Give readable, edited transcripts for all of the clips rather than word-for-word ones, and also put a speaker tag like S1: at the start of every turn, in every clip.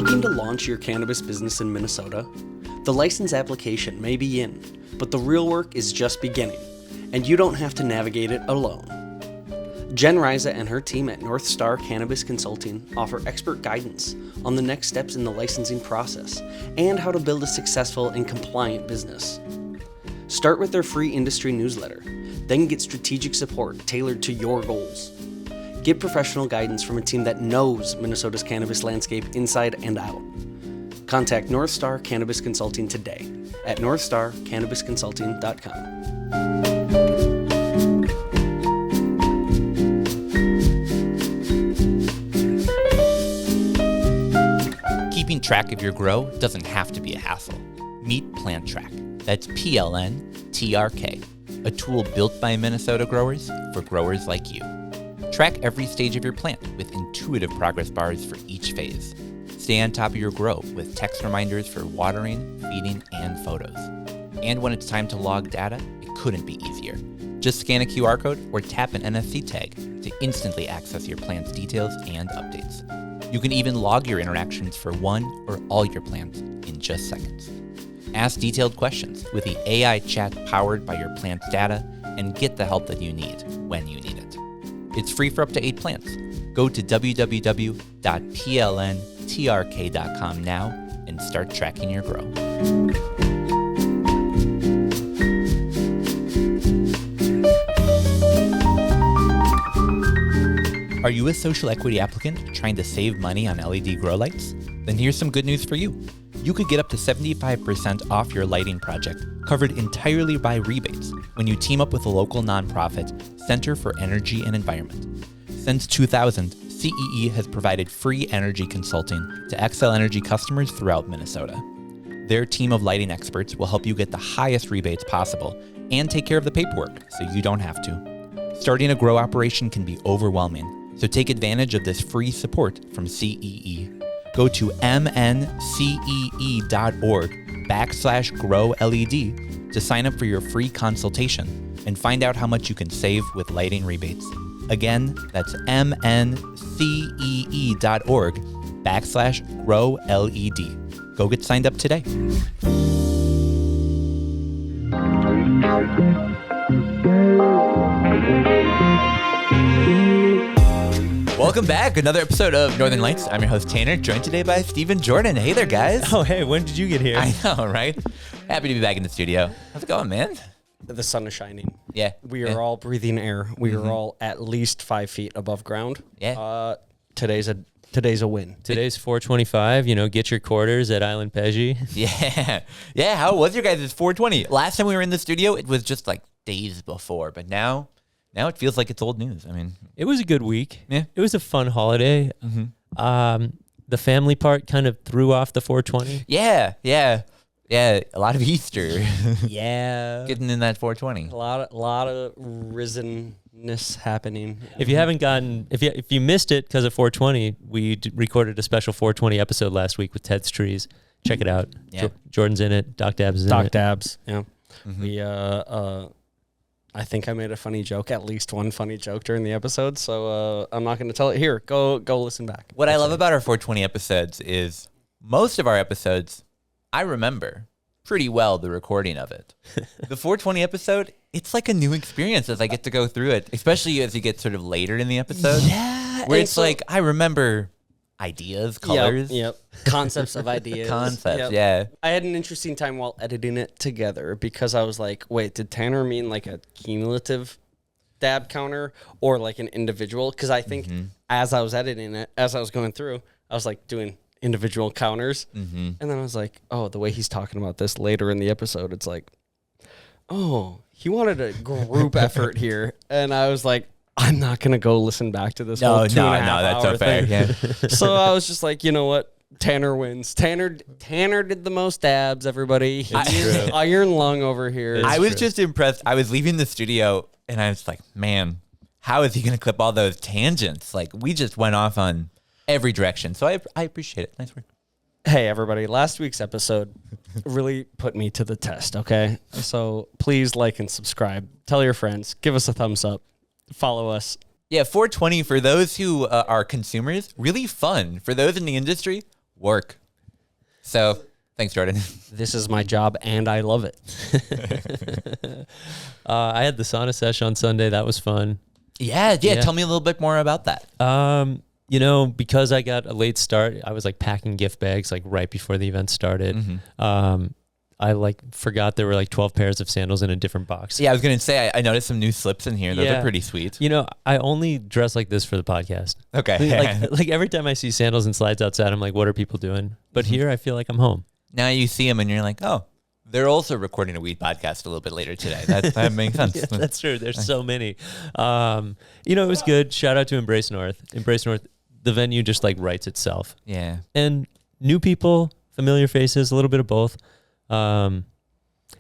S1: Looking to launch your cannabis business in Minnesota? The license application may be in, but the real work is just beginning, and you don't have to navigate it alone. Jen Riza and her team at North Star Cannabis Consulting offer expert guidance on the next steps in the licensing process and how to build a successful and compliant business. Start with their free industry newsletter, then get strategic support tailored to your goals. Get professional guidance from a team that knows Minnesota's cannabis landscape inside and out. Contact North Star Cannabis Consulting today at northstarcannabisconsulting.com.
S2: Keeping track of your grow doesn't have to be a hassle. Meet Plant Track. That's PLNTRK, a tool built by Minnesota growers for growers like you. Track every stage of your plant with intuitive progress bars for each phase. Stay on top of your grow with text reminders for watering, feeding, and photos. And when it's time to log data, it couldn't be easier. Just scan a QR code or tap an NFC tag to instantly access your plant's details and updates. You can even log your interactions for one or all your plants in just seconds. Ask detailed questions with the AI chat powered by your plant's data and get the help that you need when you need it. It's free for up to 8 plants. Go to www.plntrk.com now and start tracking your grow. Are you a social equity applicant trying to save money on LED grow lights? Then here's some good news for you. You could get up to 75% off your lighting project, covered entirely by rebates, when you team up with a local nonprofit, Center for Energy and Environment. Since 2000, CEE has provided free energy consulting to Xcel Energy customers throughout Minnesota. Their team of lighting experts will help you get the highest rebates possible and take care of the paperwork so you don't have to. Starting a grow operation can be overwhelming, so take advantage of this free support from CEE. Go to mncee.org/GrowLED to sign up for your free consultation and find out how much you can save with lighting rebates. Again, that's mncee.org/GrowLED. Go get signed up today. Welcome back. Another episode of Northern Lights. I'm your host, Tanner, joined today by Steve and Jordan. Hey there, guys.
S3: Oh, hey, when did you get here?
S2: I know, right? Happy to be back in the studio. How's it going, man?
S1: The sun is shining.
S2: Yeah.
S1: We are all breathing air. We are all at least 5 feet above ground.
S2: Yeah.
S1: Today's a win.
S3: Today's 425. Get your quarters at Island Peggy.
S2: Yeah. Yeah. How was your guys' 420? Last time we were in the studio, it was just like days before, but now it feels like it's old news. I mean,
S3: it was a good week.
S2: Yeah.
S3: It was a fun holiday. Mm-hmm. The family part kind of threw off the 420.
S2: Yeah. A lot of Easter.
S1: Yeah.
S2: Getting in that 420.
S1: A lot of risenness happening.
S3: If you haven't if you missed it because of 420, we recorded a special 420 episode last week with Ted's Trees. Check it out.
S2: Yeah.
S3: Jordan's in it. Doc Dabs is in it.
S1: Doc Dabs. Yeah.
S2: Mm-hmm.
S1: We I think I made a funny joke, at least one funny joke during the episode, so I'm not going to tell it here. Go listen back.
S2: What I love about our 420 episodes is most of our episodes, I remember pretty well the recording of it. The 420 episode, it's like a new experience as I get to go through it, especially as you get sort of later in the episode.
S1: Yeah.
S2: Where it's like, I remember ideas, colors.
S1: Yep. Concepts of ideas.
S2: Concepts, yeah.
S1: I had an interesting time while editing it together because I was like, wait, did Tanner mean like a cumulative dab counter or like an individual? Because I think as I was editing it, as I was going through, I was like doing individual counters. Mm-hmm. And then I was like, oh, the way he's talking about this later in the episode, it's like, oh, he wanted a group effort here. And I was like, I'm not going to go listen back to this whole 2.5
S2: that's
S1: hour
S2: so fair.
S1: thing.
S2: Yeah.
S1: So I was just like, you know what? Tanner wins. Tanner did the most dabs, everybody. Iron lung over here.
S2: I was just impressed. I was leaving the studio and I was like, man, how is he going to clip all those tangents? Like, we just went off on every direction. So I appreciate it. Nice work.
S1: Hey, everybody. Last week's episode really put me to the test, okay? So please like and subscribe. Tell your friends. Give us a thumbs up. Follow us.
S2: Yeah, 420, for those who are consumers, really fun. For those in the industry, work. So thanks, Jordan.
S1: This is my job, and I love it.
S3: I had the sauna session on Sunday. That was fun.
S2: Yeah. Tell me a little bit more about that.
S3: You know, because I got a late start, I was like packing gift bags like right before the event started. I like forgot there were like 12 pairs of sandals in a different box.
S2: Yeah, I was going to say, I noticed some new slips in here. Those are pretty sweet.
S3: You know, I only dress like this for the podcast.
S2: Okay.
S3: like every time I see sandals and slides outside, I'm like, what are people doing? But here I feel like I'm home.
S2: Now you see them and you're like, oh, they're also recording a weed podcast a little bit later today. That makes sense.
S3: Yeah, that's true. There's so many. You know, it was good. Shout out to Embrace North. Embrace North, the venue just like writes itself.
S2: Yeah.
S3: And new people, familiar faces, a little bit of both. And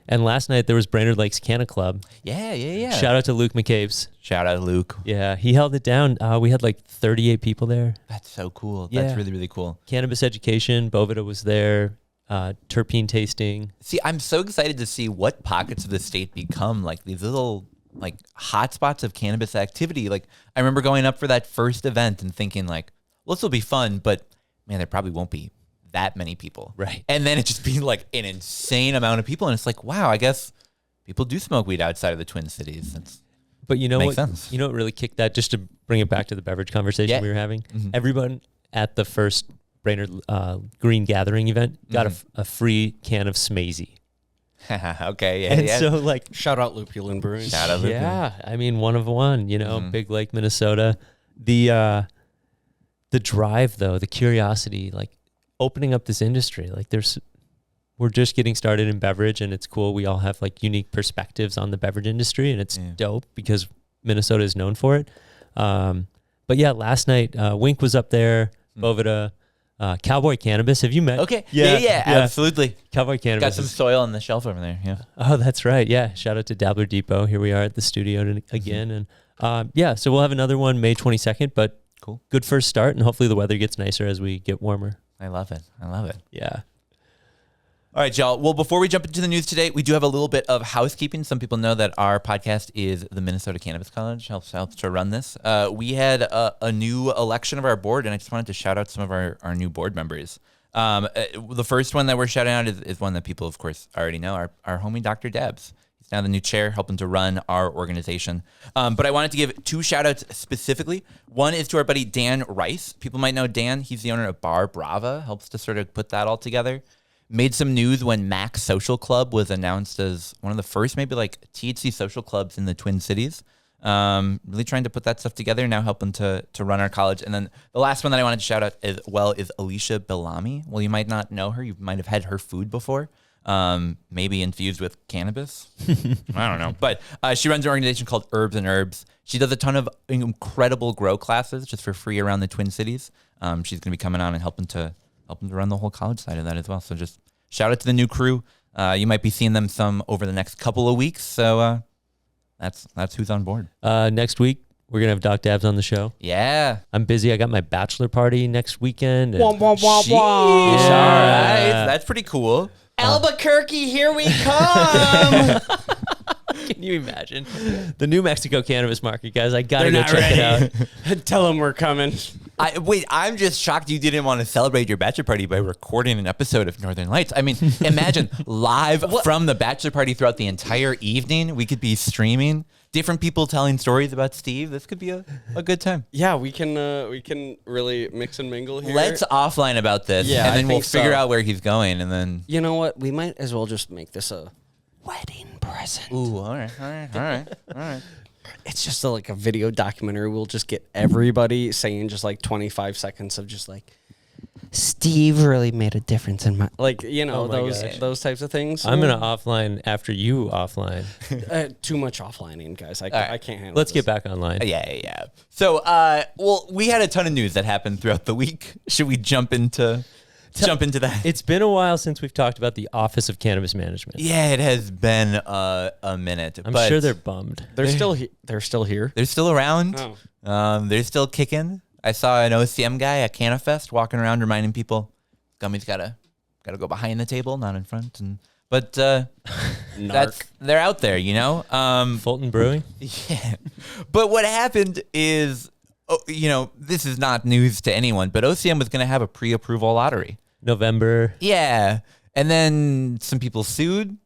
S3: last night there was Brainerd Lakes Canna Club.
S2: Yeah.
S3: Shout out to Luke McCabe's.
S2: Shout out Luke.
S3: Yeah, he held it down. We had like 38 people there.
S2: That's so cool.
S3: Yeah.
S2: That's really, really cool.
S3: Cannabis education. Bovida was there. Terpene tasting.
S2: See, I'm so excited to see what pockets of the state become like these little like hotspots of cannabis activity. Like I remember going up for that first event and thinking like, well, this will be fun, but man, there probably won't be that many people.
S3: Right.
S2: And then it just being like an insane amount of people. And it's like, wow, I guess people do smoke weed outside of the Twin Cities.
S3: But you know
S2: Makes
S3: what?
S2: sense.
S3: You know what really kicked that? Just to bring it back to the beverage conversation we were having. Everyone at the first Brainerd Green Gathering event got a free can of Smazy.
S2: Okay,
S3: And so like,
S1: Shout out Lupulin Brewing.
S2: Shout out Luke.
S3: yeah, I mean, one of one, you know, Big Lake, Minnesota. The drive though, the curiosity, like opening up this industry, like we're just getting started in beverage and it's cool. We all have like unique perspectives on the beverage industry and it's dope because Minnesota is known for it. But yeah, last night, Wink was up there, Bovida, Cowboy Cannabis. Have you met?
S2: Okay. Yeah, absolutely.
S3: Cowboy Cannabis.
S2: Got some soil on the shelf over there. Yeah.
S3: Oh, that's right. Yeah. Shout out to Dabbler Depot. Here we are at the studio again. And yeah, so we'll have another one May 22nd, but
S2: cool.
S3: Good first start. And hopefully the weather gets nicer as we get warmer.
S2: I love it.
S3: Yeah.
S2: All right, y'all. Well, before we jump into the news today, we do have a little bit of housekeeping. Some people know that our podcast is the Minnesota Cannabis College, helps to run this. We had a new election of our board, and I just wanted to shout out some of our new board members. The first one that we're shouting out is one that people, of course, already know, our homie Dr. Debs. He's now the new chair, helping to run our organization. But I wanted to give two shout-outs specifically. One is to our buddy Dan Rice. People might know Dan. He's the owner of Bar Brava, helps to sort of put that all together. Made some news when Mac Social Club was announced as one of the first maybe like THC social clubs in the Twin Cities. Really trying to put that stuff together, now helping to run our college. And then the last one that I wanted to shout out as well is Alicia Bellamy. Well, you might not know her. You might have had her food before. Maybe infused with cannabis. I don't know. But she runs an organization called Herbs and Herbs. She does a ton of incredible grow classes just for free around the Twin Cities. She's going to be coming on and helping to run the whole college side of that as well. So just shout out to the new crew. You might be seeing them some over the next couple of weeks. So that's who's on board.
S3: Next week, we're going to have Doc Dabs on the show.
S2: Yeah.
S3: I'm busy. I got my bachelor party next weekend. And
S2: Sheesh, all right. That's pretty cool.
S1: Albuquerque, here we come.
S3: Can you imagine? The New Mexico cannabis market, guys. I got to go check it out.
S1: Tell them we're coming.
S2: I'm just shocked you didn't want to celebrate your bachelor party by recording an episode of Northern Lights. I mean, imagine live from the bachelor party throughout the entire evening. We could be streaming, different people telling stories about Steve. This could be a good time.
S1: Yeah, we can really mix and mingle here.
S2: Let's offline about this,
S1: Yeah,
S2: and then
S1: I
S2: we'll
S1: think
S2: figure
S1: so.
S2: out where he's going, and then.
S1: You know what? We might as well just make this a wedding present.
S2: Ooh, all right.
S1: It's just like a video documentary. We'll just get everybody saying just like 25 seconds of just like, Steve really made a difference in my, like, you know,
S3: Oh my gosh.
S1: those types of things.
S3: I'm going to offline after you offline.
S1: Too much offlining, guys. I can't handle
S3: Let's
S1: this.
S3: get back online.
S2: Yeah. So, well, we had a ton of news that happened throughout the week. Should we jump into that?
S3: It's been a while since we've talked about the Office of Cannabis Management.
S2: Yeah, it has been a minute.
S3: I'm
S2: but
S3: sure they're bummed.
S1: They're still here.
S2: They're still around.
S1: Oh.
S2: They're still kicking. I saw an OCM guy at CannaFest walking around reminding people, Gummy's gotta go behind the table, not in front. But they're out there, you know.
S3: Fulton Brewing?
S2: Yeah. But what happened is, this is not news to anyone, but OCM was going to have a pre-approval lottery.
S3: November
S2: Yeah. And then some people sued.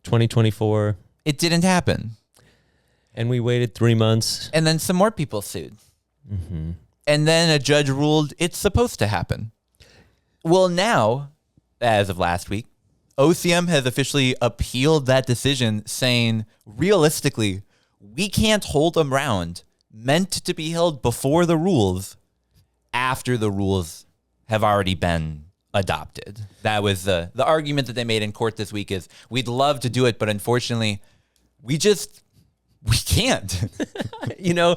S3: 2024.
S2: It didn't happen.
S3: And we waited 3 months.
S2: And then some more people sued.
S3: Mm-hmm.
S2: And then a judge ruled it's supposed to happen. Well, now, as of last week, OCM has officially appealed that decision, saying, realistically, we can't hold them round meant to be held before the rules after the rules have already been adopted. That was the argument that they made in court this week is we'd love to do it, but unfortunately, we can't.
S3: You know,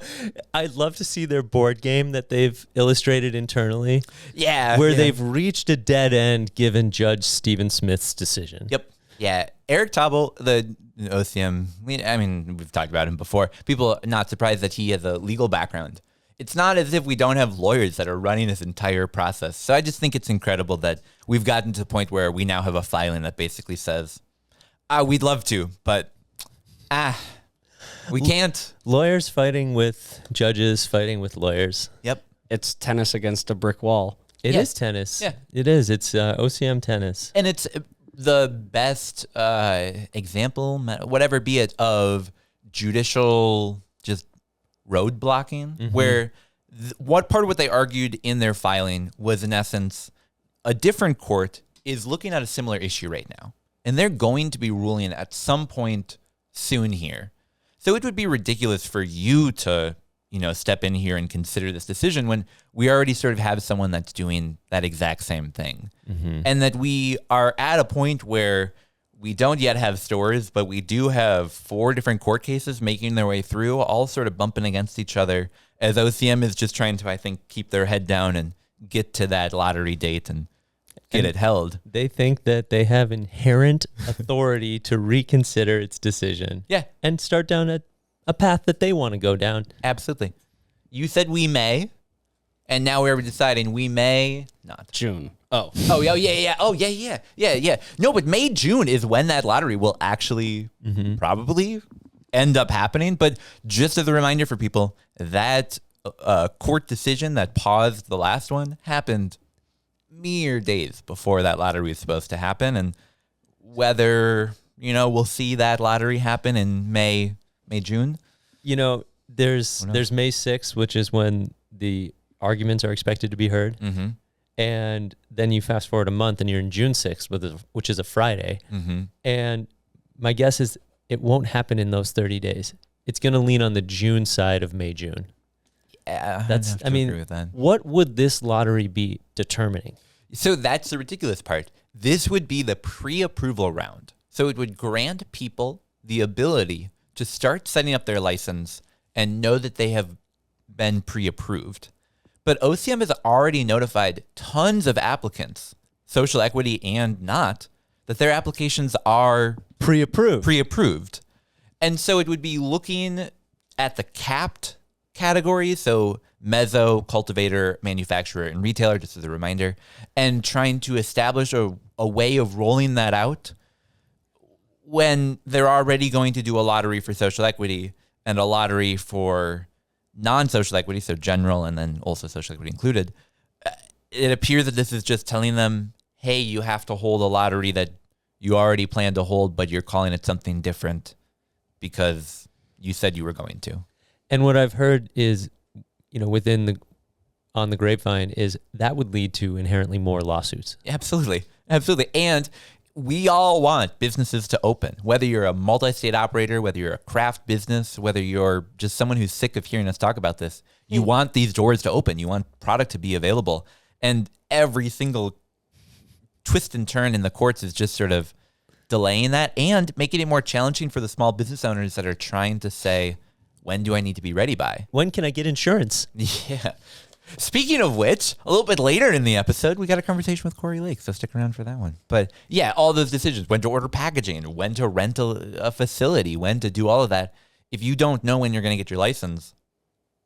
S3: I'd love to see their board game that they've illustrated internally.
S2: Yeah.
S3: Where they've reached a dead end given Judge Stephen Smith's decision.
S2: Yep. Yeah. Eric Tobble, the OCM, we've talked about him before. People are not surprised that he has a legal background. It's not as if we don't have lawyers that are running this entire process. So I just think it's incredible that we've gotten to the point where we now have a filing that basically says, we'd love to, but we can't.
S3: Lawyers fighting with judges, fighting with lawyers.
S2: Yep.
S1: It's tennis against a brick wall.
S3: It is tennis.
S2: Yeah.
S3: It is. It's OCM tennis.
S2: And it's the best example, whatever be it, of judicial just road blocking, where what part of what they argued in their filing was, in essence, a different court is looking at a similar issue right now. And they're going to be ruling at some point soon here. So it would be ridiculous for you to, step in here and consider this decision when we already sort of have someone that's doing that exact same thing. And that we are at a point where we don't yet have stores, but we do have 4 different court cases making their way through, all sort of bumping against each other, as OCM is just trying to, I think, keep their head down and get to that lottery date and get it held.
S3: They think that they have inherent authority to reconsider its decision.
S2: Yeah.
S3: And start down a path that they want to go down.
S2: Absolutely. You said we may, and now we're deciding we may not.
S1: June.
S2: Oh, yeah. Oh, yeah. No, but May, June is when that lottery will actually probably end up happening. But just as a reminder for people, that court decision that paused the last one happened mere days before that lottery was supposed to happen. And whether, we'll see that lottery happen in May, June.
S3: There's May 6th, which is when the arguments are expected to be heard. And then you fast forward a month and you're in June 6th, which is a Friday. And my guess is it won't happen in those 30 days. It's going to lean on the June side of May, June.
S2: Yeah, agree with that.
S3: What would this lottery be determining?
S2: So that's the ridiculous part. This would be the pre-approval round. So it would grant people the ability to start setting up their license and know that they have been pre-approved. But OCM has already notified tons of applicants, social equity and not, that their applications are pre-approved. And so it would be looking at the capped categories, so mezzo, cultivator, manufacturer, and retailer, just as a reminder, and trying to establish a way of rolling that out when they're already going to do a lottery for social equity and a lottery for non-social equity, so general and then also social equity included. It appears that this is just telling them, hey, you have to hold a lottery that you already planned to hold, but you're calling it something different because you said you were going to.
S3: And what I've heard is, on the grapevine, is that would lead to inherently more lawsuits.
S2: Absolutely. And we all want businesses to open, whether you're a multi-state operator, whether you're a craft business, whether you're just someone who's sick of hearing us talk about this. You want these doors to open. You want product to be available. And every single twist and turn in the courts is just sort of delaying that and making it more challenging for the small business owners that are trying to say, when do I need to be ready by?
S3: When can I get insurance?
S2: Yeah. Speaking of which, a little bit later in the episode, we got a conversation with Cory Lake, so stick around for that one. But yeah, all those decisions, when to order packaging, when to rent a facility, when to do all of that. If you don't know when you're going to get your license,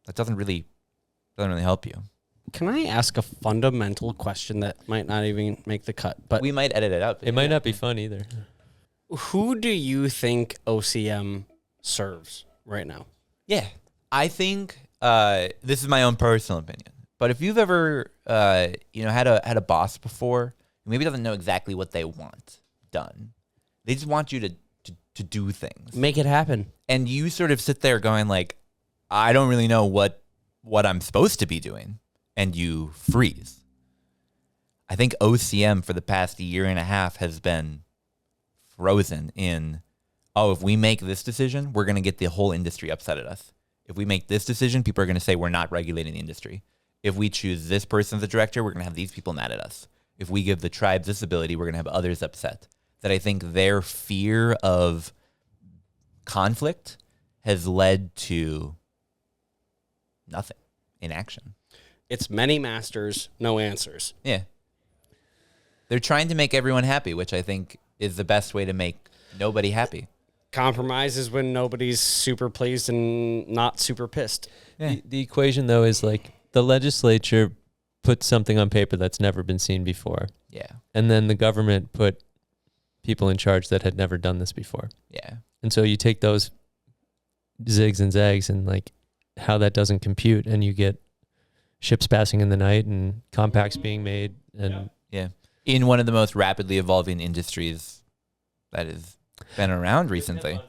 S2: that doesn't really help you.
S1: Can I ask a fundamental question that might not even make the cut? But
S2: we might edit it out.
S3: It might not be fun either.
S1: Who do you think OCM serves right now?
S2: Yeah, I think this is my own personal opinion. But if you've ever, had a boss before who maybe doesn't know exactly what they want done. They just want you to do things.
S1: Make it happen.
S2: And you sort of sit there going like, I don't really know what I'm supposed to be doing. And you freeze. I think OCM for the past year and a half has been frozen in, if we make this decision, we're going to get the whole industry upset at us. If we make this decision, people are going to say we're not regulating the industry. If we choose this person as the director, we're going to have these people mad at us. If we give the tribes this ability, we're going to have others upset. That I think their fear of conflict has led to nothing, inaction.
S1: It's many masters, no answers.
S2: Yeah. They're trying to make everyone happy, which I think is the best way to make nobody happy.
S1: Compromise is when nobody's super pleased and not super pissed.
S2: Yeah.
S3: The equation, though, is like the legislature put something on paper that's never been seen before.
S2: Yeah.
S3: And then the government put people in charge that had never done this before.
S2: Yeah.
S3: And so you take those zigs and zags and like how that doesn't compute, and you get ships passing in the night and compacts being made. And
S2: yeah. In one of the most rapidly evolving industries that has been around recently.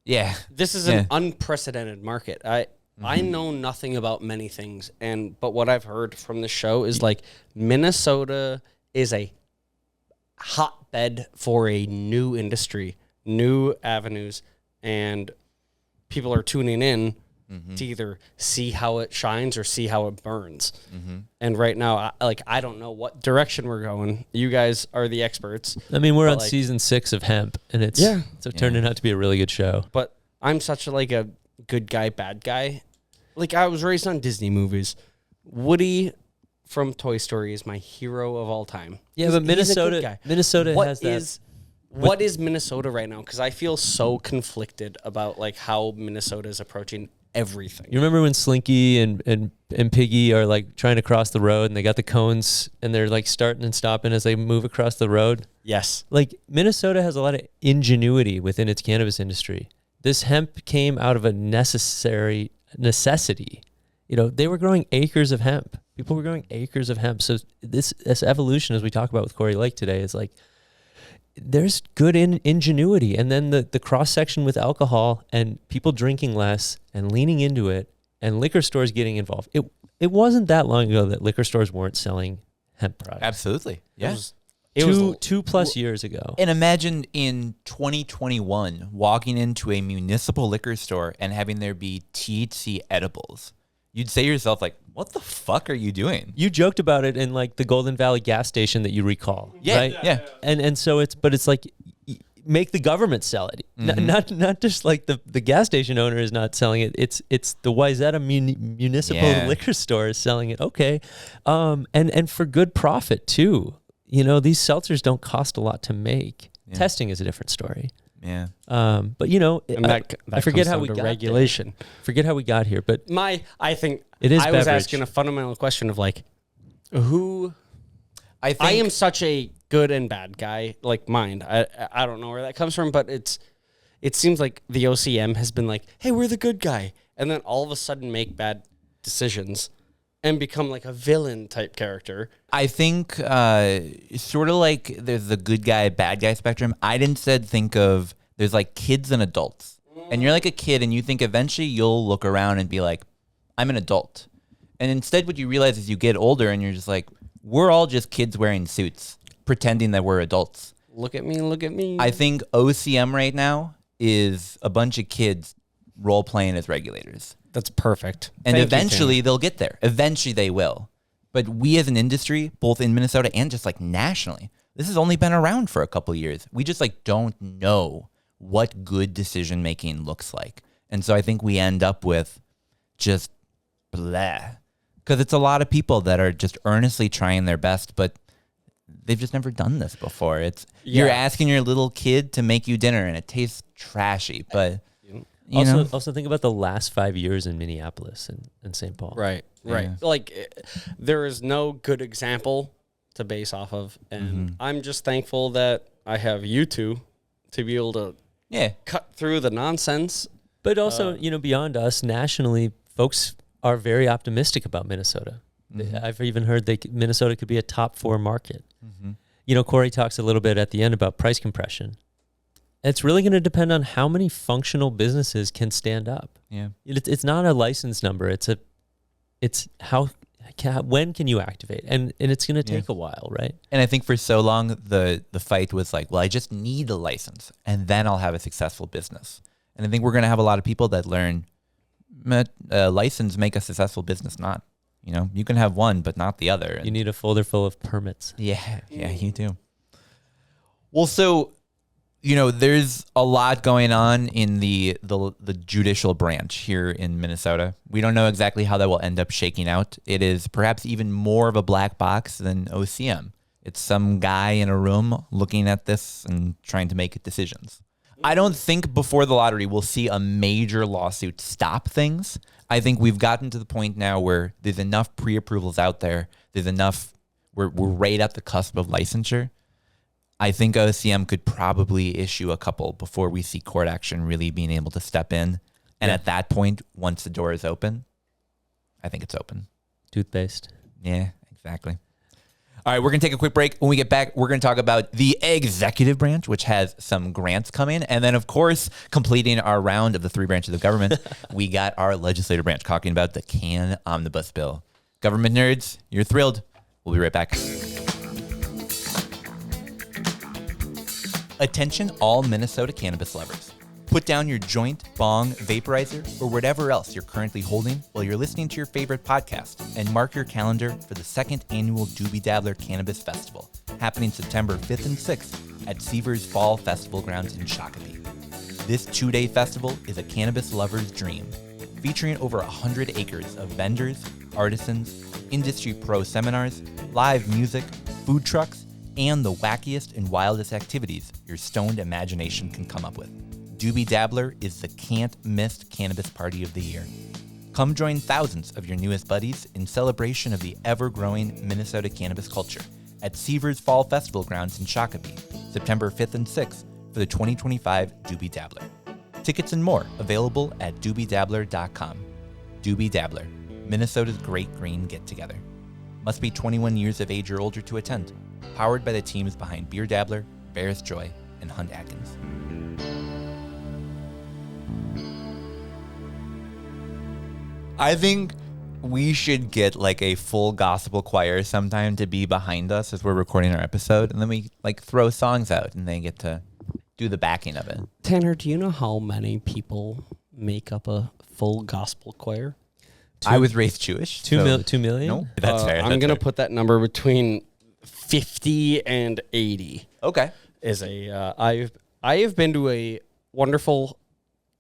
S2: Yeah.
S1: This is an unprecedented market. I know nothing about many things, but what I've heard from the show is like Minnesota is a hotbed for a new industry, new avenues, and people are tuning in to either see how it shines or see how it burns. And right now, I don't know what direction we're going. You guys are the experts.
S3: I mean, we're on season 6 of Hemp, and it's turning out to be a really good show.
S1: But I'm such a good guy, bad guy. Like, I was raised on Disney movies. Woody from Toy Story is my hero of all time.
S3: Yeah, but Minnesota has that.
S1: What is Minnesota right now? Because I feel so conflicted about like how Minnesota is approaching everything.
S3: You remember when Slinky and Piggy are like trying to cross the road, and they got the cones, and they're like starting and stopping as they move across the road?
S1: Yes.
S3: Like, Minnesota has a lot of ingenuity within its cannabis industry. This hemp came out of a necessity. You know, they were growing acres of hemp. People were growing acres of hemp. So this evolution, as we talk about with Cory Lake today, is like, there's good ingenuity. And then the cross-section with alcohol and people drinking less and leaning into it and liquor stores getting involved. It wasn't that long ago that liquor stores weren't selling hemp products.
S2: Absolutely. Yeah.
S3: It was 2+ years ago.
S2: And imagine in 2021 walking into a municipal liquor store and having there be THC edibles. You'd say to yourself, like, what the fuck are you doing?
S3: You joked about it in like the Golden Valley gas station that you recall.
S2: Yeah,
S3: right?
S2: Yeah.
S3: And so it's like, make the government sell it. Not just like the gas station owner is not selling it. It's the Wayzata municipal liquor store is selling it. Okay. And for good profit too. You know, these seltzers don't cost a lot to make. Yeah. Testing is a different story.
S2: Yeah.
S3: But you know, I forget how we got
S1: regulation.
S3: There. Forget how we got here. But
S1: I think
S3: it is.
S1: I was asking a fundamental question of like, who? I am such a good and bad guy. Like mind. I don't know where that comes from, but it seems like the OCM has been like, hey, we're the good guy, and then all of a sudden make bad decisions and become like a villain type character.
S2: I think sort of like there's the good guy, bad guy spectrum. I'd instead think of there's like kids and adults. And you're like a kid and you think eventually you'll look around and be like, I'm an adult. And instead what you realize is you get older and you're just like, we're all just kids wearing suits, pretending that we're adults.
S1: Look at me, look at me.
S2: I think OCM right now is a bunch of kids role-playing as regulators.
S1: That's perfect.
S2: And eventually they'll get there. Eventually they will. But we as an industry, both in Minnesota and just like nationally, this has only been around for a couple of years. We just like don't know what good decision making looks like. And so I think we end up with just blah. Because it's a lot of people that are just earnestly trying their best, but they've just never done this before. You're asking your little kid to make you dinner and it tastes trashy, but
S3: also think about the last 5 years in Minneapolis and St. Paul.
S1: Right. Like, there is no good example to base off of, and I'm just thankful that I have you two to be able to cut through the nonsense.
S3: But also, beyond us, nationally, folks are very optimistic about Minnesota. I've even heard Minnesota could be a top 4 market. Cory talks a little bit at the end about price compression. It's really going to depend on how many functional businesses can stand up.
S2: Yeah.
S3: It's not a license number. It's when can you activate? And it's going to take a while, right?
S2: And I think for so long, the fight was like, well, I just need a license and then I'll have a successful business. And I think we're going to have a lot of people that learn license make a successful business not. You can have one, but not the other.
S3: You need a folder full of permits.
S2: Yeah, you do. Well, so, there's a lot going on in the judicial branch here in Minnesota. We don't know exactly how that will end up shaking out. It is perhaps even more of a black box than OCM. It's some guy in a room looking at this and trying to make decisions. I don't think before the lottery we'll see a major lawsuit stop things. I think we've gotten to the point now where there's enough pre-approvals out there. There's enough. We're right at the cusp of licensure. I think OCM could probably issue a couple before we see court action really being able to step in. And at that point, once the door is open, I think it's open.
S3: Toothpaste.
S2: Yeah, exactly. All right, we're going to take a quick break. When we get back, we're going to talk about the executive branch, which has some grants coming. And then, of course, completing our round of the 3 branches of government, we got our legislative branch talking about the Cannabis Omnibus Bill. Government nerds, you're thrilled. We'll be right back. Attention all Minnesota cannabis lovers. Put down your joint, bong, vaporizer, or whatever else you're currently holding while you're listening to your favorite podcast and mark your calendar for the 2nd annual Dabbler Cannabis Festival, happening September 5th and 6th at Seavers Fall Festival Grounds in Shakopee. This 2-day festival is a cannabis lover's dream, featuring over 100 acres of vendors, artisans, industry pro seminars, live music, food trucks, and the wackiest and wildest activities your stoned imagination can come up with. Dabbler is the can't-miss cannabis party of the year. Come join thousands of your newest buddies in celebration of the ever-growing Minnesota cannabis culture at Seavers Fall Festival Grounds in Shakopee, September 5th and 6th for the 2025 Dabbler. Tickets and more available at doobydabbler.com. Dabbler, Minnesota's great green get-together. Must be 21 years of age or older to attend. Powered by the teams behind Beer Dabbler, Barris Joy, and Hunt Atkins. I think we should get like a full gospel choir sometime to be behind us as we're recording our episode, and then we throw songs out and they get to do the backing of it.
S1: Tanner, do you know how many people make up a full gospel choir?
S2: I was raised Jewish.
S3: 2 million?
S2: No, that's fair.
S1: I'm going to put that number between 50 and 80.
S2: Okay.
S1: I have been to a wonderful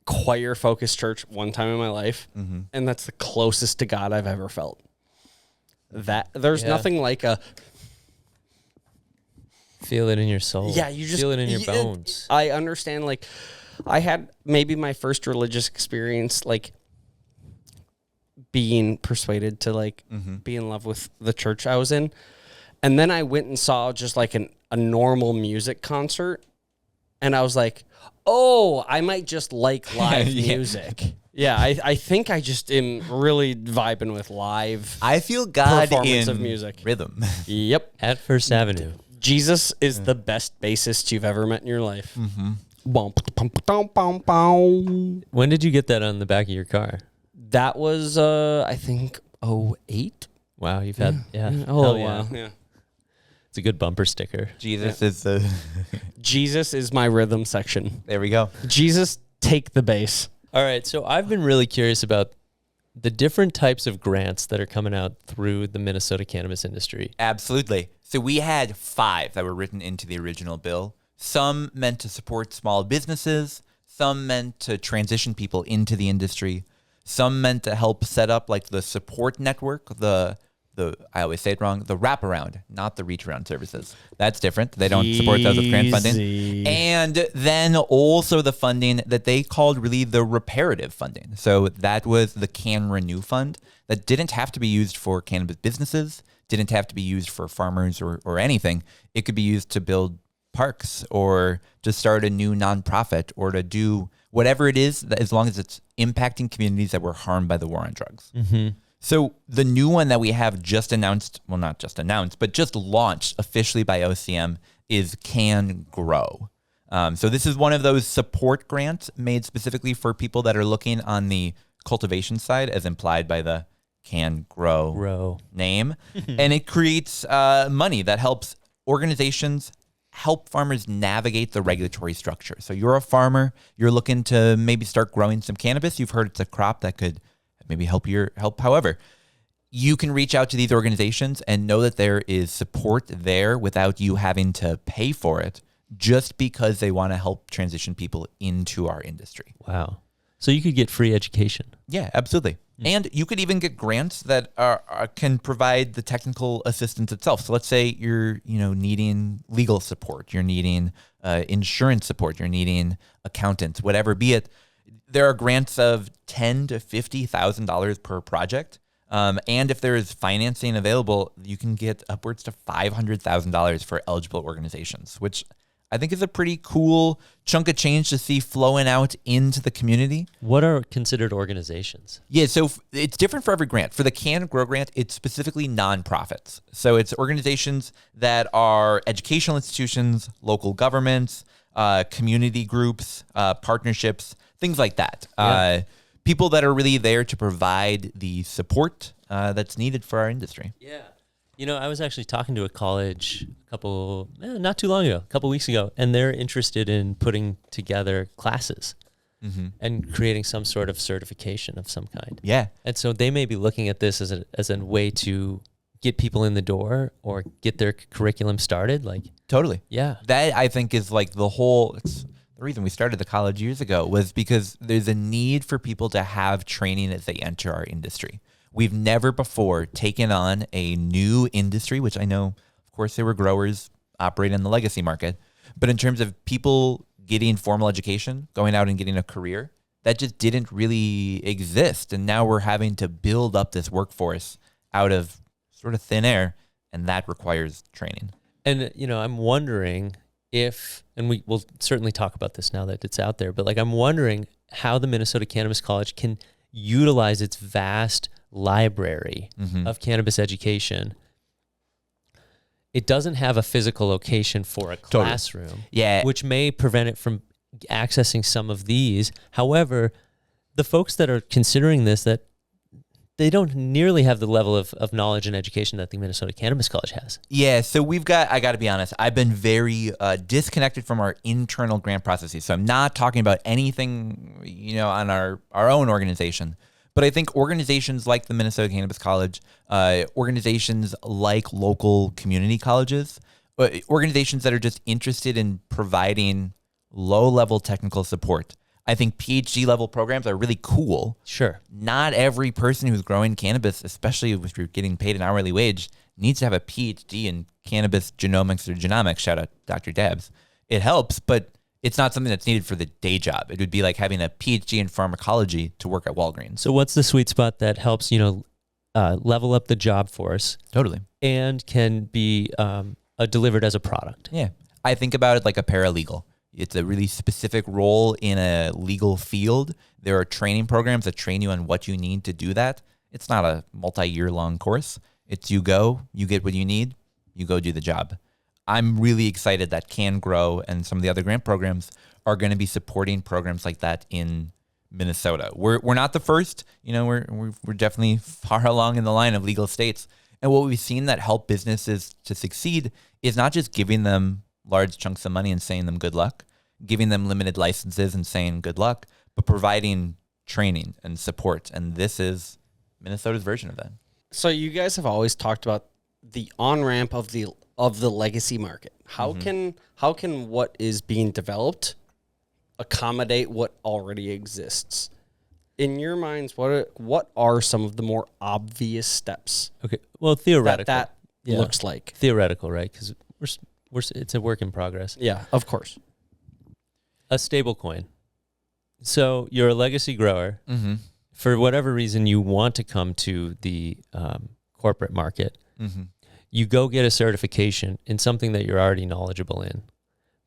S1: choir-focused church one time in my life, and that's the closest to God I've ever felt. There's nothing like a...
S3: Feel it in your soul.
S1: Yeah, you just...
S3: Feel it in your bones.
S1: I understand, I had maybe my first religious experience, being persuaded to, be in love with the church I was in. And then I went and saw just, a normal music concert, and I was like... Oh, I might just like live music. Yeah, I think I just am really vibing with live.
S2: I feel God
S1: performance
S2: in
S1: of music.
S2: Rhythm.
S1: Yep.
S3: At First Avenue.
S1: Jesus is the best bassist you've ever met in your life.
S3: When did you get that on the back of your car?
S1: That was, I think, 08.
S3: Wow, you've had,
S1: Oh, wow. Yeah.
S3: It's a good bumper sticker.
S2: Jesus is the...
S1: Jesus is my rhythm section.
S2: There we go.
S1: Jesus, take the bass.
S3: All right, so I've been really curious about the different types of grants that are coming out through the Minnesota cannabis industry.
S2: Absolutely. So we had 5 that were written into the original bill. Some meant to support small businesses. Some meant to transition people into the industry. Some meant to help set up the support network, I always say it wrong, the wraparound, not the reach around services. That's different. They don't support those with grant funding. And then also the funding that they called really the reparative funding. So that was the Can Renew Fund that didn't have to be used for cannabis businesses, didn't have to be used for farmers or anything. It could be used to build parks or to start a new nonprofit or to do whatever it is, as long as it's impacting communities that were harmed by the war on drugs. So the new one that we have just announced, well, not just announced, but just launched officially by OCM is CanGrow. So this is one of those support grants made specifically for people that are looking on the cultivation side, as implied by the CanGrow name. And it creates money that helps organizations help farmers navigate the regulatory structure. So you're a farmer, you're looking to maybe start growing some cannabis. You've heard it's a crop that could maybe help. However, you can reach out to these organizations and know that there is support there without you having to pay for it, just because they want to help transition people into our industry.
S3: Wow. So you could get free education.
S2: Yeah, absolutely. And you could even get grants that can provide the technical assistance itself. So let's say you're needing legal support, you're needing insurance support, you're needing accountants, whatever be it. There are grants of $10,000 to $50,000 per project. And if there is financing available, you can get upwards to $500,000 for eligible organizations, which I think is a pretty cool chunk of change to see flowing out into the community.
S3: What are considered organizations?
S2: Yeah, so it's different for every grant. For the CanGrow grant, it's specifically nonprofits. So it's organizations that are educational institutions, local governments, community groups, partnerships, things like that. Yeah. People that are really there to provide the support that's needed for our industry.
S3: Yeah. I was actually talking to a college not too long ago, a couple weeks ago, and they're interested in putting together classes and creating some sort of certification of some kind.
S2: Yeah.
S3: And so they may be looking at this as a way to get people in the door or get their curriculum started.
S2: Totally.
S3: Yeah.
S2: That I think is the reason we started the college years ago was because there's a need for people to have training as they enter our industry. We've never before taken on a new industry, which I know, of course, there were growers operating in the legacy market. But in terms of people getting formal education, going out and getting a career, that just didn't really exist. And now we're having to build up this workforce out of sort of thin air, and that requires training.
S3: And, I'm wondering and we will certainly talk about this now that it's out there, but I'm wondering how the Minnesota Cannabis College can utilize its vast library of cannabis education. It doesn't have a physical location for a classroom, which may prevent it from accessing some of these. However, the folks that are considering this, that they don't nearly have the level of knowledge and education that the Minnesota Cannabis College has.
S2: Yeah, so I got to be honest, I've been very disconnected from our internal grant processes. So I'm not talking about anything, on our own organization. But I think organizations like the Minnesota Cannabis College, organizations like local community colleges, organizations that are just interested in providing low-level technical support. I think PhD level programs are really cool.
S3: Sure.
S2: Not every person who's growing cannabis, especially if you're getting paid an hourly wage, needs to have a PhD in cannabis genomics or genomics. Shout out Dr. Dabbs. It helps, but it's not something that's needed for the day job. It would be like having a PhD in pharmacology to work at Walgreens.
S3: So what's the sweet spot that helps, level up the job force?
S2: Totally.
S3: And can be delivered as a product?
S2: Yeah. I think about it like a paralegal. It's a really specific role in a legal field. There are training programs that train you on what you need to do that. It's not a multi-year long course. It's you go, you get what you need, you go do the job. I'm really excited that CanGrow and some of the other grant programs are going to be supporting programs like that in Minnesota. We're not the first, we're definitely far along in the line of legal states. And what we've seen that help businesses to succeed is not just giving them large chunks of money and saying them good luck, giving them limited licenses and saying good luck, but providing training and support. And this is Minnesota's version of that.
S1: So you guys have always talked about the on-ramp of the legacy market. How can what is being developed accommodate what already exists? In your minds, what are some of the more obvious steps?
S3: Okay, well, theoretical.
S1: That looks like
S3: theoretical, right? Because it's a work in progress.
S1: Yeah, of course.
S3: A stable coin. So you're a legacy grower. For whatever reason, you want to come to the corporate market. You go get a certification in something that you're already knowledgeable in.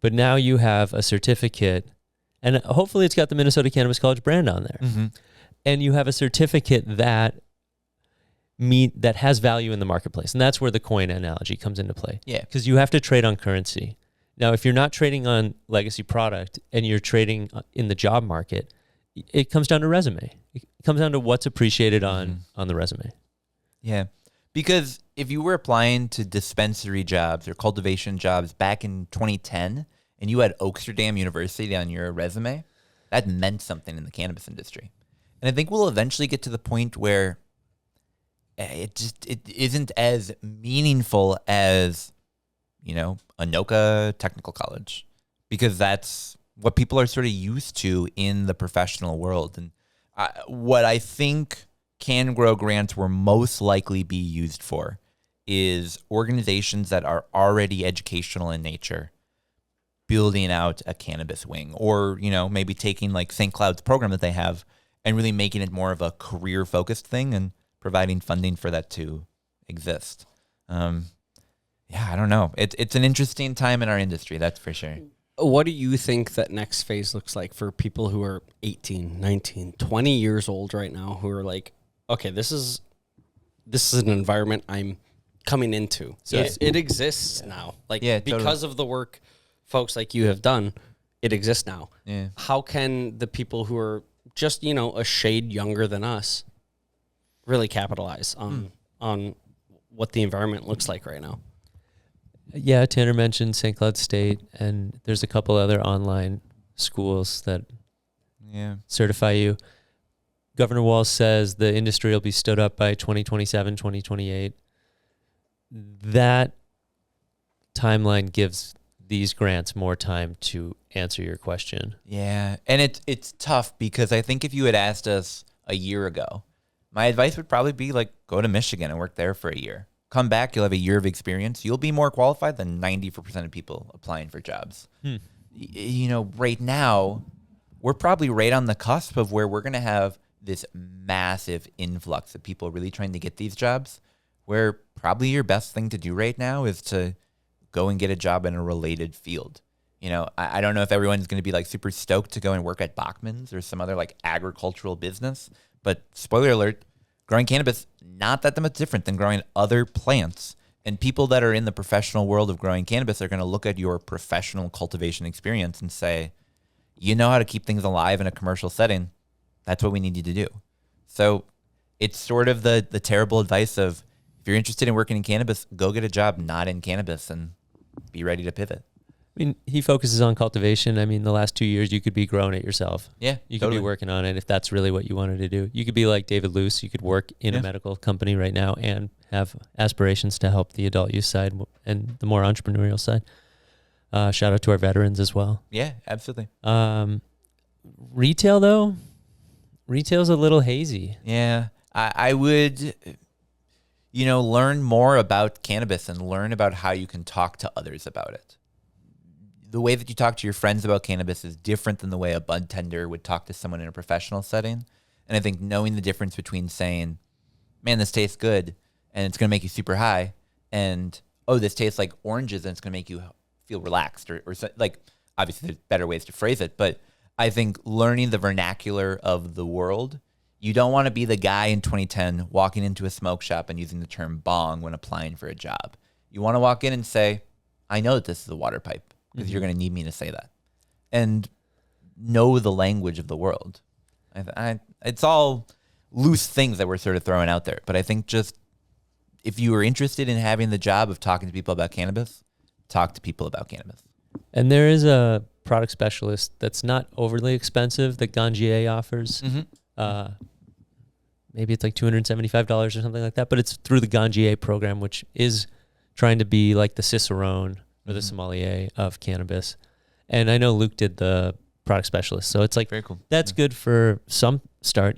S3: But now you have a certificate, and hopefully it's got the Minnesota Cannabis College brand on there. And you have a certificate that meat that has value in the marketplace. And that's where the coin analogy comes into play.
S2: Yeah.
S3: Because you have to trade on currency. Now, if you're not trading on legacy product and you're trading in the job market, it comes down to resume. It comes down to what's appreciated on the resume.
S2: Yeah. Because if you were applying to dispensary jobs or cultivation jobs back in 2010 and you had Oaksterdam University on your resume, that meant something in the cannabis industry. And I think we'll eventually get to the point where it isn't as meaningful as, Anoka Technical College, because that's what people are sort of used to in the professional world. And what I think CanGrow grants will most likely be used for is organizations that are already educational in nature, building out a cannabis wing, or, maybe taking like St. Cloud's program that they have and really making it more of a career-focused thing and providing funding for that to exist. I don't know. It's an interesting time in our industry, that's for sure.
S1: What do you think that next phase looks like for people who are 18, 19, 20 years old right now who are like, okay, this is an environment I'm coming into. So it exists now. Because of the work folks like you have done, it exists now.
S2: Yeah.
S1: How can the people who are just, a shade younger than us really capitalize on what the environment looks like right now?
S3: Yeah, Tanner mentioned St. Cloud State, and there's a couple other online schools that certify you. Governor Walz says the industry will be stood up by 2027, 2028. That timeline gives these grants more time to answer your question.
S2: Yeah, and it's tough because I think if you had asked us a year ago, my advice would probably be go to Michigan and work there for a year. Come back, you'll have a year of experience. You'll be more qualified than 90% of people applying for jobs. Right now, we're probably right on the cusp of where we're going to have this massive influx of people really trying to get these jobs, where probably your best thing to do right now is to go and get a job in a related field. I don't know if everyone's going to be super stoked to go and work at Bachman's or some other agricultural business, but spoiler alert, growing cannabis, not that much different than growing other plants. And people that are in the professional world of growing cannabis are going to look at your professional cultivation experience and say, you know how to keep things alive in a commercial setting. That's what we need you to do. So it's sort of the terrible advice of, if you're interested in working in cannabis, go get a job not in cannabis and be ready to pivot.
S3: I mean, he focuses on cultivation. I mean, the last 2 years, you could be growing it yourself.
S2: Yeah,
S3: you could be working on it if that's really what you wanted to do. You could be like David Luce. You could work in a medical company right now and have aspirations to help the adult use side and the more entrepreneurial side. Shout out to our veterans as well.
S2: Yeah, absolutely.
S3: Retail, though, retail's a little hazy.
S2: Yeah, I would, learn more about cannabis and learn about how you can talk to others about it. The way that you talk to your friends about cannabis is different than the way a bud tender would talk to someone in a professional setting. And I think knowing the difference between saying, man, this tastes good and it's going to make you super high, and, oh, this tastes like oranges and it's going to make you feel relaxed, or obviously there's better ways to phrase it, but I think learning the vernacular of the world, you don't want to be the guy in 2010 walking into a smoke shop and using the term bong when applying for a job. You want to walk in and say, I know that this is a water pipe, because you're going to need me to say that, and know the language of the world. It's all loose things that we're sort of throwing out there. But I think just if you are interested in having the job of talking to people about cannabis, talk to people about cannabis.
S3: And there is a product specialist that's not overly expensive that Gangier offers. Maybe it's like $275 or something like that, but it's through the Gangier program, which is trying to be like the Cicerone or the sommelier of cannabis. And I know Luke did the product specialist, so it's
S2: very cool.
S3: That's good for some start.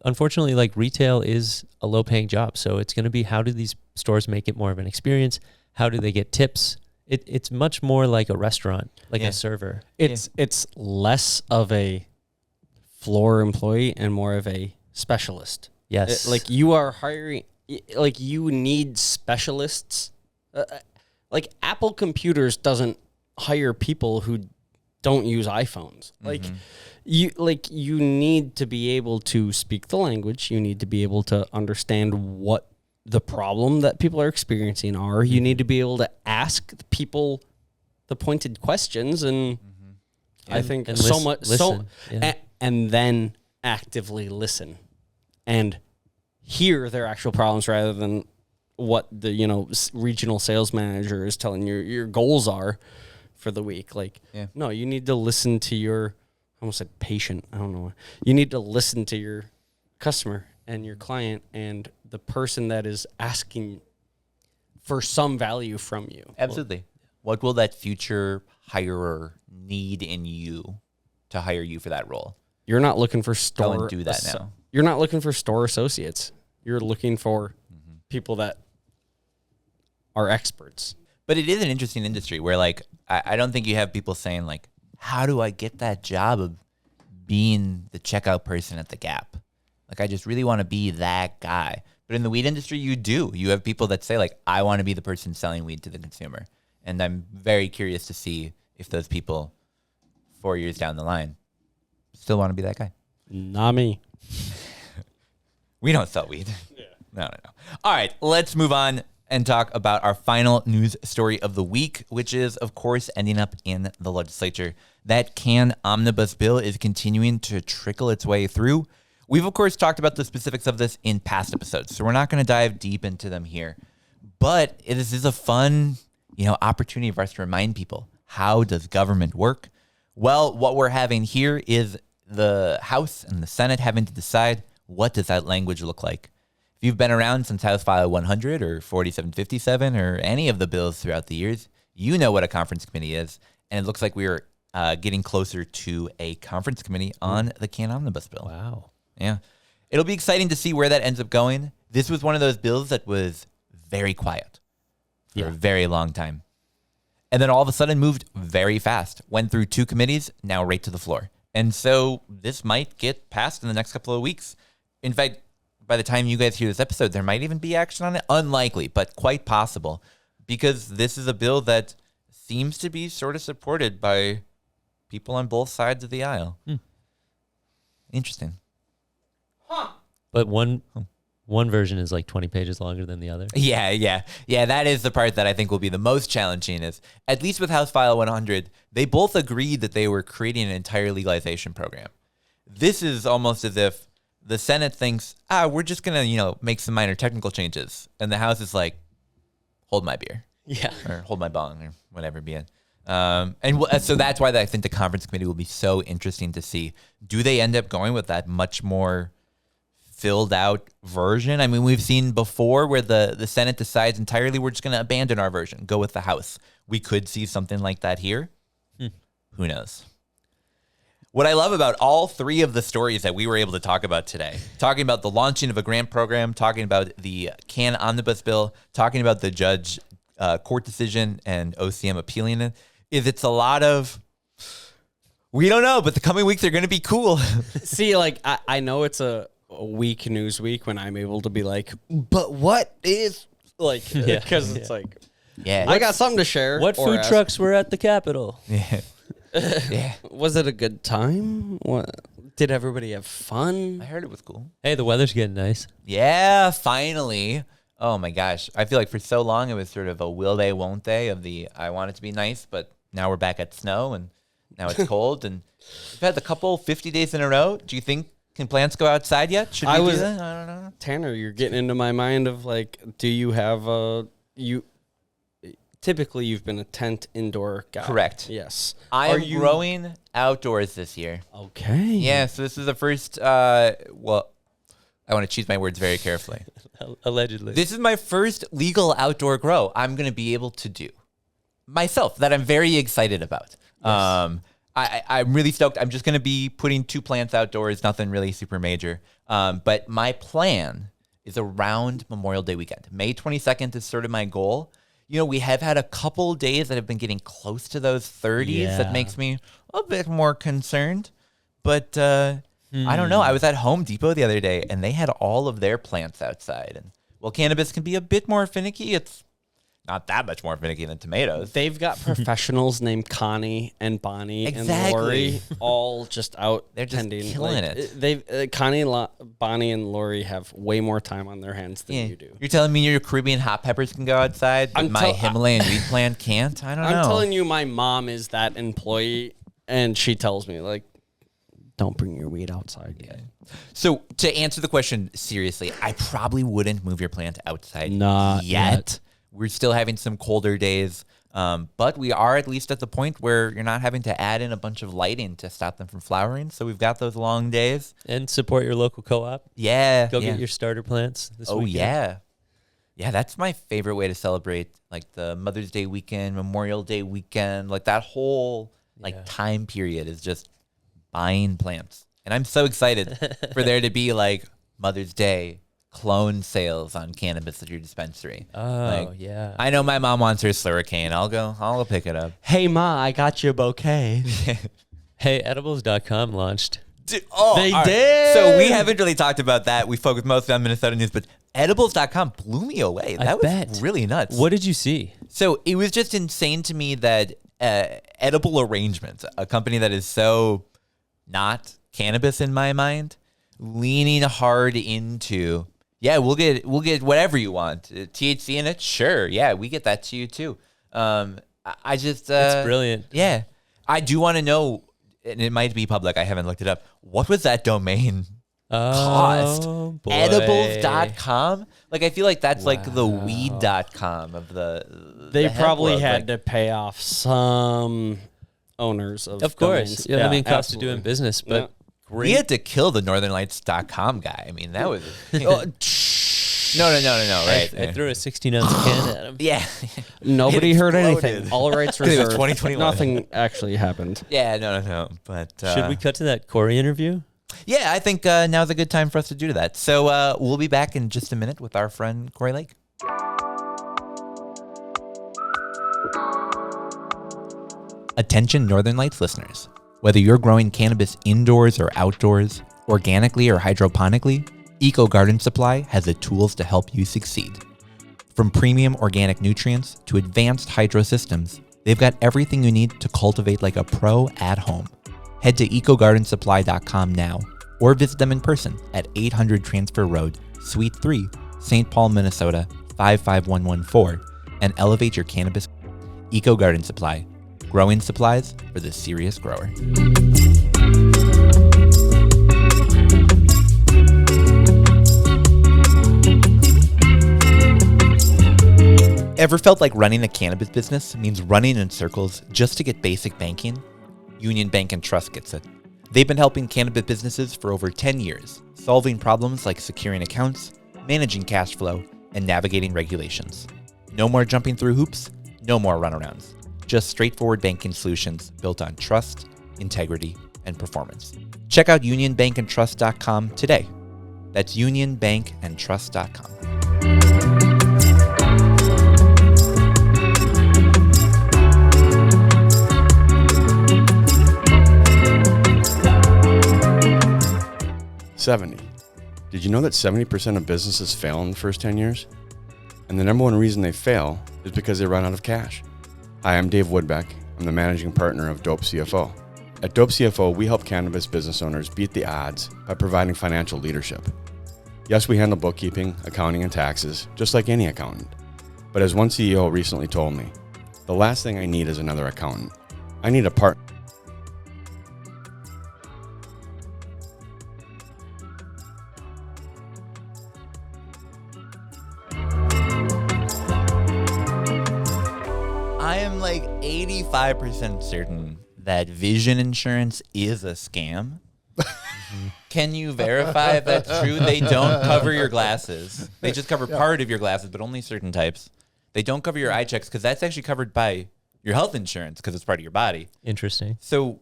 S3: Unfortunately, retail is a low-paying job, so it's going to be, how do these stores make it more of an experience? How do they get tips? It's much more like a restaurant, a server.
S1: It's less of a floor employee and more of a specialist.
S3: Yes.
S1: You are hiring, you need specialists. Apple Computers doesn't hire people who don't use iPhones. You need to be able to speak the language. You need to be able to understand what the problem that people are experiencing are. You need to be able to ask the people the pointed questions, and I think
S3: and
S1: so
S3: listen,
S1: much
S3: listen, yeah.
S1: and then actively listen and hear their actual problems rather than what the regional sales manager is telling you your goals are for the week. Like, no, you need to listen to your, I almost said patient, I don't know. You need to listen to your customer and your client and the person that is asking for some value from you.
S2: Absolutely. What will that future hirer need in you to hire you for that role?
S1: You're not looking for store.
S2: Go and do that now.
S1: You're not looking for store associates. You're looking for people that are experts.
S2: But it is an interesting industry where, like, I don't think you have people saying, like, how do I get that job of being the checkout person at the Gap? Like, I just really want to be that guy. But in the weed industry, you do. You have people that say, like, I want to be the person selling weed to the consumer. And I'm very curious to see if those people 4 years down the line still want to be that guy.
S1: Not me.
S2: We don't sell weed. Yeah. No. All right, let's move on and talk about our final news story of the week, which is, of course, ending up in the legislature. That CAN Omnibus Bill is continuing to trickle its way through. We've, of course, talked about the specifics of this in past episodes, so we're not going to dive deep into them here. But this is a fun, opportunity for us to remind people, how does government work? Well, what we're having here is the House and the Senate having to decide, what does that language look like? If you've been around since House File 100 or 4757 or any of the bills throughout the years, you know what a conference committee is. And it looks like we're getting closer to a conference committee on the CAN Omnibus Bill.
S3: Wow.
S2: Yeah. It'll be exciting to see where that ends up going. This was one of those bills that was very quiet for a very long time. And then all of a sudden moved very fast. Went through 2 committees, now right to the floor. And so this might get passed in the next couple of weeks. In fact, by the time you guys hear this episode, there might even be action on it. Unlikely, but quite possible. Because this is a bill that seems to be sort of supported by people on both sides of the aisle. Interesting.
S3: But one version is like 20 pages longer than the other.
S2: Yeah. That is the part that I think will be the most challenging. Is at least with House File 100, they both agreed that they were creating an entire legalization program. This is almost as if the Senate thinks, we're just gonna make some minor technical changes, and the House is like, hold my beer, or hold my bong, or whatever be it. So that's why I think the conference committee will be so interesting to see. Do they end up going with that much more filled out version? I mean, we've seen before where the Senate decides entirely, we're just going to abandon our version, go with the House. We could see something like that here. Who knows? What I love about all 3 of the stories that we were able to talk about today, talking about the launching of a grant program, talking about the CAN Omnibus Bill, talking about the judge court decision and OCM appealing it, is it's a lot of, we don't know, but the coming weeks are going to be cool.
S1: See, like, I know it's a week news week when I'm able to be like, but what is, like, because it's like, I got something to share.
S3: What food trucks were at the Capitol?
S2: Yeah.
S1: Was it a good time? What did everybody have fun?
S2: I heard it was cool.
S3: Hey, the weather's getting nice.
S2: Yeah, finally. Oh my gosh. I feel like for so long it was sort of a will they, won't they of the I want it to be nice, but now we're back at snow and now it's cold and we've had a couple 50 days in a row. Do you think, can plants go outside yet? Should we do that? I don't know.
S1: Tanner, you're getting into my mind of like, do you have typically you've been a tent indoor guy.
S2: Correct.
S1: Yes.
S2: I am growing outdoors this year.
S1: Okay.
S2: Yeah, so this is the first, I want to choose my words very carefully.
S3: Allegedly.
S2: This is my first legal outdoor grow I'm going to be able to do myself that I'm very excited about. Yes. I'm really stoked. I'm just going to be putting 2 plants outdoors, nothing really super major. But my plan is around Memorial Day weekend. May 22nd is sort of my goal. We have had a couple days that have been getting close to those 30s. That makes me a bit more concerned. But I don't know. I was at Home Depot the other day, and they had all of their plants outside. And while cannabis can be a bit more finicky, it's not that much more finicky than tomatoes.
S1: They've got professionals named Connie and Bonnie and
S2: Exactly.
S1: Lori all just out.
S2: They're just
S1: tending.
S2: killing it.
S1: They've Connie, Bonnie, and Lori have way more time on their hands than you do.
S2: You're telling me your Caribbean hot peppers can go outside, but my Himalayan weed plant can't? I don't know.
S1: I'm telling you, my mom is that employee, and she tells me, like, don't bring your weed outside yet.
S2: So to answer the question seriously, I probably wouldn't move your plant outside
S1: Not yet.
S2: We're still having some colder days, but we are at least at the point where you're not having to add in a bunch of lighting to stop them from flowering. So we've got those long days.
S3: And support your local co-op.
S2: Yeah.
S3: Go get your starter plants this weekend.
S2: Yeah. Yeah, that's my favorite way to celebrate, like the Mother's Day weekend, Memorial Day weekend, like that whole time period is just buying plants. And I'm so excited for there to be like Mother's Day clone sales on cannabis at your dispensary.
S3: Oh, yeah.
S2: I know my mom wants her slurricane. I'll go pick it up.
S1: Hey, Ma, I got you a bouquet.
S3: Hey, edibles.com launched.
S2: They
S1: did.
S2: So we haven't really talked about that. We focused mostly on Minnesota news, but edibles.com blew me away. That was really nuts.
S3: What did you see?
S2: So it was just insane to me that Edible Arrangements, a company that is so not cannabis in my mind, leaning hard into, we'll get whatever you want. THC in it? Sure. Yeah, we get that to you too. I just...
S3: it's brilliant.
S2: Yeah. I do want to know, and it might be public, I haven't looked it up. What was that domain cost?
S3: Boy.
S2: Edibles.com? Like, I feel like that's like the weed.com of the
S1: They
S2: hemp
S1: probably
S2: world.
S1: had to pay off some owners of
S3: course.
S1: domains.
S3: Yeah, I mean, cost of
S1: absolutely.
S3: doing business, but
S2: We had to kill the northernlights.com guy. I mean, that was... No, right.
S3: I threw a 16-ounce can at him.
S2: Yeah.
S1: Nobody
S2: It
S1: heard
S2: exploded.
S1: anything. All rights
S2: It was
S1: reserved.
S2: 2021.
S1: Nothing actually happened.
S2: Yeah, no. But
S3: Should we cut to that Cory interview?
S2: yeah, I think now's a good time for us to do that. So we'll be back in just a minute with our friend Cory Lake. Attention Northern Lights listeners. Whether you're growing cannabis indoors or outdoors, organically or hydroponically, Eco Garden Supply has the tools to help you succeed. From premium organic nutrients to advanced hydro systems, they've got everything you need to cultivate like a pro at home. Head to ecogardensupply.com now or visit them in person at 800 Transfer Road, Suite 3, St. Paul, Minnesota 55114 and elevate your cannabis. Eco Garden Supply, growing supplies for the serious grower. Ever felt like running a cannabis business means running in circles just to get basic banking? Union Bank and Trust gets it. They've been helping cannabis businesses for over 10 years, solving problems like securing accounts, managing cash flow, and navigating regulations. No more jumping through hoops, no more runarounds. Just straightforward banking solutions built on trust, integrity, and performance. Check out unionbankandtrust.com today. That's unionbankandtrust.com.
S4: Did you know that 70% of businesses fail in the first 10 years? And the number one reason they fail is because they run out of cash. Hi, I'm Dave Woodbeck. I'm the managing partner of Dope CFO. At Dope CFO, we help cannabis business owners beat the odds by providing financial leadership. Yes, we handle bookkeeping, accounting, and taxes, just like any accountant. But as one CEO recently told me, the last thing I need is another accountant. I need a partner.
S2: I am like 85% certain that vision insurance is a scam. Can you verify if that's true? They don't cover your glasses. They just cover part of your glasses, but only certain types. They don't cover your eye checks because that's actually covered by your health insurance because it's part of your body.
S3: Interesting.
S2: So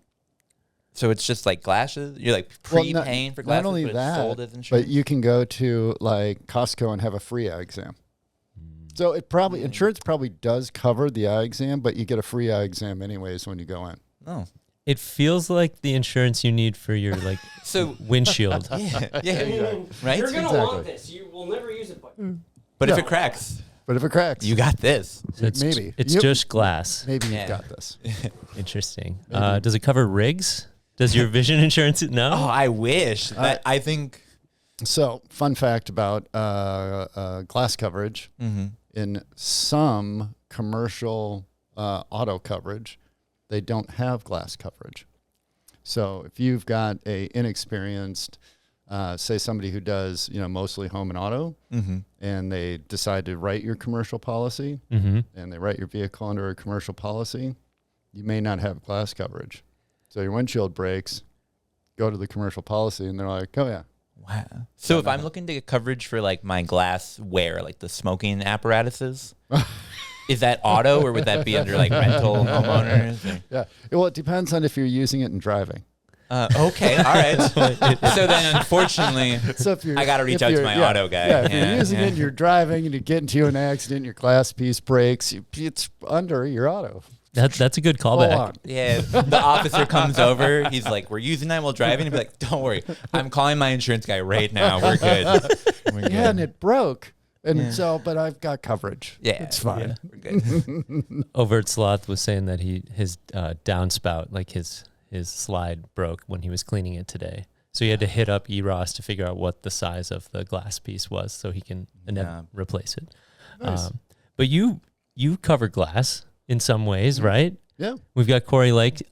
S2: it's just like glasses. You're like prepaying for glasses,
S5: not only
S2: but
S5: that,
S2: it's sold as insurance.
S5: but you can go to like Costco and have a free eye exam. So it probably insurance probably does cover the eye exam, but you get a free eye exam anyways when you go in.
S2: Oh.
S3: It feels like the insurance you need for your like windshield.
S2: Yeah, right?
S1: You're gonna
S5: Exactly.
S1: want this. You will never use it, but
S2: But if it cracks,
S5: But if it cracks,
S2: You got this.
S3: So it's
S5: maybe.
S3: it's
S5: Yep.
S3: just glass.
S5: maybe
S2: Yeah.
S5: you've got this.
S3: Interesting.
S5: Maybe.
S3: Does it cover rigs? Does your vision insurance? No.
S2: Oh, I wish. I think.
S5: So, fun fact about glass coverage. In some commercial auto coverage, they don't have glass coverage. So if you've got a inexperienced, say somebody who does, mostly home and auto, and they decide to write your commercial policy, and they write your vehicle under a commercial policy, you may not have glass coverage. So your windshield breaks, go to the commercial policy, and they're like, oh yeah.
S2: Wow. So if I'm looking to get coverage for like my glassware, like the smoking apparatuses, is that auto or would that be under like rental homeowners? Or?
S5: Yeah. Well, it depends on if you're using it in driving.
S2: Okay. All right. So then, unfortunately,
S5: So if you're,
S2: I got to reach out to my auto guy.
S5: Yeah, if you're using it and you're driving and you get into an accident, your glass piece breaks, it's under your auto.
S3: That's a good
S5: Full
S3: callback.
S5: on.
S2: Yeah, the officer comes over. He's like, "We're using that while driving." He'd be like, "Don't worry, I'm calling my insurance guy right now. We're good. We're good."
S5: Yeah, and it broke. And so, but I've got coverage.
S2: Yeah,
S5: It's fine.
S2: We're good.
S3: Overt Sloth was saying that his downspout, like his slide, broke when he was cleaning it today. So he had to hit up Eros to figure out what the size of the glass piece was, so he can replace it.
S5: Nice.
S3: But you cover glass in some ways, right?
S5: Yeah.
S3: We've got Cory Lake,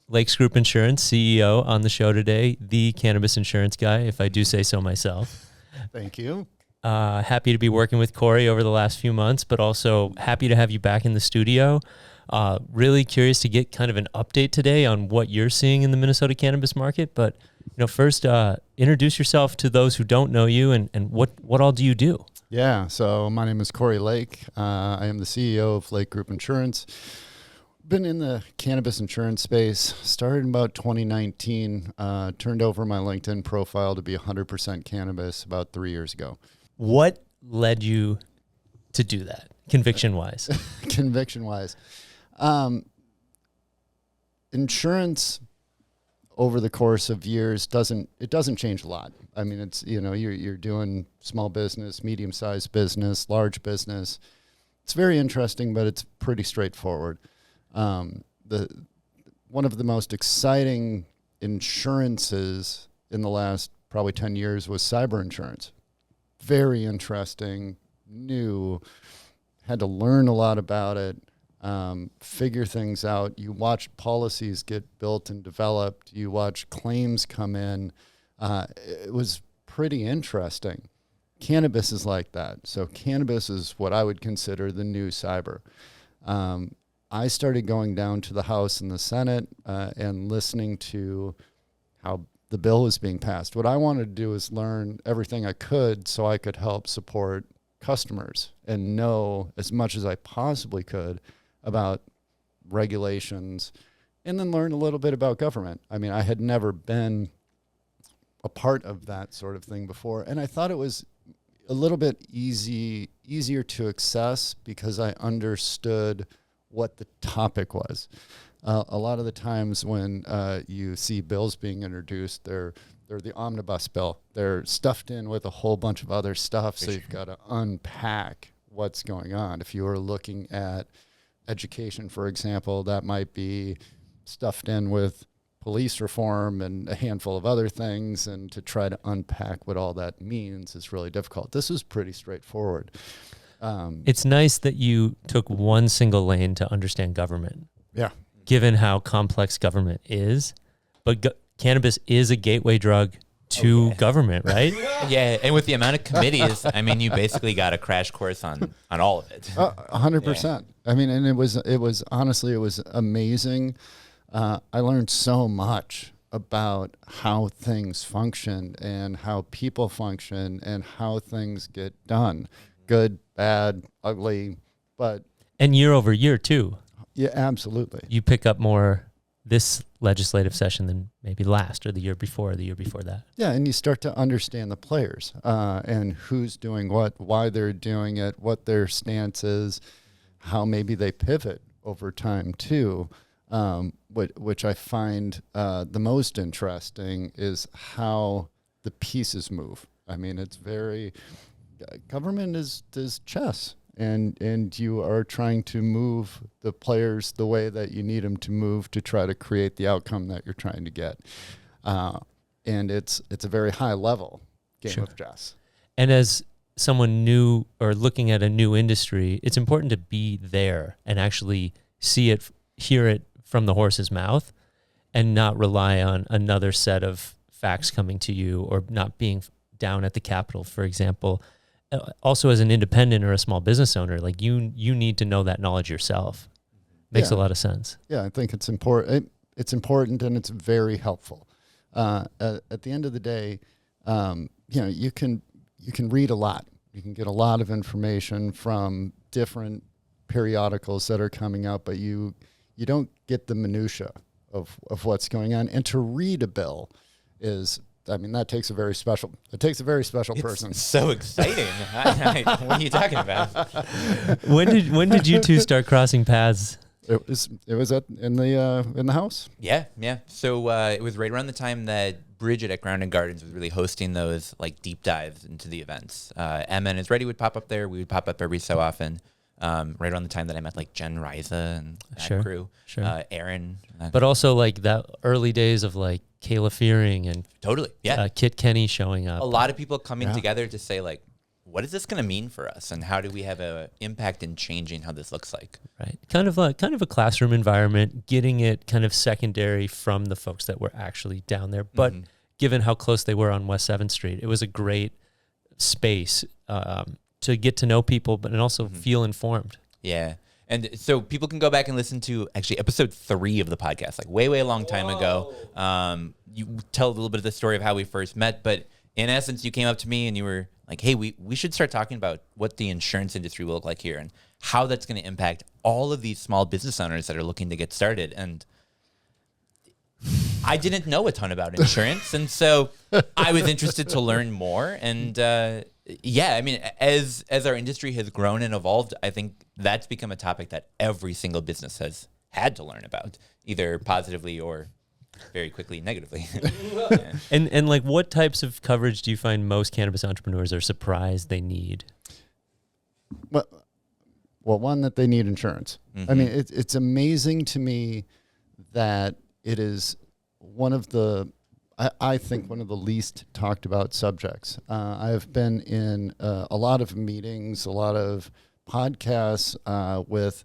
S3: Lakes Group Insurance CEO, on the show today, the cannabis insurance guy, if I do say so myself.
S5: Thank you.
S3: Happy to be working with Cory over the last few months, but also happy to have you back in the studio. Really curious to get kind of an update today on what you're seeing in the Minnesota cannabis market. But first, introduce yourself to those who don't know you, and what all do you do?
S5: Yeah. So my name is Cory Lake. I am the CEO of Lake Group Insurance. Been in the cannabis insurance space, started in about 2019, turned over my LinkedIn profile to be 100% cannabis about 3 years ago.
S3: What led you to do that, conviction-wise?
S5: Conviction-wise. Insurance over the course of years doesn't change a lot. I mean, it's, you're doing small business, medium-sized business, large business. It's very interesting, but it's pretty straightforward. One of the most exciting insurances in the last probably 10 years was cyber insurance. Very interesting, new, had to learn a lot about it, figure things out. You watch policies get built and developed. You watch claims come in. It was pretty interesting. Cannabis is like that. So cannabis is what I would consider the new cyber. I started going down to the House and the Senate and listening to how the bill was being passed. What I wanted to do is learn everything I could so I could help support customers and know as much as I possibly could about regulations, and then learn a little bit about government. I mean, I had never been a part of that sort of thing before, and I thought it was a little bit easier to access because I understood what the topic was. A lot of the times when you see bills being introduced, they're the omnibus bill. They're stuffed in with a whole bunch of other stuff, so you've got to unpack what's going on. If you were looking at education, for example, that might be stuffed in with police reform and a handful of other things, and to try to unpack what all that means is really difficult. This was pretty straightforward.
S3: It's nice that you took one single lane to understand government.
S5: Yeah.
S3: Given how complex government is, but cannabis is a gateway drug to government, right?
S2: Yeah, and with the amount of committees, I mean, you basically got a crash course on all of it.
S5: 100%. I mean, and it was honestly, it was amazing. I learned so much about how things function and how people function and how things get done. Good, bad, ugly, but...
S3: And year over year, too.
S5: Yeah, absolutely.
S3: You pick up more this legislative session than maybe last or the year before or the year before that.
S5: Yeah, and you start to understand the players and who's doing what, why they're doing it, what their stance is, how maybe they pivot over time, too. Which I find the most interesting is how the pieces move. I mean, it's very... government is chess, and you are trying to move the players the way that you need them to move to try to create the outcome that you're trying to get. And it's a very high level game of chess.
S3: And as someone new or looking at a new industry, it's important to be there and actually see it, hear it from the horse's mouth, and not rely on another set of facts coming to you, or not being down at the Capitol, for example. Also, as an independent or a small business owner, like you need to know that knowledge yourself. Makes a lot of sense.
S5: Yeah, I think it's important. It's important, and it's very helpful. At the end of the day, you can read a lot. You can get a lot of information from different periodicals that are coming out, but you don't get the minutia of what's going on. And to read a bill that takes a very special person.
S2: So exciting. What are you talking about?
S3: When did you two start crossing paths?
S5: It was in the house.
S2: Yeah. So it was right around the time that Bridget at Ground and Gardens was really hosting those like deep dives into the events. Emma and Is Ready would pop up there. We would pop up every so often. Right around the time that I met like Jen Riza and that crew, Aaron.
S3: But also like that early days of like Kayla Fearing and
S2: totally,
S3: Kit Kenny showing up.
S2: A lot of people coming together to say like, what is this going to mean for us, and how do we have an impact in changing how this looks like?
S3: Right, kind of a classroom environment, getting it kind of secondary from the folks that were actually down there. But given how close they were on West 7th Street, it was a great space to get to know people, but and also feel informed. Yeah.
S2: And so people can go back and listen to actually episode 3 of the podcast, like way a long time ago. You tell a little bit of the story of how we first met, but in essence, you came up to me and you were like, hey, we should start talking about what the insurance industry will look like here and how that's going to impact all of these small business owners that are looking to get started. And I didn't know a ton about insurance. And so I was interested to learn more. And I mean, as our industry has grown and evolved, I think that's become a topic that every single business has had to learn about, either positively or very quickly negatively.
S3: And like, what types of coverage do you find most cannabis entrepreneurs are surprised they need?
S5: Well, one, that they need insurance. I mean, it's amazing to me that it is one of the, I think, one of the least talked about subjects. I have been in a lot of meetings, a lot of podcasts with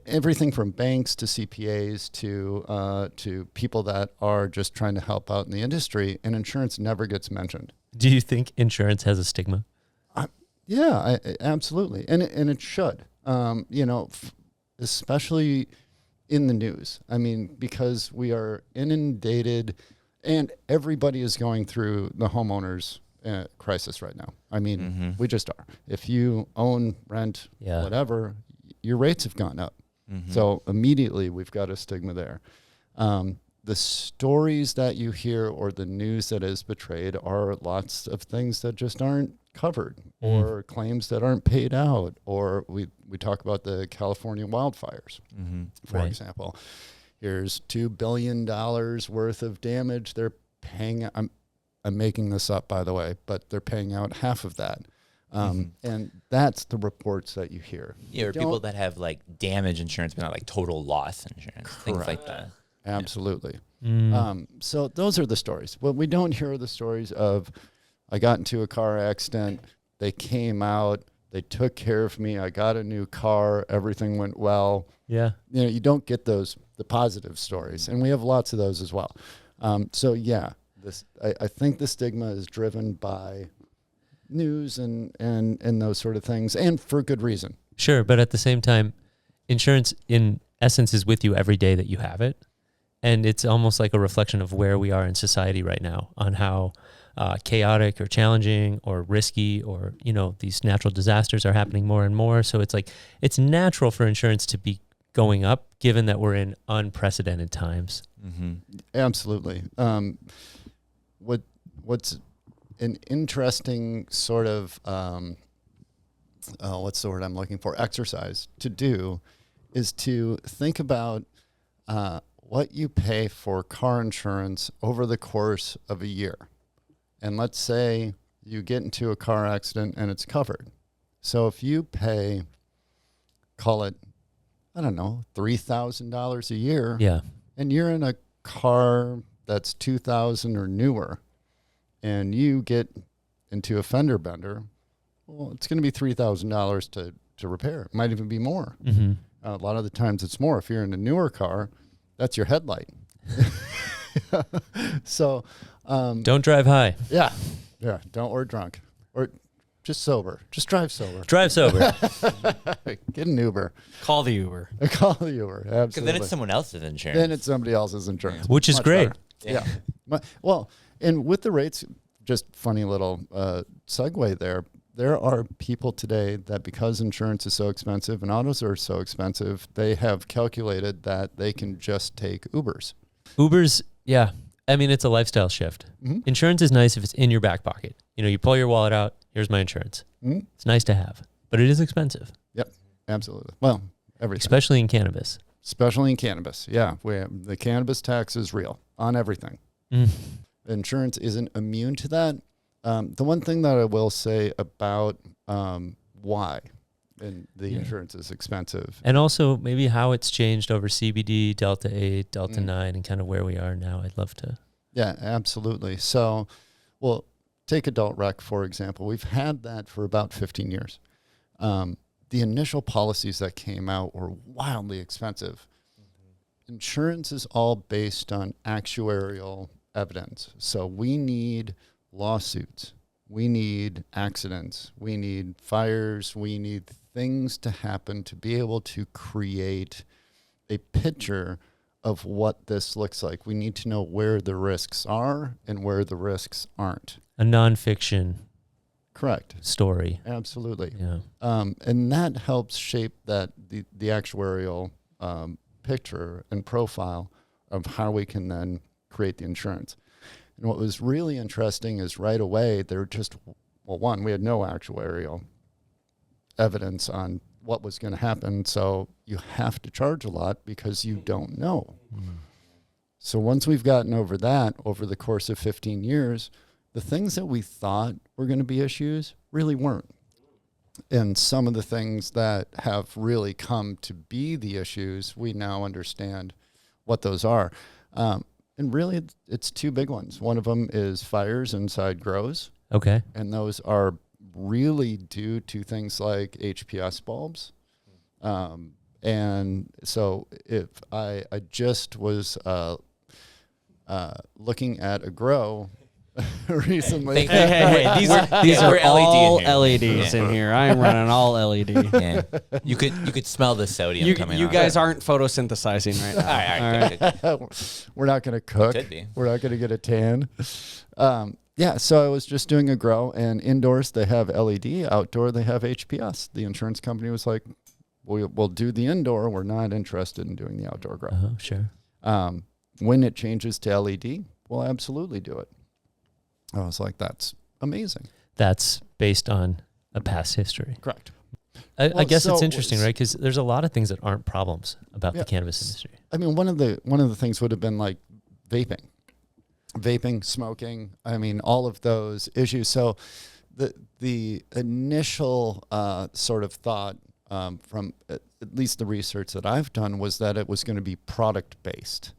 S5: everything from banks to CPAs to people that are just trying to help out in the industry, and insurance never gets mentioned.
S3: Do you think insurance has a stigma?
S5: Yeah, absolutely, and it should. Especially in the news. I mean, because we are inundated, and everybody is going through the homeowners crisis right now. I mean, we just are. If you own, rent, whatever, your rates have gone up. So immediately we've got a stigma there. The stories that you hear or the news that is betrayed are lots of things that just aren't covered, or claims that aren't paid out, or we talk about the California wildfires, for example. Here's $2 billion worth of damage. They're paying, I'm making this up, by the way, but they're paying out half of that. And that's the reports that you hear.
S2: Yeah, or people that have like damage insurance, but not like total loss insurance, things like that.
S5: Absolutely. So those are the stories. What we don't hear are the stories of, I got into a car accident, they came out, they took care of me, I got a new car, everything went well.
S3: Yeah.
S5: You don't get the positive stories, and we have lots of those as well. I think the stigma is driven by news and those sort of things, and for good reason.
S3: Sure, but at the same time, insurance in essence is with you every day that you have it, and it's almost like a reflection of where we are in society right now, on how chaotic or challenging or risky, or these natural disasters are happening more and more. So it's like it's natural for insurance to be going up, given that we're in unprecedented times.
S5: Absolutely. What's an interesting sort of what's the word I'm looking for? Exercise to do is to think about what you pay for car insurance over the course of a year. And let's say you get into a car accident and it's covered. So if you pay, call it, I don't know, $3,000 a year,
S3: Yeah.
S5: and you're in a car that's 2000 or newer, and you get into a fender bender, well, it's going to be $3,000 to repair. It might even be more.
S3: Mm-hmm.
S5: A lot of the times it's more. If you're in a newer car, that's your headlight. So,
S3: Don't drive high.
S5: yeah, don't or drunk or just sober. Just drive sober.
S3: Drive sober.
S5: Get an Uber.
S1: Call the Uber.
S5: Call the Uber. Absolutely.
S2: Because then it's someone else's insurance.
S5: Then it's somebody else's insurance,
S3: Which is
S5: Much
S3: great.
S5: better. Yeah. Well, and with the rates, just funny little segue there. There are people today that because insurance is so expensive and autos are so expensive, they have calculated that they can just take Ubers.
S3: Uber's, yeah. I mean, it's a lifestyle shift.
S5: Mm-hmm.
S3: Insurance is nice if it's in your back pocket. You know, you pull your wallet out, here's my insurance.
S5: Mm-hmm.
S3: It's nice to have, but it is expensive,
S5: Yep, absolutely. Well, everything.
S3: especially in cannabis.
S5: Especially in cannabis. Yeah, the cannabis tax is real on everything.
S3: Mm.
S5: Insurance isn't immune to that. The one thing that I will say about why and the insurance is expensive.
S3: And also maybe how it's changed over CBD, Delta 8, Delta 9, and kind of where we are now. I'd love to.
S5: Yeah, absolutely. So, well, take adult rec, for example. We've had that for about 15 years. The initial policies that came out were wildly expensive. Insurance is all based on actuarial evidence. So we need lawsuits. We need accidents. We need fires. We need things to happen to be able to create a picture of what this looks like. We need to know where the risks are and where the risks aren't.
S3: A nonfiction
S5: Correct.
S3: story.
S5: Absolutely.
S3: Yeah.
S5: And that helps shape that the actuarial picture and profile of how we can then create the insurance. And what was really interesting is right away, they're just, well, one, we had no actuarial evidence on what was going to happen. So you have to charge a lot because you don't know. Mm. So once we've gotten over that, over the course of 15 years, the things that we thought were going to be issues really weren't. And some of the things that have really come to be the issues, we now understand what those are. And really, it's two big ones. One of them is fires inside grows.
S3: Okay.
S5: And those are really due to things like HPS bulbs. And so if I just was looking at a grow recently.
S1: Hey, these are
S2: we're
S1: all
S2: LED
S1: LEDs in here. I am running all LED.
S2: Yeah. You could smell the sodium coming
S1: You
S2: off.
S1: guys aren't photosynthesizing right now.
S2: All right. Good.
S5: We're not going to cook.
S2: Could be.
S5: We're not going to get a tan. Yeah, so I was just doing a grow, and indoors they have LED, outdoor they have HPS. The insurance company was like, we'll do the indoor. We're not interested in doing the outdoor grow.
S3: Oh, sure.
S5: When it changes to LED, we'll absolutely do it. I was like, that's amazing.
S3: That's based on a past history.
S5: Correct.
S3: I guess it's interesting, right? Because there's a lot of things that aren't problems about the cannabis industry.
S5: I mean, one of the things would have been like vaping, smoking. I mean, all of those issues. So the initial sort of thought from at least the research that I've done was that it was going to be product based.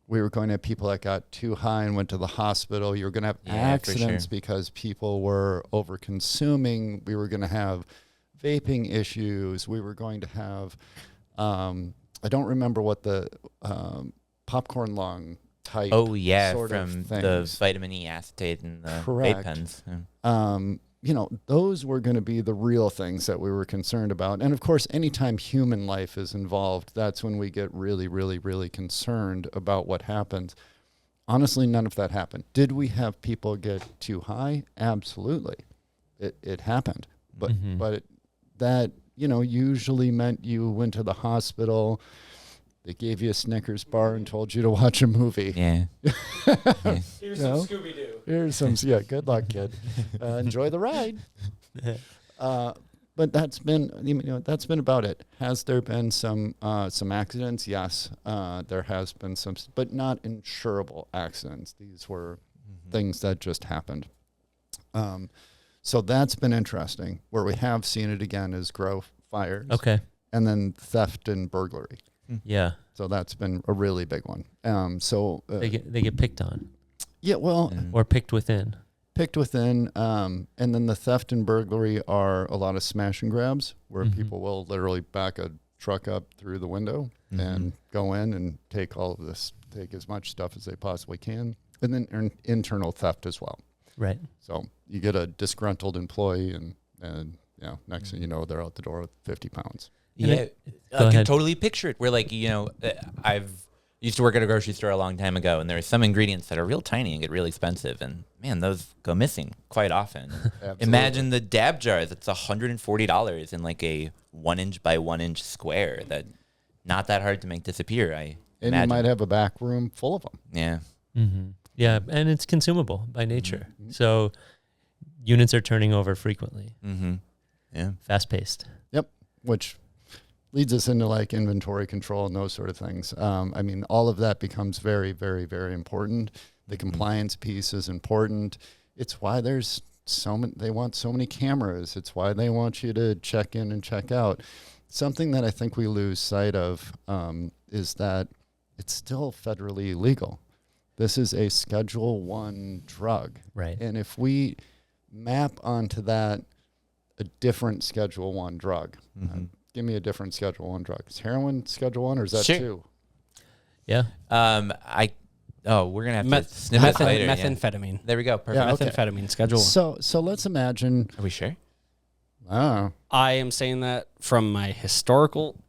S5: We were going to have people that got too high and went to the hospital. You were going to have accidents because people were over consuming. We were going to have vaping issues. We were going to have, I don't remember what the popcorn lung type.
S2: Oh yeah,
S5: sort
S2: from
S5: of
S2: the
S5: things.
S2: vitamin E acetate and the
S5: Correct.
S2: vape pens. Yeah.
S5: You know, those were going to be the real things that we were concerned about. And of course, anytime human life is involved, that's when we get really, really, really concerned about what happens. Honestly, none of that happened. Did we have people get too high? Absolutely. It happened. But that, you know, usually meant you went to the hospital, they gave you a Snickers bar and told you to watch a movie.
S2: Yeah.
S1: Here's some Scooby-Doo.
S5: Here's some, good luck, kid. Enjoy the ride. But that's been about it. Has there been some accidents? Yes, there has been some, but not insurable accidents. These were things that just happened. So that's been interesting. Where we have seen it again is grow fires.
S3: Okay.
S5: And then theft and burglary.
S3: Yeah.
S5: So that's been a really big one.
S3: They get picked on
S5: yeah, well,
S3: or picked within.
S5: picked within, and then the theft and burglary are a lot of smash and grabs where people will literally back a truck up through the window and go in and take as much stuff as they possibly can, and then internal theft as well.
S3: Right.
S5: So you get a disgruntled employee, and next thing you know, they're out the door with 50 pounds.
S2: Yeah,
S3: Go
S2: I can
S3: ahead.
S2: totally picture it. Where like I've used to work at a grocery store a long time ago, and there are some ingredients that are real tiny and get real expensive, and man, those go missing quite often. Imagine the dab jars. It's $140 in like a 1 inch by 1 inch square. That not that hard to make disappear. I
S5: And
S2: imagine.
S5: you might have a back room full of them.
S2: Yeah.
S3: Mm-hmm. Yeah, and it's consumable by nature. So units are turning over frequently.
S2: Mm-hmm. Yeah.
S3: Fast paced.
S5: Yep, which leads us into like inventory control and those sort of things. I mean, all of that becomes very, very, very important. The compliance piece is important. It's why there's they want so many cameras. It's why they want you to check in and check out. Something that I think we lose sight of is that it's still federally illegal. This is a Schedule I drug.
S3: Right.
S5: And if we map onto that a different Schedule I drug, give me a different Schedule I drug. Is heroin Schedule I or is that
S2: Sure.
S5: 2?
S3: Yeah.
S2: We're gonna have to snip it later. Yeah.
S1: methamphetamine.
S2: There we go. Perfect.
S5: Yeah, okay.
S1: Methamphetamine, Schedule 1.
S5: So let's imagine.
S2: Are we sure?
S5: Oh,
S1: I am saying that from my historical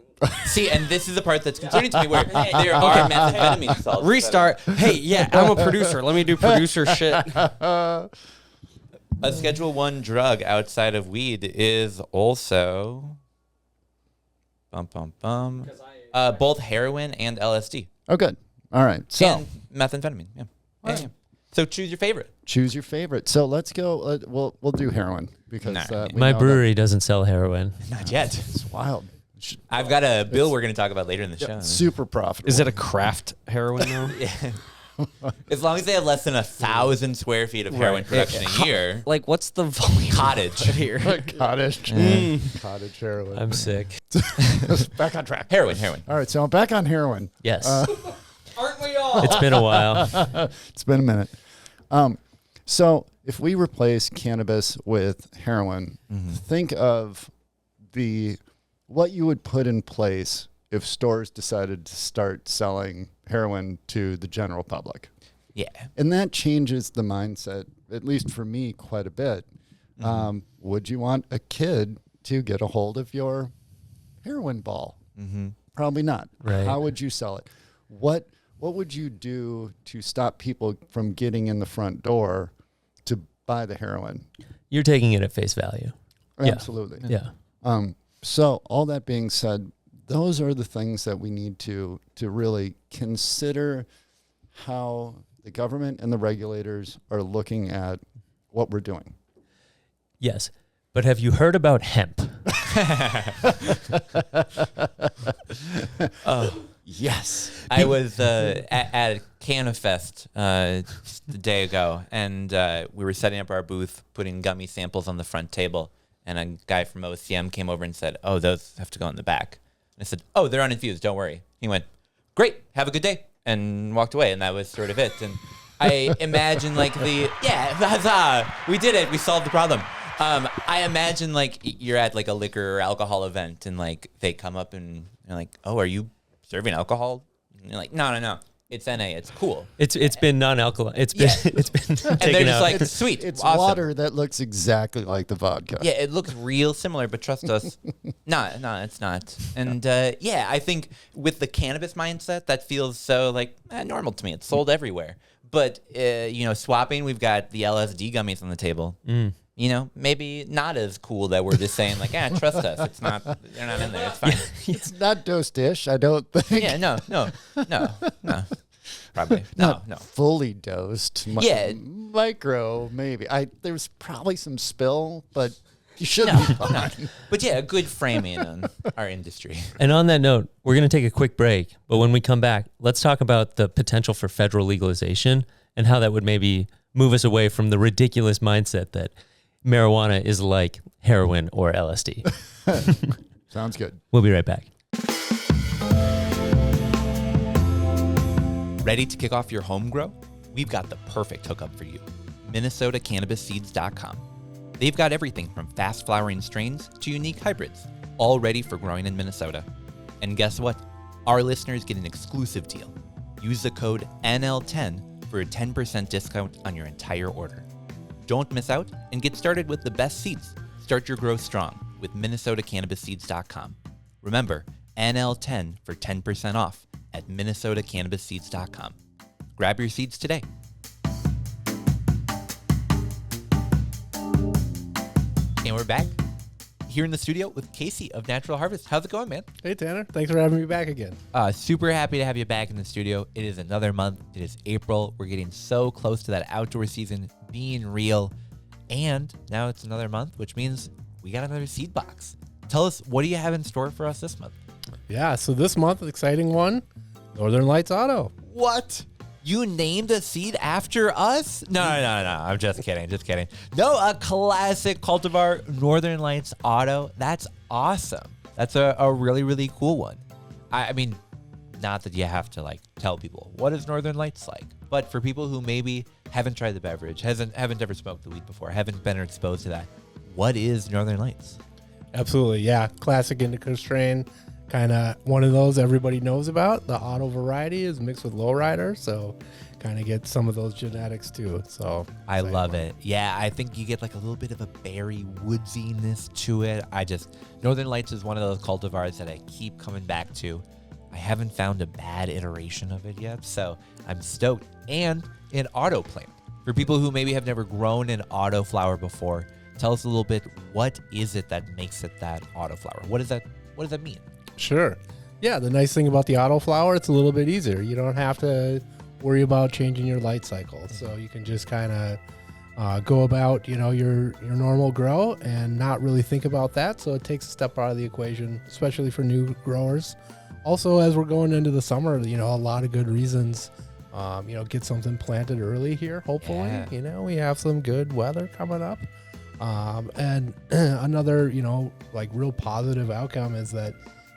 S2: See, and this is the part that's concerning to me, where there are methamphetamine salts.
S1: restart. Hey, yeah, I'm a producer. Let me do producer shit.
S2: A Schedule I drug outside of weed is also both heroin and LSD.
S5: oh, good. All right. So
S2: And methamphetamine. Yeah. Yeah. So choose your favorite.
S5: choose your favorite. So let's go. We'll do heroin because
S2: Nah.
S5: we
S3: My
S5: know
S3: brewery doesn't sell heroin.
S2: Not yet.
S5: it's wild.
S2: I've got a bill we're going to talk about later in the show.
S5: Super profitable.
S1: Is it a craft heroin though?
S2: Yeah. As long as they have less than 1,000 square feet of heroin production a year.
S1: Like, what's the volume
S2: Cottage.
S1: here?
S5: cottage? Cottage heroin.
S3: I'm sick.
S5: Back on track.
S2: Heroin.
S5: All right. So I'm back on heroin.
S3: Yes.
S1: Aren't we all?
S3: It's been a while.
S5: It's been a minute. So if we replace cannabis with heroin, think of what you would put in place if stores decided to start selling heroin to the general public.
S2: Yeah.
S5: And that changes the mindset, at least for me, quite a bit. Would you want a kid to get a hold of your heroin ball? Probably not.
S3: Right.
S5: How would you sell it? What would you do to stop people from getting in the front door to buy the heroin?
S3: You're taking it at face value. Yeah.
S5: Absolutely.
S3: Yeah.
S5: So all that being said, those are the things that we need to really consider how the government and the regulators are looking at what we're doing.
S3: Yes. But have you heard about hemp?
S5: Yes.
S2: I was at CannaFest a day ago, and we were setting up our booth, putting gummy samples on the front table, and a guy from OCM came over and said, "Oh, those have to go in the back." And I said, "Oh, they're uninfused, don't worry." He went, "Great, have a good day," and walked away, and that was sort of it. And I imagine like huzzah, we did it, we solved the problem. I imagine like you're at like a liquor or alcohol event, and like they come up and you're like, "Oh, are you serving alcohol?" And you're like, no, it's NA, it's cool.
S3: It's been non-alcohol. It's been it's been
S2: And they're
S3: taken
S2: just
S3: out.
S2: like, sweet,
S5: It's
S2: awesome.
S5: water that looks exactly like the vodka.
S2: Yeah, it looks real similar, but trust us, no, it's not. And I think with the cannabis mindset, that feels so like normal to me. It's sold everywhere. But swapping, we've got the LSD gummies on the table. Maybe not as cool that we're just saying like, trust us. It's not. They're not in there. It's fine.
S5: It's not dose-ish, I don't think.
S2: Yeah, no. Probably no.
S5: Fully dosed.
S2: Yeah.
S5: Micro, maybe. There's probably some spill, but you shouldn't be fine.
S2: But yeah, a good framing on our industry.
S3: And on that note, we're going to take a quick break. But when we come back, let's talk about the potential for federal legalization and how that would maybe move us away from the ridiculous mindset that marijuana is like heroin or LSD.
S5: Sounds good.
S3: We'll be right back.
S2: Ready to kick off your home grow? We've got the perfect hookup for you. MinnesotaCannabisSeeds.com. They've got everything from fast flowering strains to unique hybrids, all ready for growing in Minnesota. And guess what? Our listeners get an exclusive deal. Use the code NL10 for a 10% discount on your entire order. Don't miss out and get started with the best seeds. Start your growth strong with MinnesotaCannabisSeeds.com. Remember, NL10 for 10% off at MinnesotaCannabisSeeds.com. Grab your seeds today. And we're back here in the studio with Casey of Natural Harvest. How's it going, man?
S6: Hey, Tanner. Thanks for having me back again.
S2: Super happy to have you back in the studio. It is another month. It is April. We're getting so close to that outdoor season being real. And now it's another month, which means we got another seed box. Tell us, what do you have in store for us this month?
S6: Yeah, so this month, an exciting one, Northern Lights Auto.
S2: What? You named a seed after us? No. I'm just kidding. No, a classic cultivar, Northern Lights Auto. That's awesome. That's a really, really cool one. I mean, not that you have to like tell people what is Northern Lights like, but for people who maybe haven't tried the beverage, haven't ever smoked the weed before, haven't been exposed to that, what is Northern Lights?
S6: Absolutely, yeah. Classic indica strain. Kind of one of those everybody knows about. The auto variety is mixed with lowrider, so kind of get some of those genetics too. So
S2: I love it. Yeah, I think you get like a little bit of a berry woodsiness to it. Northern Lights is one of those cultivars that I keep coming back to. I haven't found a bad iteration of it yet, so I'm stoked. And an auto plant. For people who maybe have never grown an auto flower before, tell us a little bit, what is it that makes it that auto flower? What does that mean?
S6: Sure. Yeah, the nice thing about the auto flower, it's a little bit easier. You don't have to worry about changing your light cycle. So you can just kind of go about, your normal grow and not really think about that. So it takes a step out of the equation, especially for new growers. Also, as we're going into the summer, a lot of good reasons, get something planted early here, hopefully.
S2: Yeah.
S6: We have some good weather coming up. And another, real positive outcome is that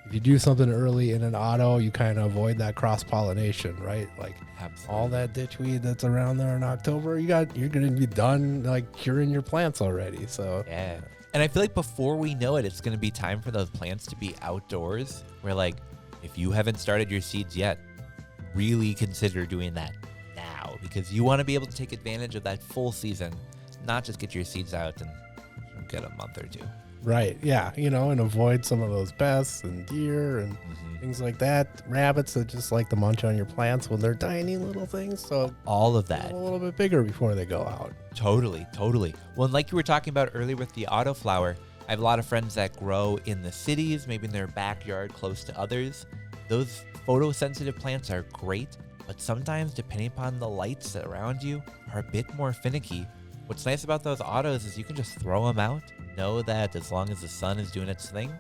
S6: if you do something early in an auto, you kind of avoid that cross-pollination, right? Like
S2: Absolutely.
S6: All that ditchweed that's around there in October, you're going to be done like curing your plants already. So
S2: yeah. And I feel like before we know it, it's going to be time for those plants to be outdoors. Where like, if you haven't started your seeds yet, really consider doing that now, because you want to be able to take advantage of that full season, not just get your seeds out and get a month or two.
S6: Right. Yeah. And avoid some of those pests and deer and things like that. Rabbits that just like to munch on your plants when they're tiny little things. So
S2: all of that.
S6: A little bit bigger before they go out.
S2: Totally. Well, and like you were talking about earlier with the autoflower, I have a lot of friends that grow in the cities, maybe in their backyard close to others. Those photosensitive plants are great, but sometimes depending upon the lights around you are a bit more finicky. What's nice about those autos is you can just throw them out. Know that as long as the sun is doing its thing,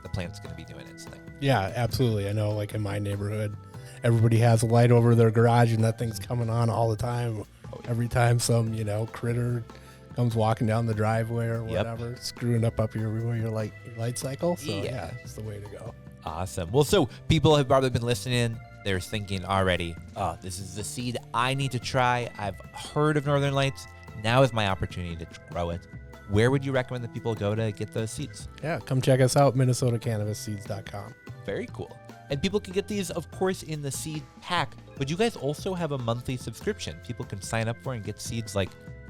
S2: the plant's going to be doing its thing.
S6: Yeah, absolutely. I know, like in my neighborhood, everybody has a light over their garage and that thing's coming on all the time. Every time some, critter comes walking down the driveway or whatever, screwing up your light cycle. So yeah, it's the way to go.
S2: Awesome. Well, so people have probably been listening. They're thinking already, oh, this is the seed I need to try. I've heard of Northern Lights. Now is my opportunity to grow it. Where would you recommend that people go to get those seeds?
S6: Yeah, come check us out, MinnesotaCannabisSeeds.com.
S2: Very cool. And people can get these, of course, in the seed pack, but you guys also have a monthly subscription. People can sign up for and get seeds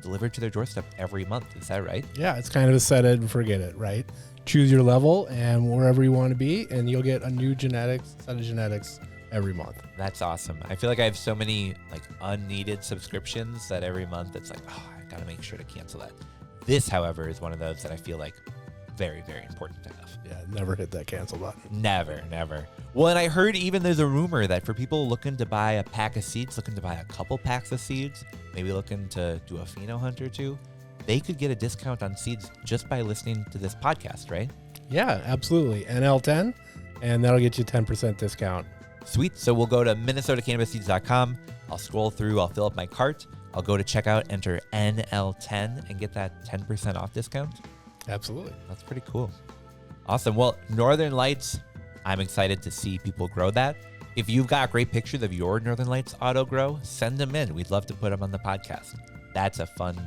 S2: delivered to their doorstep every month. Is that right?
S6: Yeah, it's kind of a set it and forget it, right? Choose your level and wherever you want to be, and you'll get a new set of genetics every month.
S2: That's awesome. I feel like I have so many unneeded subscriptions that every month it's like, oh, I got to make sure to cancel that. This, however, is one of those that I feel like very, very important to have.
S6: Yeah, never hit that cancel button.
S2: Never. Well, and I heard even there's a rumor that for people looking to buy a pack of seeds, looking to buy a couple packs of seeds, maybe looking to do a pheno hunt or two, they could get a discount on seeds just by listening to this podcast, right?
S6: Yeah, absolutely. NL10, and that'll get you 10% discount.
S2: Sweet. So we'll go to MinnesotaCannabisSeeds.com. I'll scroll through. I'll fill up my cart. I'll I'll go to checkout, enter NL10, and get that 10% off discount.
S6: Absolutely.
S2: That's pretty cool. Awesome. Well, Northern Lights, I'm excited to see people grow that. If you've got great pictures of your Northern Lights auto grow, send them in. We'd love to put them on the podcast. That's a fun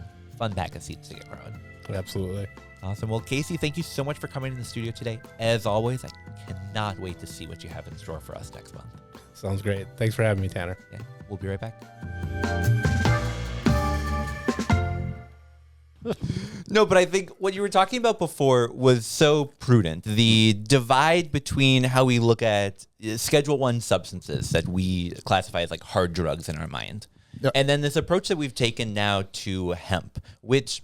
S2: pack of seeds to get growing.
S6: Absolutely.
S2: Awesome. Well, Casey, thank you so much for coming in the studio today. As always, I cannot wait to see what you have in store for us next month.
S6: Sounds great. Thanks for having me, Tanner.
S2: Yeah, we'll be right back. No, but I think what you were talking about before was so prudent. The divide between how we look at Schedule I substances that we classify as like hard drugs in our mind.
S5: Yep.
S2: And then this approach that we've taken now to hemp, which,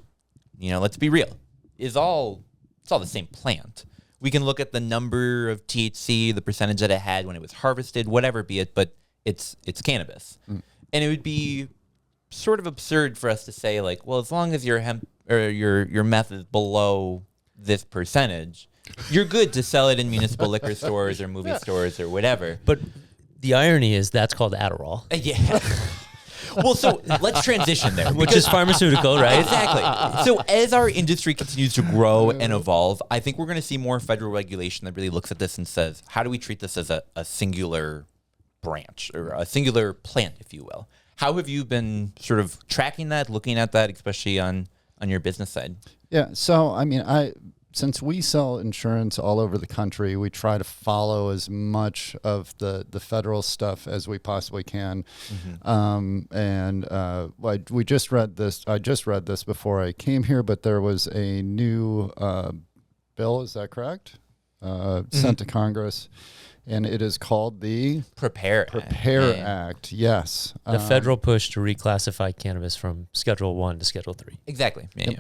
S2: let's be real, it's all the same plant. We can look at the number of THC, the percentage that it had when it was harvested, whatever be it, but it's cannabis. And it would be sort of absurd for us to say, like, well, as long as your hemp or your meth is below this percentage, you're good to sell it in municipal liquor stores or movie stores or whatever.
S3: But the irony is that's called Adderall,
S2: Yeah. Well, so let's transition there.
S3: which is pharmaceutical, right?
S2: Exactly. So as our industry continues to grow and evolve, I think we're going to see more federal regulation that really looks at this and says, how do we treat this as a singular branch or a singular plant, if you will? How have you been sort of tracking that, looking at that, especially on your business side?
S5: Yeah. So, I mean, since we sell insurance all over the country, we try to follow as much of the federal stuff as we possibly can. We just read this. I just read this before I came here, but there was a new bill. Is that correct? Sent to Congress. And it is called the
S2: Prepare
S5: Act. Yes.
S3: The federal push to reclassify cannabis from Schedule 1 to Schedule 3.
S2: Exactly. Yeah.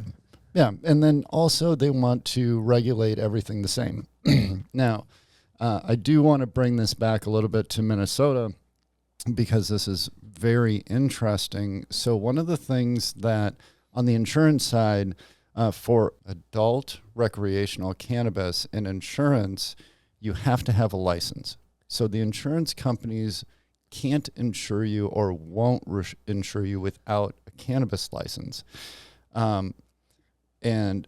S5: Yeah, and then also they want to regulate everything the same. Now, I do want to bring this back a little bit to Minnesota because this is very interesting. So one of the things that on the insurance side for adult recreational cannabis and insurance, you have to have a license. So the insurance companies can't insure you or won't insure you without a cannabis license. And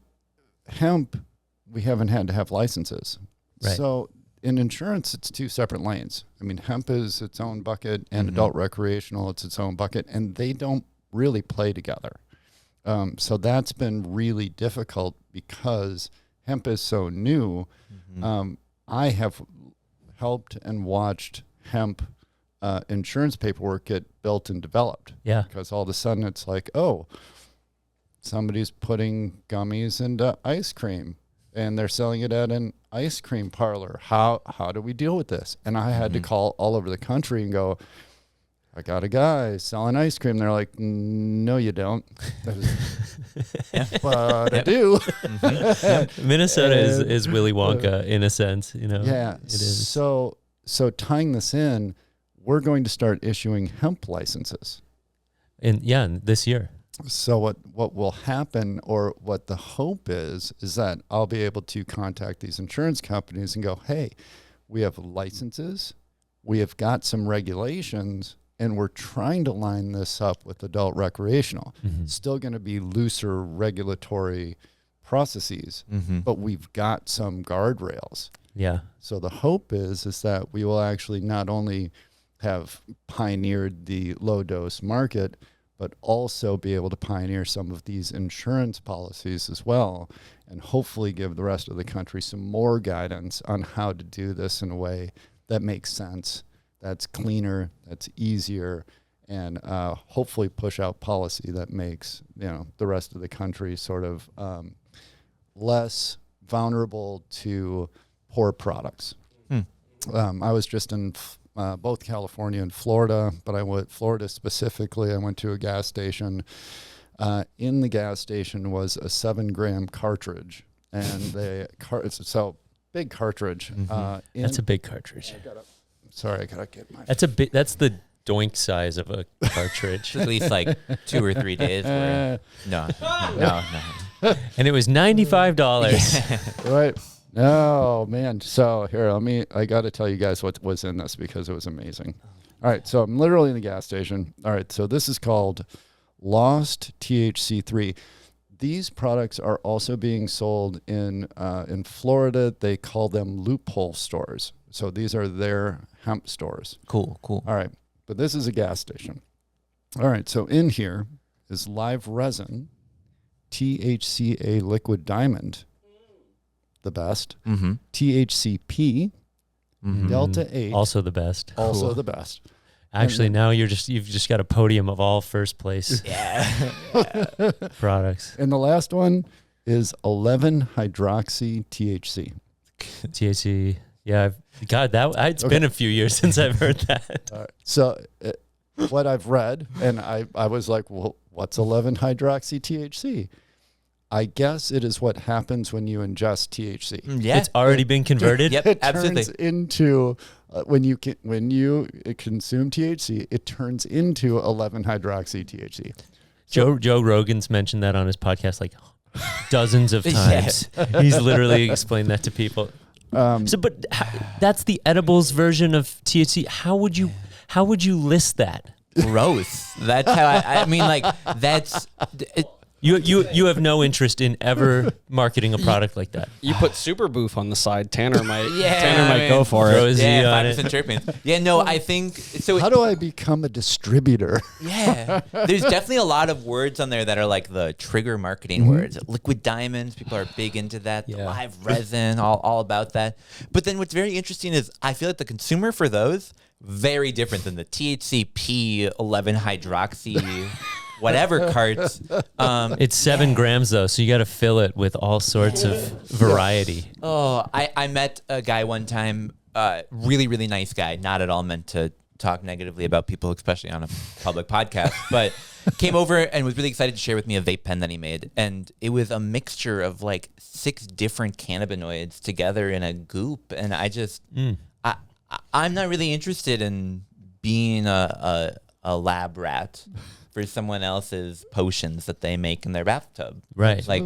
S5: hemp, we haven't had to have licenses.
S3: Right.
S5: So in insurance, it's two separate lanes. I mean, hemp is its own bucket and adult recreational, it's its own bucket, and they don't really play together. So that's been really difficult because hemp is so new. I have helped and watched hemp insurance paperwork get built and developed.
S3: Yeah.
S5: Because all of a sudden it's like, oh, somebody's putting gummies into ice cream and they're selling it at an ice cream parlor. How do we deal with this? And I had to call all over the country and go, I got a guy selling ice cream. They're like, no, you don't. But I do.
S3: Minnesota is Willy Wonka in a sense,
S5: Yeah.
S3: It is.
S5: So tying this in, we're going to start issuing hemp licenses.
S3: And this year.
S5: So what will happen, or what the hope is that I'll be able to contact these insurance companies and go, hey, we have licenses, we have got some regulations, and we're trying to line this up with adult recreational. It's still going to be looser regulatory processes, but we've got some guardrails.
S3: Yeah.
S5: So the hope is that we will actually not only have pioneered the low dose market, but also be able to pioneer some of these insurance policies as well, and hopefully give the rest of the country some more guidance on how to do this in a way that makes sense, that's cleaner, that's easier, and hopefully push out policy that makes the rest of the country sort of less vulnerable to poor products. I was just in both California and Florida, but I went Florida specifically. I went to a gas station. In the gas station was a 7-gram cartridge, and so big cartridge.
S3: That's a big cartridge.
S5: I gotta get my.
S3: That's the doink size of a cartridge.
S2: At least like 2 or 3 days. No.
S3: And it was $95.
S5: Right. Oh man. So here, I got to tell you guys what was in this because it was amazing. All right. So I'm literally in the gas station. All right. So this is called lost THC3. These products are also being sold in Florida. They call them loophole stores. So these are their hemp stores.
S2: Cool.
S5: All right. But this is a gas station. All right. So in here is live resin, THCA liquid diamond, the best, THCP, Delta 8,
S3: Also the best.
S5: also the best.
S3: Actually, now you've just got a podium of all first place products.
S5: And the last one is 11-hydroxy THC.
S3: THC. Yeah, it's been a few years since I've heard that.
S5: So what I've read, and I was like, well, what's 11-hydroxy THC? I guess it is what happens when you ingest THC.
S2: Yeah.
S3: It's already been converted.
S2: Yep,
S5: It
S2: absolutely.
S5: turns into when you consume THC, it turns into 11-hydroxy THC.
S3: Joe Rogan's mentioned that on his podcast like dozens of times. He's literally explained that to people. That's the edibles version of THC. How would you list that?
S2: Gross. That's how I mean, like, that's...
S3: You have no interest in ever marketing a product like that.
S1: You put Super Boof on the side. Tanner might go for
S3: Throw
S1: it.
S3: a Z on it.
S2: 5% terpenes. Yeah, no, I think... so.
S5: How do I become a distributor?
S2: Yeah. There's definitely a lot of words on there that are like the trigger marketing words. Liquid diamonds, people are big into that. The
S3: Yeah.
S2: live resin, all about that. But then what's very interesting is I feel like the consumer for those, very different than the THCP 11-hydroxy... whatever carts.
S3: It's 7 grams though, so you got to fill it with all sorts of variety.
S2: Oh, I met a guy one time, really, really nice guy, not at all meant to talk negatively about people, especially on a public podcast, but came over and was really excited to share with me a vape pen that he made. And it was a mixture of like 6 different cannabinoids together in a goop. And I just, I'm not really interested in being a lab rat for someone else's potions that they make in their bathtub.
S3: Right.
S2: Like,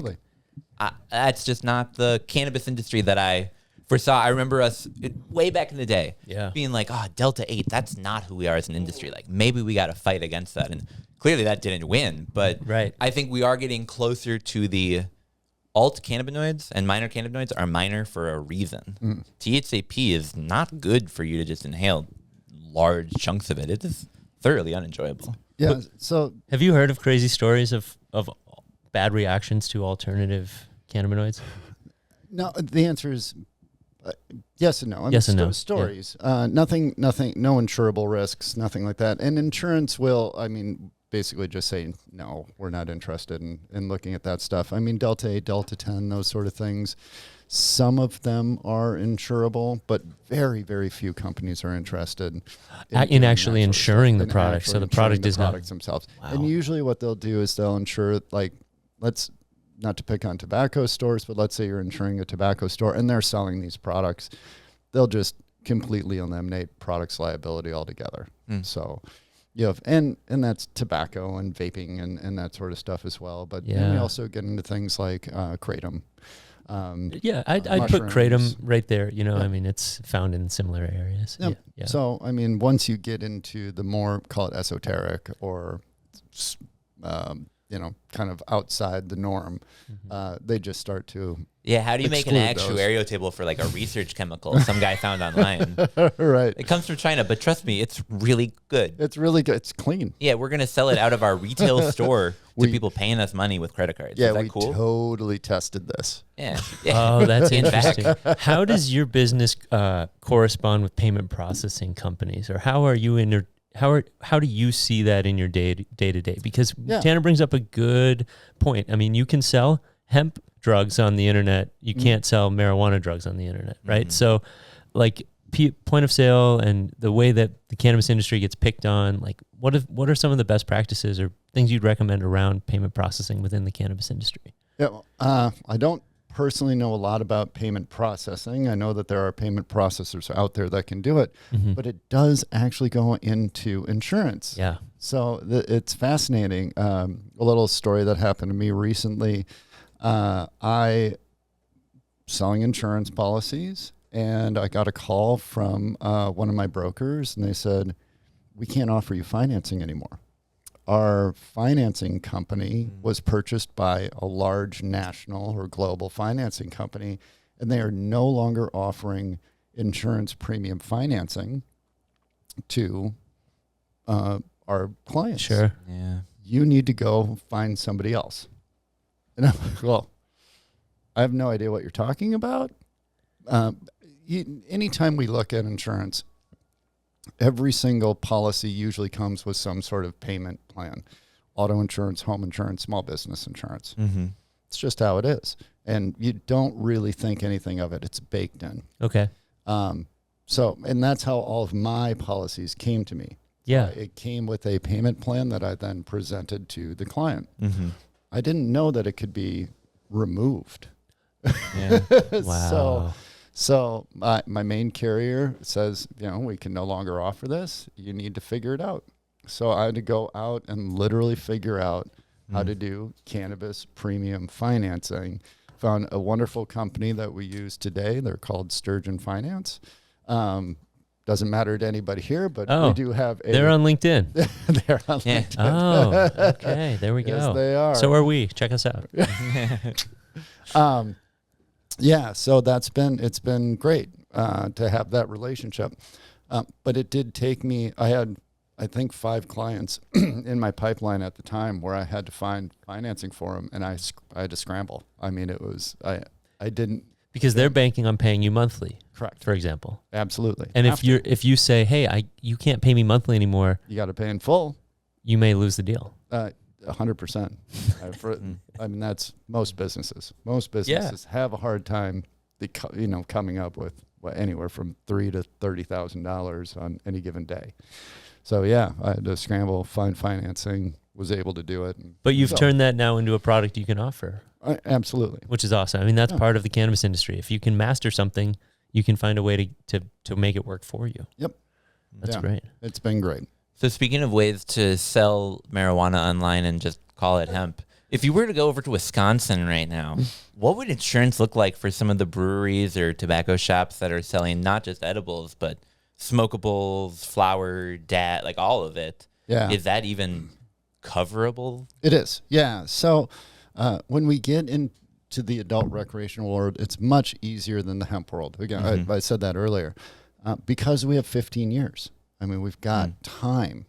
S2: that's just not the cannabis industry that I foresaw. I remember us way back in the day being like, Delta 8, that's not who we are as an industry. Like, maybe we got to fight against that. And clearly that didn't win. But I think we are getting closer to the alt cannabinoids, and minor cannabinoids are minor for a reason. THCP is not good for you to just inhale large chunks of it. It is thoroughly unenjoyable.
S5: Yeah. So
S3: Have you heard of crazy stories of bad reactions to alternative cannabinoids?
S5: no, the answer is yes and no. I mean,
S3: Yes and no.
S5: Stories. Nothing. No insurable risks. Nothing like that. And insurance will, basically just say no. We're not interested in looking at that stuff. I mean, Delta 8, Delta 10, those sort of things. Some of them are insurable, but very, very few companies are interested
S3: in actually
S5: that sort of
S3: insuring
S5: stuff,
S3: the product. So the product is not
S5: products themselves.
S3: Wow.
S5: And usually what they'll do is they'll insure, like, let's not to pick on tobacco stores, but let's say you're insuring a tobacco store and they're selling these products. They'll just completely eliminate products liability altogether. So you have, and that's tobacco and vaping and that sort of stuff as well. But then we also get into things like kratom.
S3: I'd put kratom right there. It's found in similar areas.
S5: Yep.
S3: Yeah.
S5: So, once you get into the more, call it esoteric or, kind of outside the norm, they just start to.
S2: Yeah, how do you make an
S5: exclude
S2: actuarial table for like a research chemical some guy found online?
S5: Right.
S2: It comes from China, but trust me, it's really good.
S5: It's really good. It's clean.
S2: Yeah, we're going to sell it out of our retail store to people paying us money with credit cards.
S5: Yeah,
S2: Is that
S5: we
S2: cool?
S5: totally tested this.
S2: Yeah.
S3: Oh, that's
S2: In fact.
S3: interesting. How does your business correspond with payment processing companies, or how are you in your how do you see that in your day to day? Because Tanner brings up a good point. I mean, you can sell hemp drugs on the internet. You can't sell marijuana drugs on the internet, right? So, like point of sale and the way that the cannabis industry gets picked on, like what are some of the best practices or things you'd recommend around payment processing within the cannabis industry?
S5: Yeah, I don't personally know a lot about payment processing. I know that there are payment processors out there that can do it, but it does actually go into insurance.
S3: Yeah.
S5: So it's fascinating. A little story that happened to me recently. I selling insurance policies, and I got a call from one of my brokers, and they said, "We can't offer you financing anymore." our financing company was purchased by a large national or global financing company, and they are no longer offering insurance premium financing to our clients.
S3: Sure.
S2: Yeah.
S5: You need to go find somebody else. And I'm like, well, I have no idea what you're talking about. Anytime we look at insurance, every single policy usually comes with some sort of payment plan. Auto insurance, home insurance, small business insurance.
S2: Mm-hmm.
S5: It's just how it is. And you don't really think anything of it. It's baked in.
S3: Okay.
S5: And that's how all of my policies came to me.
S3: Yeah.
S5: It came with a payment plan that I then presented to the client.
S2: Mm-hmm.
S5: I didn't know that it could be removed.
S2: Yeah.
S3: Wow.
S5: So my main carrier says, we can no longer offer this. You need to figure it out. So I had to go out and literally figure out how to do cannabis premium financing. Found a wonderful company that we use today. They're called Sturgeon Finance. Doesn't matter to anybody here, but we do have
S3: They're on LinkedIn.
S5: They're on LinkedIn.
S3: Oh, okay. There we go.
S5: Yes, they are.
S3: So are we. Check us out.
S5: So it's been great to have that relationship. But it did take me, I had, I think, 5 clients in my pipeline at the time where I had to find financing for them, and I had to scramble. I mean, it was, I didn't.
S3: Because they're banking on paying you monthly.
S5: Correct.
S3: For example.
S5: Absolutely.
S3: And if you say, hey, you can't pay me monthly anymore,
S5: you got to pay in full.
S3: You may lose the deal.
S5: 100%. I mean, that's most businesses. Most businesses have a hard time, coming up with anywhere from $3,000 to $30,000 on any given day. So I had to scramble, find financing, was able to do it.
S3: But you've turned that now into a product you can offer.
S5: Absolutely.
S3: Which is awesome. I mean, that's part of the cannabis industry. If you can master something, you can find a way to make it work for you.
S5: Yep.
S3: That's great.
S5: It's been great.
S2: So speaking of ways to sell marijuana online and just call it hemp, if you were to go over to Wisconsin right now, what would insurance look like for some of the breweries or tobacco shops that are selling not just edibles, but smokables, flower, like all of it?
S5: Yeah.
S2: Is that even coverable?
S5: It is. Yeah. So when we get into the adult recreational world, it's much easier than the hemp world. Again, I said that earlier. Because we have 15 years. I mean, we've got time.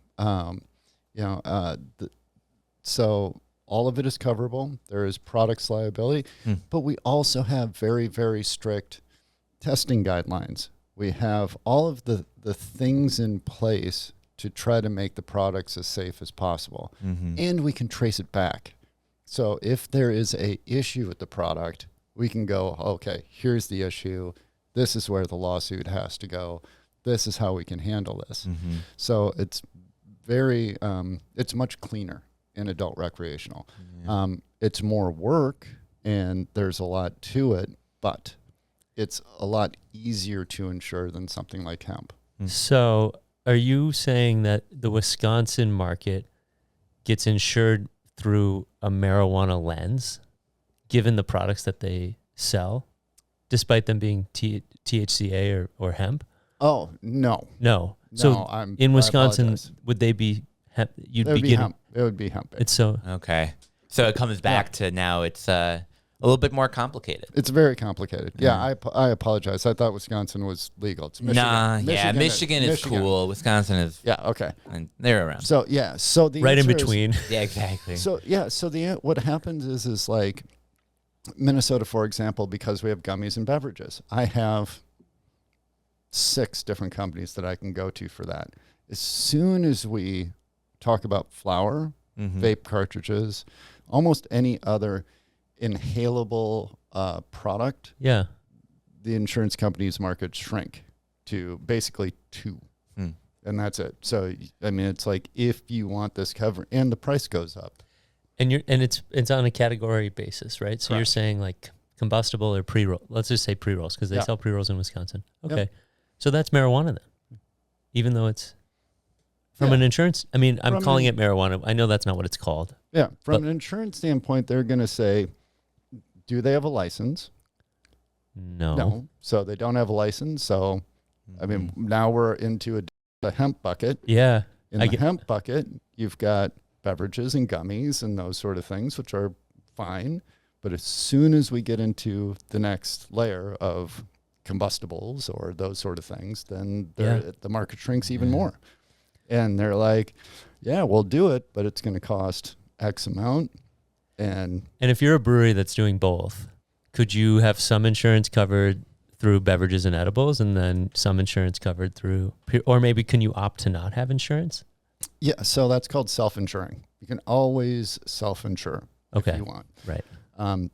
S5: So all of it is coverable. There is products liability, but we also have very, very strict testing guidelines. We have all of the things in place to try to make the products as safe as possible. And we can trace it back. So if there is a issue with the product, we can go, okay, here's the issue. This is where the lawsuit has to go. This is how we can handle this. So it's very, it's much cleaner in adult recreational. It's more work and there's a lot to it, but it's a lot easier to insure than something like hemp.
S3: So are you saying that the Wisconsin market gets insured through a marijuana lens, given the products that they sell, despite them being THCA or hemp?
S5: Oh, no.
S3: No. So in Wisconsin, would they be hemp? It
S5: would be hemp.
S3: It's so
S2: okay. So it comes back to now it's a little bit more complicated.
S5: It's very complicated. Yeah, I apologize. I thought Wisconsin was legal. It's Michigan.
S2: Michigan is cool. Wisconsin is
S5: okay.
S2: And they're around.
S5: So so the
S3: right in between.
S2: Yeah, exactly.
S5: So what happens is like Minnesota, for example, because we have gummies and beverages. I have 6 different companies that I can go to for that. As soon as we talk about flower, vape cartridges, almost any other inhalable product,
S3: the
S5: insurance companies' markets shrink to basically 2. And that's it. So, I mean, it's like if you want this cover, and the price goes up.
S3: And it's on a category basis, right? So you're saying like combustible or pre-roll. Let's just say pre-rolls because they sell pre-rolls in Wisconsin. Okay. Yep. So that's marijuana then, even though it's from an insurance. I mean, I'm calling it marijuana. I know that's not what it's called.
S5: Yeah. From an insurance standpoint, they're going to say, do they have a license?
S3: No.
S5: So they don't have a license. So, I mean, now we're into a hemp bucket.
S3: Yeah.
S5: In the hemp bucket, you've got beverages and gummies and those sort of things, which are fine. But as soon as we get into the next layer of combustibles or those sort of things, then the market shrinks even more. And they're like, yeah, we'll do it, but it's going to cost X amount. And
S3: if you're a brewery that's doing both, could you have some insurance covered through beverages and edibles and then some insurance covered through, or maybe can you opt to not have insurance?
S5: Yeah, so that's called self-insuring. You can always self-insure if you want.
S3: Right.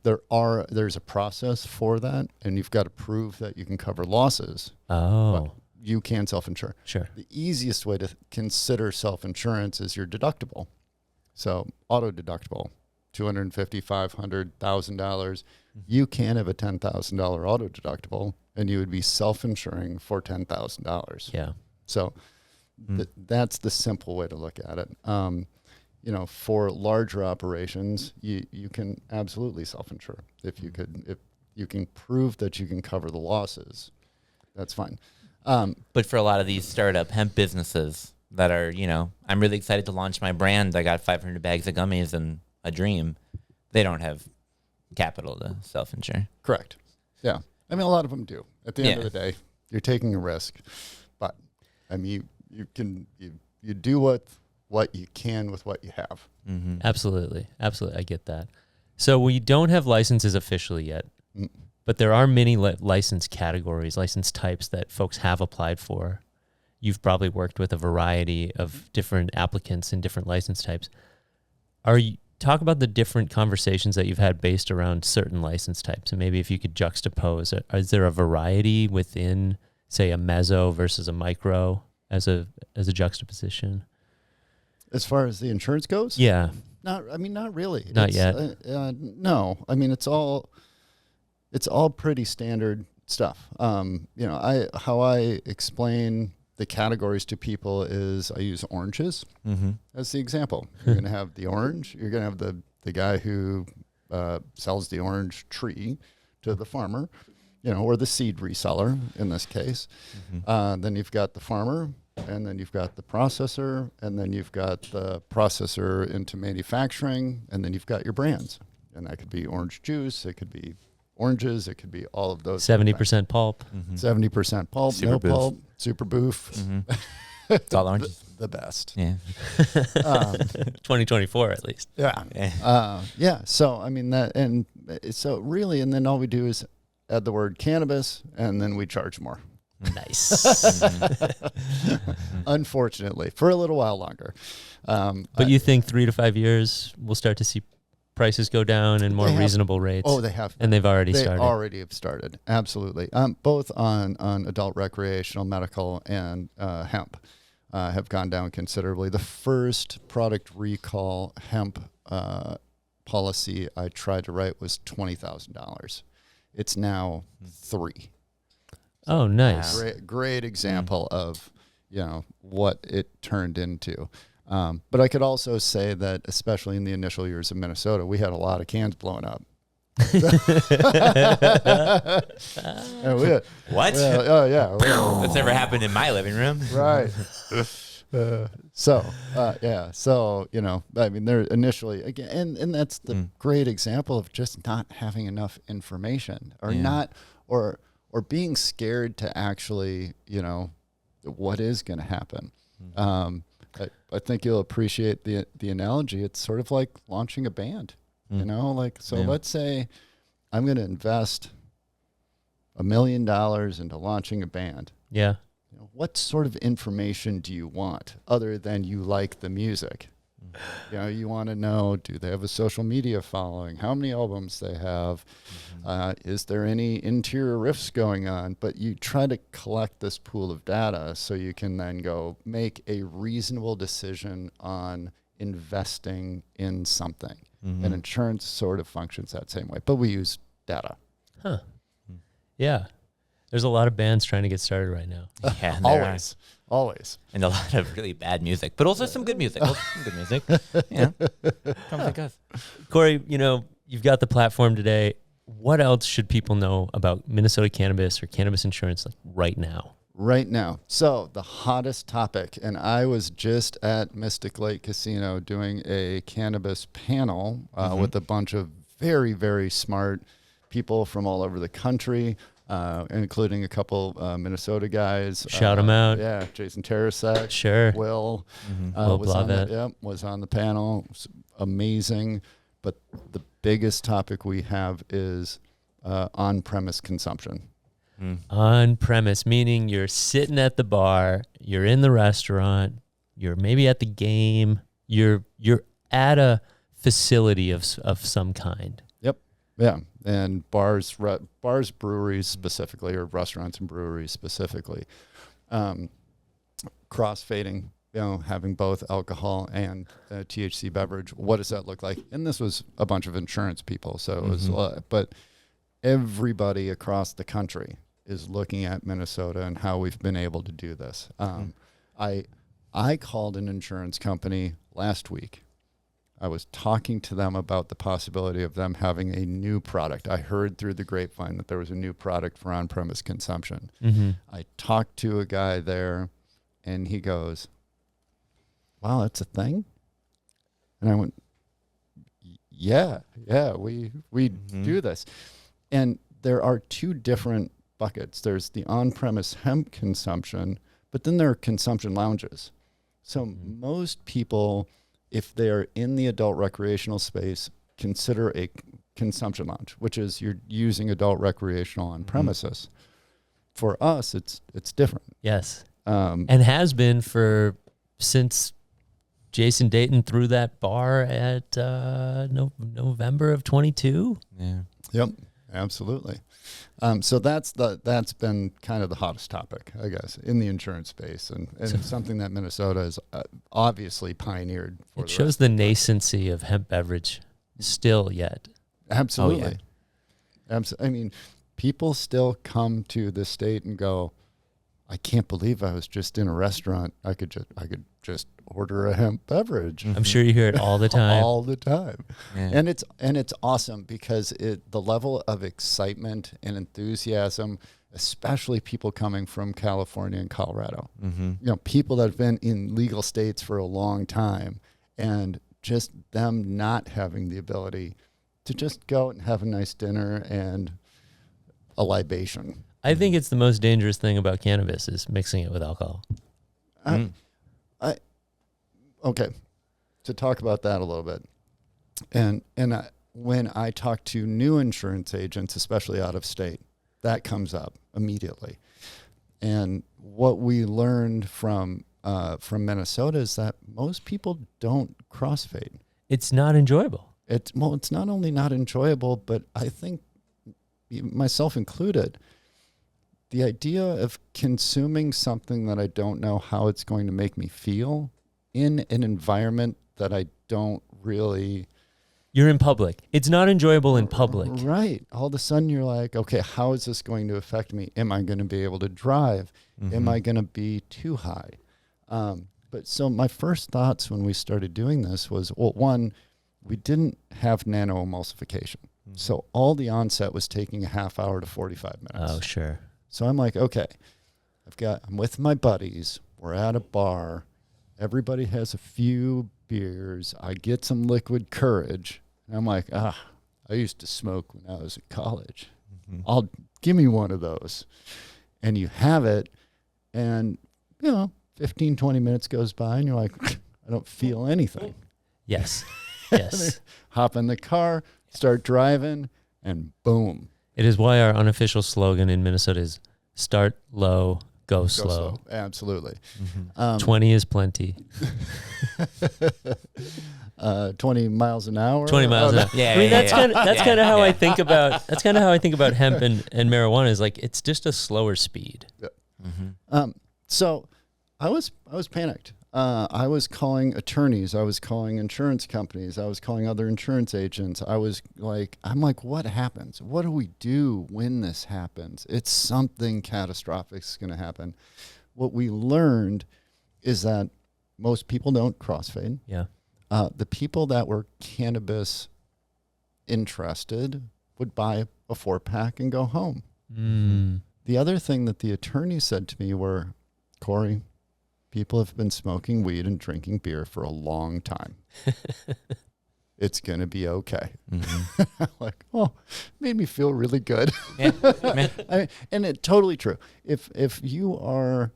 S5: There's a process for that, and you've got to prove that you can cover losses.
S3: Oh.
S5: You can self-insure.
S3: Sure.
S5: The easiest way to consider self-insurance is your deductible. So auto deductible, $250, $500, $1,000. You can have a $10,000 auto deductible, and you would be self-insuring for $10,000.
S3: Yeah.
S5: So that's the simple way to look at it. For larger operations, you can absolutely self-insure. If you can prove that you can cover the losses, that's fine.
S2: But for a lot of these startup hemp businesses that are, I'm really excited to launch my brand. I got 500 bags of gummies and a dream. They don't have capital to self-insure.
S5: Correct. Yeah. I mean, a lot of them do. At the end of the day, you're taking a risk. But, I mean, you do what you can with what you have.
S3: Mm-hmm. Absolutely. I get that. So we don't have licenses officially yet, but there are many license categories, license types that folks have applied for. You've probably worked with a variety of different applicants and different license types. Talk about the different conversations that you've had based around certain license types, and maybe if you could juxtapose, is there a variety within, say, a meso versus a micro as a juxtaposition?
S5: As far as the insurance goes?
S3: Yeah.
S5: Not really.
S3: Not yet.
S5: No. I mean, it's all pretty standard stuff. How I explain the categories to people is I use oranges as the example. You're going to have the orange. You're going to have the guy who sells the orange tree to the farmer, or the seed reseller in this case. Then you've got the farmer, and then you've got the processor, and then you've got the processor into manufacturing, and then you've got your brands. And that could be orange juice, it could be oranges, it could be all of those.
S3: 70% pulp.
S5: 70% pulp,
S2: Super
S5: no
S2: boof.
S5: pulp, super boof.
S2: It's all oranges.
S5: The best.
S2: Yeah.
S3: 2024 at least.
S5: Yeah. So, I mean, and then all we do is add the word cannabis, and then we charge more.
S3: Nice.
S5: Unfortunately, for a little while longer.
S3: But you think 3 to 5 years we'll start to see prices go down and more reasonable rates?
S5: Oh, they have.
S3: And they've already started.
S5: They already have started. Absolutely. Both on adult recreational, medical, and hemp have gone down considerably. The first product recall hemp policy I tried to write was $20,000. It's now $3,000.
S3: Oh, nice.
S5: Great example of, what it turned into. But I could also say that, especially in the initial years of Minnesota, we had a lot of cans blowing up.
S2: What?
S5: Oh, yeah.
S2: That's never happened in my living room.
S5: Right. So, I mean, they're initially, again, and that's the great example of just not having enough information or being scared to actually, what is going to happen. I think you'll appreciate the analogy. It's sort of like launching a band, let's say I'm going to invest $1 million into launching a band.
S3: Yeah.
S5: What sort of information do you want other than you like the music? You want to know, do they have a social media following? How many albums they have? Is there any interior riffs going on? But you try to collect this pool of data so you can then go make a reasonable decision on investing in something. And insurance sort of functions that same way, but we use data.
S3: Huh. Yeah. There's a lot of bands trying to get started right now.
S2: Yeah,
S5: Always.
S2: And a lot of really bad music, but also some good music. Yeah. Comes and goes.
S3: Cory, you've got the platform today. What else should people know about Minnesota cannabis or cannabis insurance right now?
S5: right now. So the hottest topic, and I was just at Mystic Lake Casino doing a cannabis panel with a bunch of very, very smart people from all over the country, including a couple Minnesota guys.
S3: Shout them out.
S5: Yeah, Jason Tarasek.
S3: Sure.
S5: Will.
S3: Will
S5: was on
S3: Blavet.
S5: was on the panel. It was amazing. But the biggest topic we have is on-premise consumption.
S3: On premise, meaning you're sitting at the bar, you're in the restaurant, you're maybe at the game, you're at a facility of some kind.
S5: Yep. Yeah. And bars, breweries specifically, or restaurants and breweries specifically. Crossfading, having both alcohol and THC beverage. What does that look like? And this was a bunch of insurance people. So it was, but everybody across the country is looking at Minnesota and how we've been able to do this. I called an insurance company last week. I was talking to them about the possibility of them having a new product. I heard through the grapevine that there was a new product for on-premise consumption. I talked to a guy there, and he goes, "Wow, that's a thing?" And I went, yeah, we do this. And there are two different buckets. There's the on-premise hemp consumption, but then there are consumption lounges. So most people, if they're in the adult recreational space, consider a consumption lounge, which is you're using adult recreational on premises. For us, it's different.
S3: Yes. And has been since Jason Dayton threw that bar at November of 22.
S2: Yeah.
S5: Yep, absolutely. So that's been kind of the hottest topic, I guess, in the insurance space, and it's something that Minnesota has obviously pioneered.
S3: It shows the nascency of hemp beverage still yet.
S5: Absolutely. I mean, people still come to the state and go, "I can't believe I was just in a restaurant. I could just order a hemp beverage."
S3: I'm sure you hear it all the time.
S5: All the time.
S2: Yeah.
S5: And it's awesome because the level of excitement and enthusiasm, especially people coming from California and Colorado, people that have been in legal states for a long time, and just them not having the ability to just go out and have a nice dinner and a libation.
S3: I think it's the most dangerous thing about cannabis is mixing it with alcohol.
S5: Okay, to talk about that a little bit, and when I talk to new insurance agents, especially out of state, that comes up immediately. And what we learned from Minnesota is that most people don't crossfade.
S3: It's not enjoyable.
S5: It's not only not enjoyable, but I think, myself included, the idea of consuming something that I don't know how it's going to make me feel in an environment that I don't really...
S3: You're in public. It's not enjoyable in public.
S5: Right. All of a sudden you're like, okay, how is this going to affect me? Am I going to be able to drive? Am I going to be too high? But so my first thoughts when we started doing this was, well, one, we didn't have nano-emulsification. So all the onset was taking a half hour to 45 minutes.
S3: Oh, sure.
S5: So I'm like, okay, I'm with my buddies. We're at a bar. Everybody has a few beers. I get some liquid courage. And I'm like, I used to smoke when I was in college. Give me one of those. And you have it. And, 15, 20 minutes goes by and you're like, I don't feel anything.
S3: Yes. Yes.
S5: Hop in the car, start driving, and boom.
S3: It is why our unofficial slogan in Minnesota is start low, go slow.
S5: Absolutely.
S3: 20 is plenty.
S5: 20 miles an hour.
S3: 20 miles an hour.
S2: Yeah,
S3: I mean, that's kind of how
S2: yeah.
S3: I think about hemp and marijuana is like it's just a slower speed.
S5: Yeah. So I was panicked. I was calling attorneys. I was calling insurance companies. I was calling other insurance agents. I'm like, what happens? What do we do when this happens? It's something catastrophic is going to happen. What we learned is that most people don't crossfade.
S3: Yeah.
S5: The people that were cannabis interested would buy a 4-pack and go home. The other thing that the attorney said to me were, Cory, people have been smoking weed and drinking beer for a long time. It's going to be okay. Like, oh, made me feel really good. And it's totally true. If you are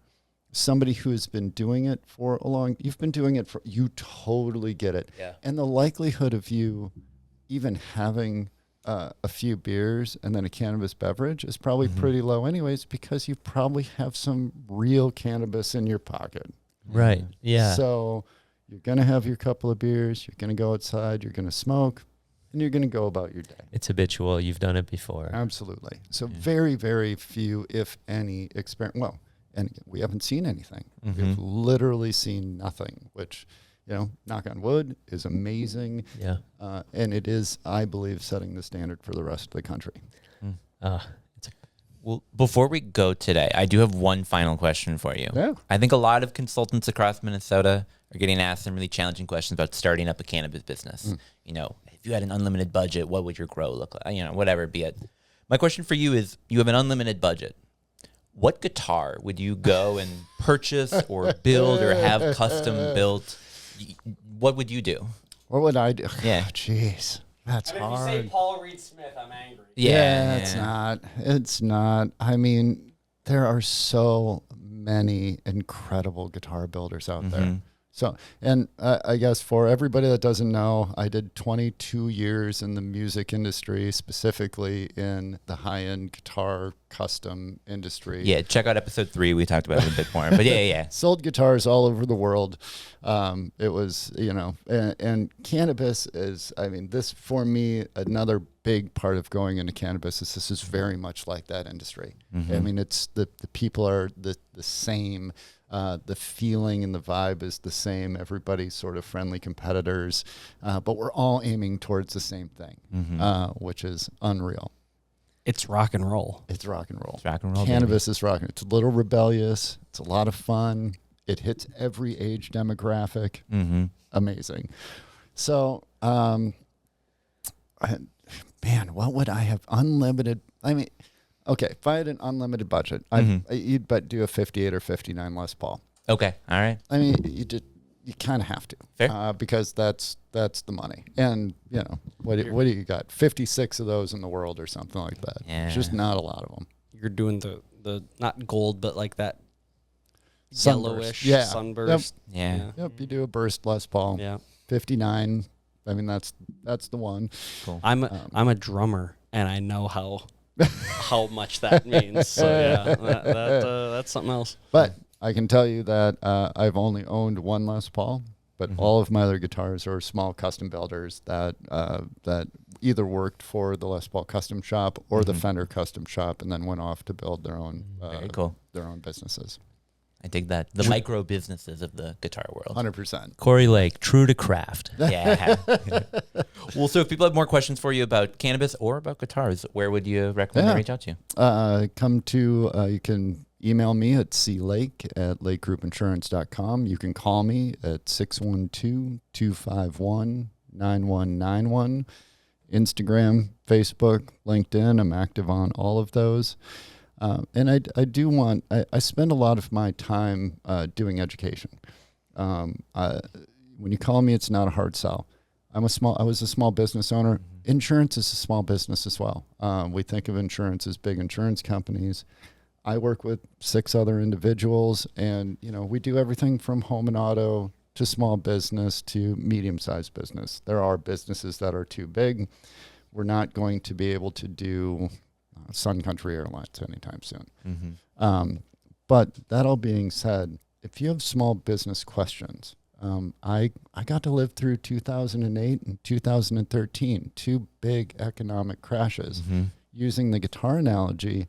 S5: somebody who has been doing it for you've been doing it you totally get it.
S3: Yeah.
S5: And the likelihood of you even having a few beers and then a cannabis beverage is probably pretty low anyways, because you probably have some real cannabis in your pocket.
S3: Right. Yeah.
S5: So you're going to have your couple of beers, you're going to go outside, you're going to smoke, and you're going to go about your day.
S3: It's habitual. You've done it before.
S5: Absolutely. So very, very few, if any, well, and we haven't seen anything. We've literally seen nothing, which, knock on wood, is amazing.
S3: Yeah.
S5: And it is, I believe, setting the standard for the rest of the country.
S2: Well, before we go today, I do have one final question for you.
S5: Yeah.
S2: I think a lot of consultants across Minnesota are getting asked some really challenging questions about starting up a cannabis business. If you had an unlimited budget, what would your grow look like? Whatever be it. My question for you is, you have an unlimited budget. What guitar would you go and purchase or build or have custom built? What would you do?
S5: What would I do?
S2: Yeah.
S5: Jeez. That's hard.
S1: If you say Paul Reed Smith, I'm angry.
S2: Yeah.
S5: It's not. It's not. I mean, there are so many incredible guitar builders out there. So, and I guess for everybody that doesn't know, I did 22 years in the music industry, specifically in the high-end guitar custom industry.
S2: Yeah, check out episode 3. We talked about it a bit more. But yeah.
S5: Sold guitars all over the world. It was, and cannabis is, this for me, another big part of going into cannabis is this is very much like that industry. It's the people are the same. The feeling and the vibe is the same. Everybody's sort of friendly competitors, but we're all aiming towards the same thing, which is unreal.
S1: It's rock and roll.
S5: It's rock and roll.
S2: It's rock and roll.
S5: Cannabis is rock and roll. It's a little rebellious. It's a lot of fun. It hits every age demographic. Amazing. So, man, what would I have? Unlimited. Okay, if I had an unlimited budget, you'd do a 58 or 59 Les Paul.
S2: Okay, all right.
S5: You kind of have to.
S2: Fair.
S5: Because that's the money. And, what do you got? 56 of those in the world or something like that.
S2: Yeah.
S5: It's just not a lot of them.
S1: You're doing the not gold, but like that
S5: Sunburst.
S1: yellowish sunburst.
S2: Yeah.
S5: Yep, you do a burst Les Paul.
S1: Yeah.
S5: 59. That's the one.
S2: Cool.
S1: I'm a drummer, and I know how much that means. So yeah, that's something else.
S5: But I can tell you that I've only owned one Les Paul, but all of my other guitars are small custom builders that either worked for the Les Paul custom shop or the Fender custom shop, and then went off to build their own
S2: Very cool.
S5: their own businesses.
S2: I dig that. The micro businesses of the guitar world.
S5: 100%.
S3: Cory Lake, true to craft.
S2: Yeah. Well, so if people have more questions for you about cannabis or about guitars, where would you recommend they reach out to you?
S5: You can email me at clake@lakegroupinsurance.com. You can call me at 612-251-9191. Instagram, Facebook, LinkedIn. I'm active on all of those. And I spend a lot of my time doing education. When you call me, it's not a hard sell. I was a small business owner. Insurance is a small business as well. We think of insurance as big insurance companies. I work with 6 other individuals, and we do everything from home and auto to small business to medium-sized business. There are businesses that are too big. We're not going to be able to do Sun Country Airlines anytime soon. But that all being said, if you have small business questions, I got to live through 2008 and 2013, 2 big economic crashes. Using the guitar analogy,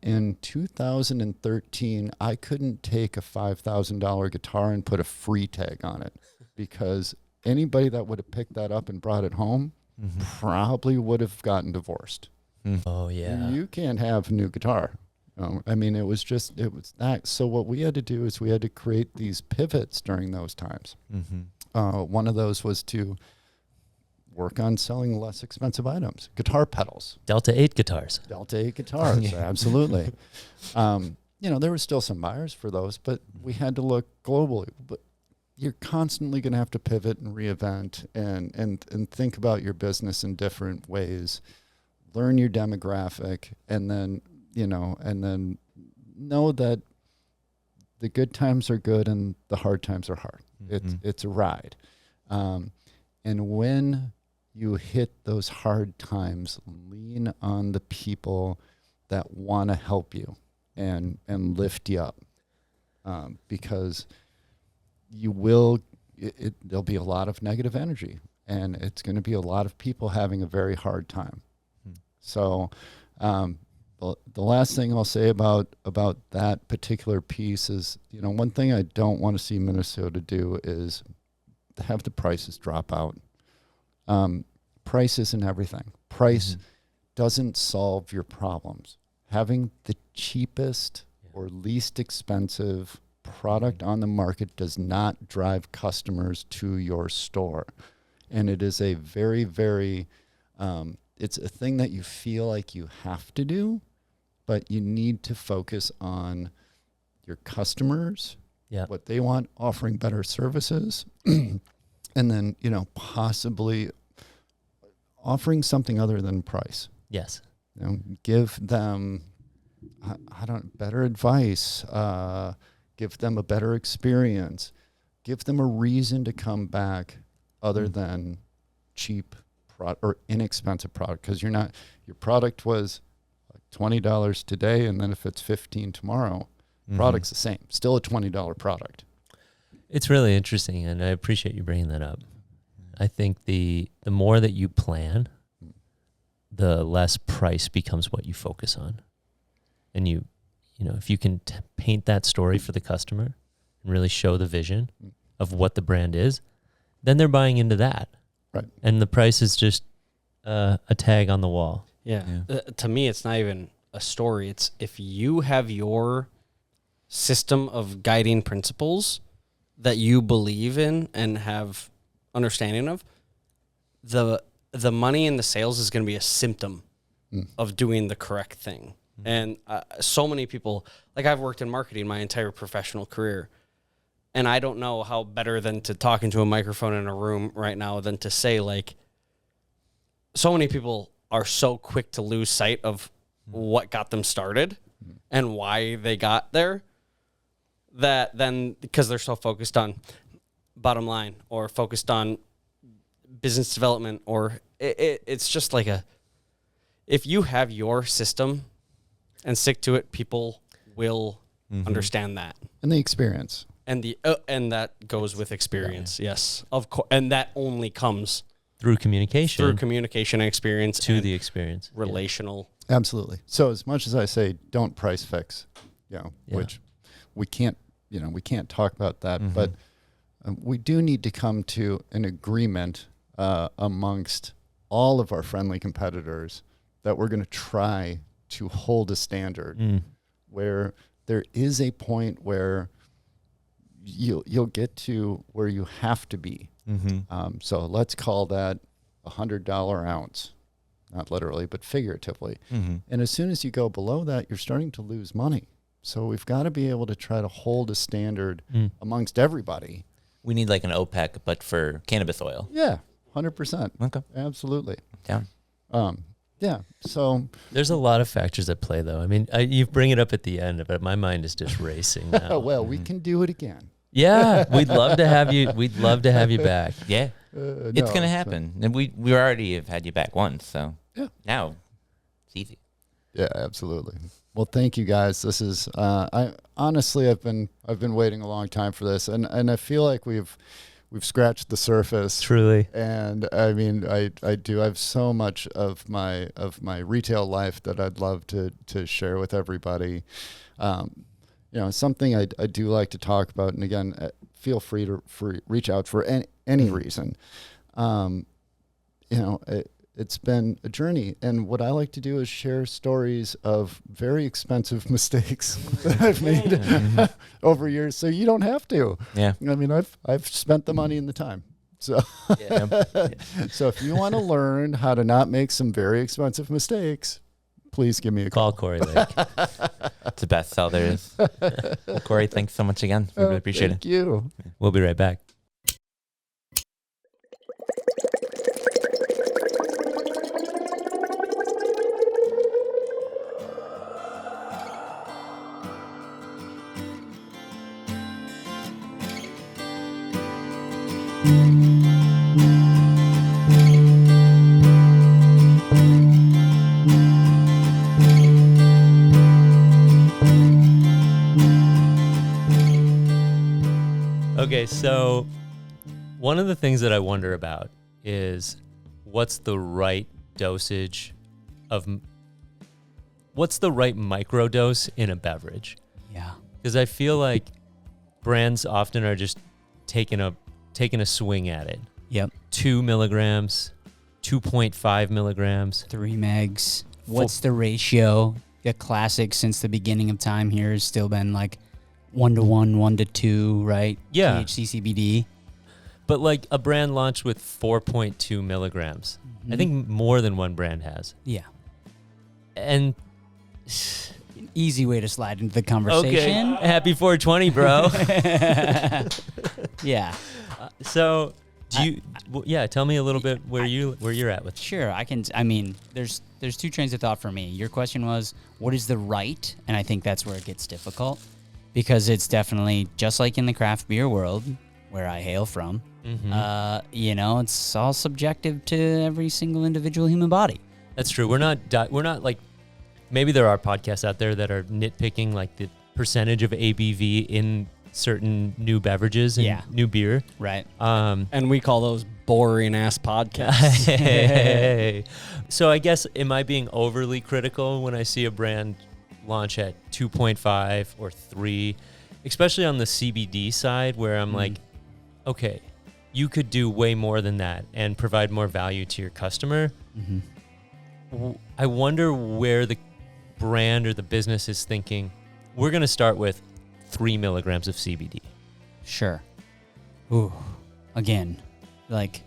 S5: in 2013, I couldn't take a $5,000 guitar and put a free tag on it, because anybody that would have picked that up and brought it home probably would have gotten divorced.
S3: Oh, yeah.
S5: You can't have a new guitar. It was that. So what we had to do is we had to create these pivots during those times. One of those was to work on selling less expensive items. Guitar pedals.
S3: Delta 8 guitars.
S5: Delta 8 guitars, absolutely. There were still some buyers for those, but we had to look globally. But you're constantly going to have to pivot and reinvent and think about your business in different ways. Learn your demographic, and then know that the good times are good and the hard times are hard. It's a ride. And when you hit those hard times, lean on the people that want to help you and lift you up, because there'll be a lot of negative energy, and it's going to be a lot of people having a very hard time. So the last thing I'll say about that particular piece is, one thing I don't want to see Minnesota do is have the prices drop out. Price isn't everything. Price doesn't solve your problems. Having the cheapest or least expensive product on the market does not drive customers to your store. And it is a very, very, it's a thing that you feel like you have to do, but you need to focus on your customers, what they want, offering better services, and then, possibly offering something other than price.
S3: Yes.
S5: Give them, better advice, give them a better experience, give them a reason to come back other than cheap or inexpensive product. Because your product was $20 today, and then if it's $15 tomorrow, product's the same, still a $20 product.
S3: It's really interesting, and I appreciate you bringing that up. I think the more that you plan, the less price becomes what you focus on. And if you can paint that story for the customer and really show the vision of what the brand is, then they're buying into that.
S5: Right.
S3: And the price is just a tag on the wall.
S1: Yeah. To me, it's not even a story. It's if you have your system of guiding principles that you believe in and have understanding of, the money and the sales is going to be a symptom of doing the correct thing. And so many people, like I've worked in marketing my entire professional career, and I don't know how better than to talk into a microphone in a room right now than to say, like, so many people are so quick to lose sight of what got them started and why they got there, that then because they're so focused on bottom line or focused on business development, or it's just like if you have your system and stick to it, people will understand that.
S5: And the experience.
S1: And and that goes with experience. Yes, of course. And that only comes
S3: through communication
S1: and experience
S3: to the experience.
S1: Relational.
S5: Absolutely. So as much as I say, don't price fix, which we can't talk about that, but we do need to come to an agreement amongst all of our friendly competitors that we're going to try to hold a standard where there is a point where you'll get to where you have to be. So let's call that $100 ounce, not literally, but figuratively. And as soon as you go below that, you're starting to lose money. So we've got to be able to try to hold a standard amongst everybody.
S2: We need like an OPEC, but for cannabis oil.
S5: Yeah, 100%.
S2: Okay.
S5: Absolutely.
S2: Down.
S5: Yeah. So
S3: there's a lot of factors at play, though. I mean, you bring it up at the end, but my mind is just racing now.
S5: well, we can do it again.
S3: Yeah, we'd love to have you. We'd love to have you back.
S2: Yeah, it's gonna happen, and we already have had you back once, so now it's easy.
S5: Yeah, absolutely. Well, thank you guys. This is I've been waiting a long time for this, and I feel like we've scratched the surface.
S3: Truly. And
S5: I mean, I have so much of my retail life that I'd love to share with everybody. Something I do like to talk about, and again, feel free to reach out for any reason. It's been a journey, and what I like to do is share stories of very expensive mistakes that I've made over years, so you don't have to.
S2: Yeah.
S5: I mean, I've spent the money and the time. So,
S3: Yeah.
S5: so if you want to learn how to not make some very expensive mistakes, please give me a call.
S3: Call Cory Lake.
S2: It's the best sell there is. Well, Cory, thanks so much again. We really appreciate
S5: Thank you.
S3: We'll be right back. Okay, so one of the things that I wonder about is what's the right dosage what's the right microdose in a beverage?
S7: Yeah.
S3: Because I feel like brands often are just taking a swing at it.
S7: Yep.
S3: 2 milligrams, 2.5 milligrams.
S7: 3 megs. What's the ratio? The classic since the beginning of time here has still been like 1-to-1, 1-to-2, right?
S3: Yeah.
S7: THC, CBD.
S3: But like a brand launched with 4.2 milligrams. I think more than one brand has.
S7: Yeah.
S3: And
S7: An easy way to slide into the conversation.
S3: okay, happy 420, bro.
S7: Yeah.
S3: So, tell me a little bit where you're at with.
S7: Sure, I mean, there's two trains of thought for me. Your question was, what is the right? And I think that's where it gets difficult because it's definitely just like in the craft beer world where I hail from. It's all subjective to every single individual human body.
S3: That's true. We're not like, maybe there are podcasts out there that are nitpicking like the percentage of ABV in certain new beverages and new beer.
S7: Right.
S1: And we call those boring ass podcasts.
S3: Hey. So I guess, am I being overly critical when I see a brand launch at 2.5 or 3, especially on the CBD side where I'm like, okay, you could do way more than that and provide more value to your customer. I wonder where the brand or the business is thinking, we're going to start with 3 milligrams of CBD.
S7: Sure. Ooh. Again, like,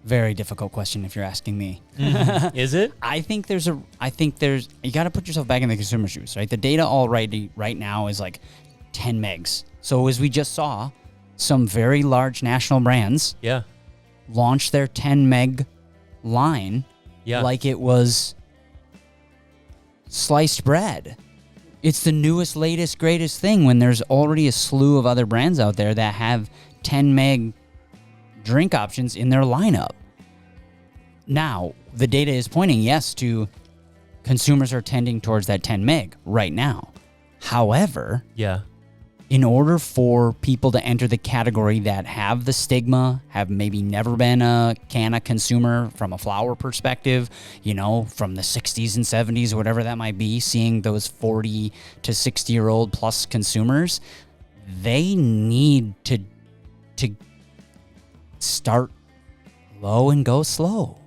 S7: very difficult question if you're asking me.
S3: Is it?
S7: I think there's you got to put yourself back in the consumer shoes, right? The data already right now is like 10 megs. So as we just saw, some very large national brands launch their 10 meg line like it was sliced bread. It's the newest, latest, greatest thing when there's already a slew of other brands out there that have 10 meg drink options in their lineup. Now, the data is pointing, yes, to consumers are tending towards that 10 meg right now. However, in order for people to enter the category that have the stigma, have maybe never been a canna consumer from a flower perspective, from the 60s and 70s, whatever that might be, seeing those 40 to 60-year-old plus consumers, they need to start low and go slow.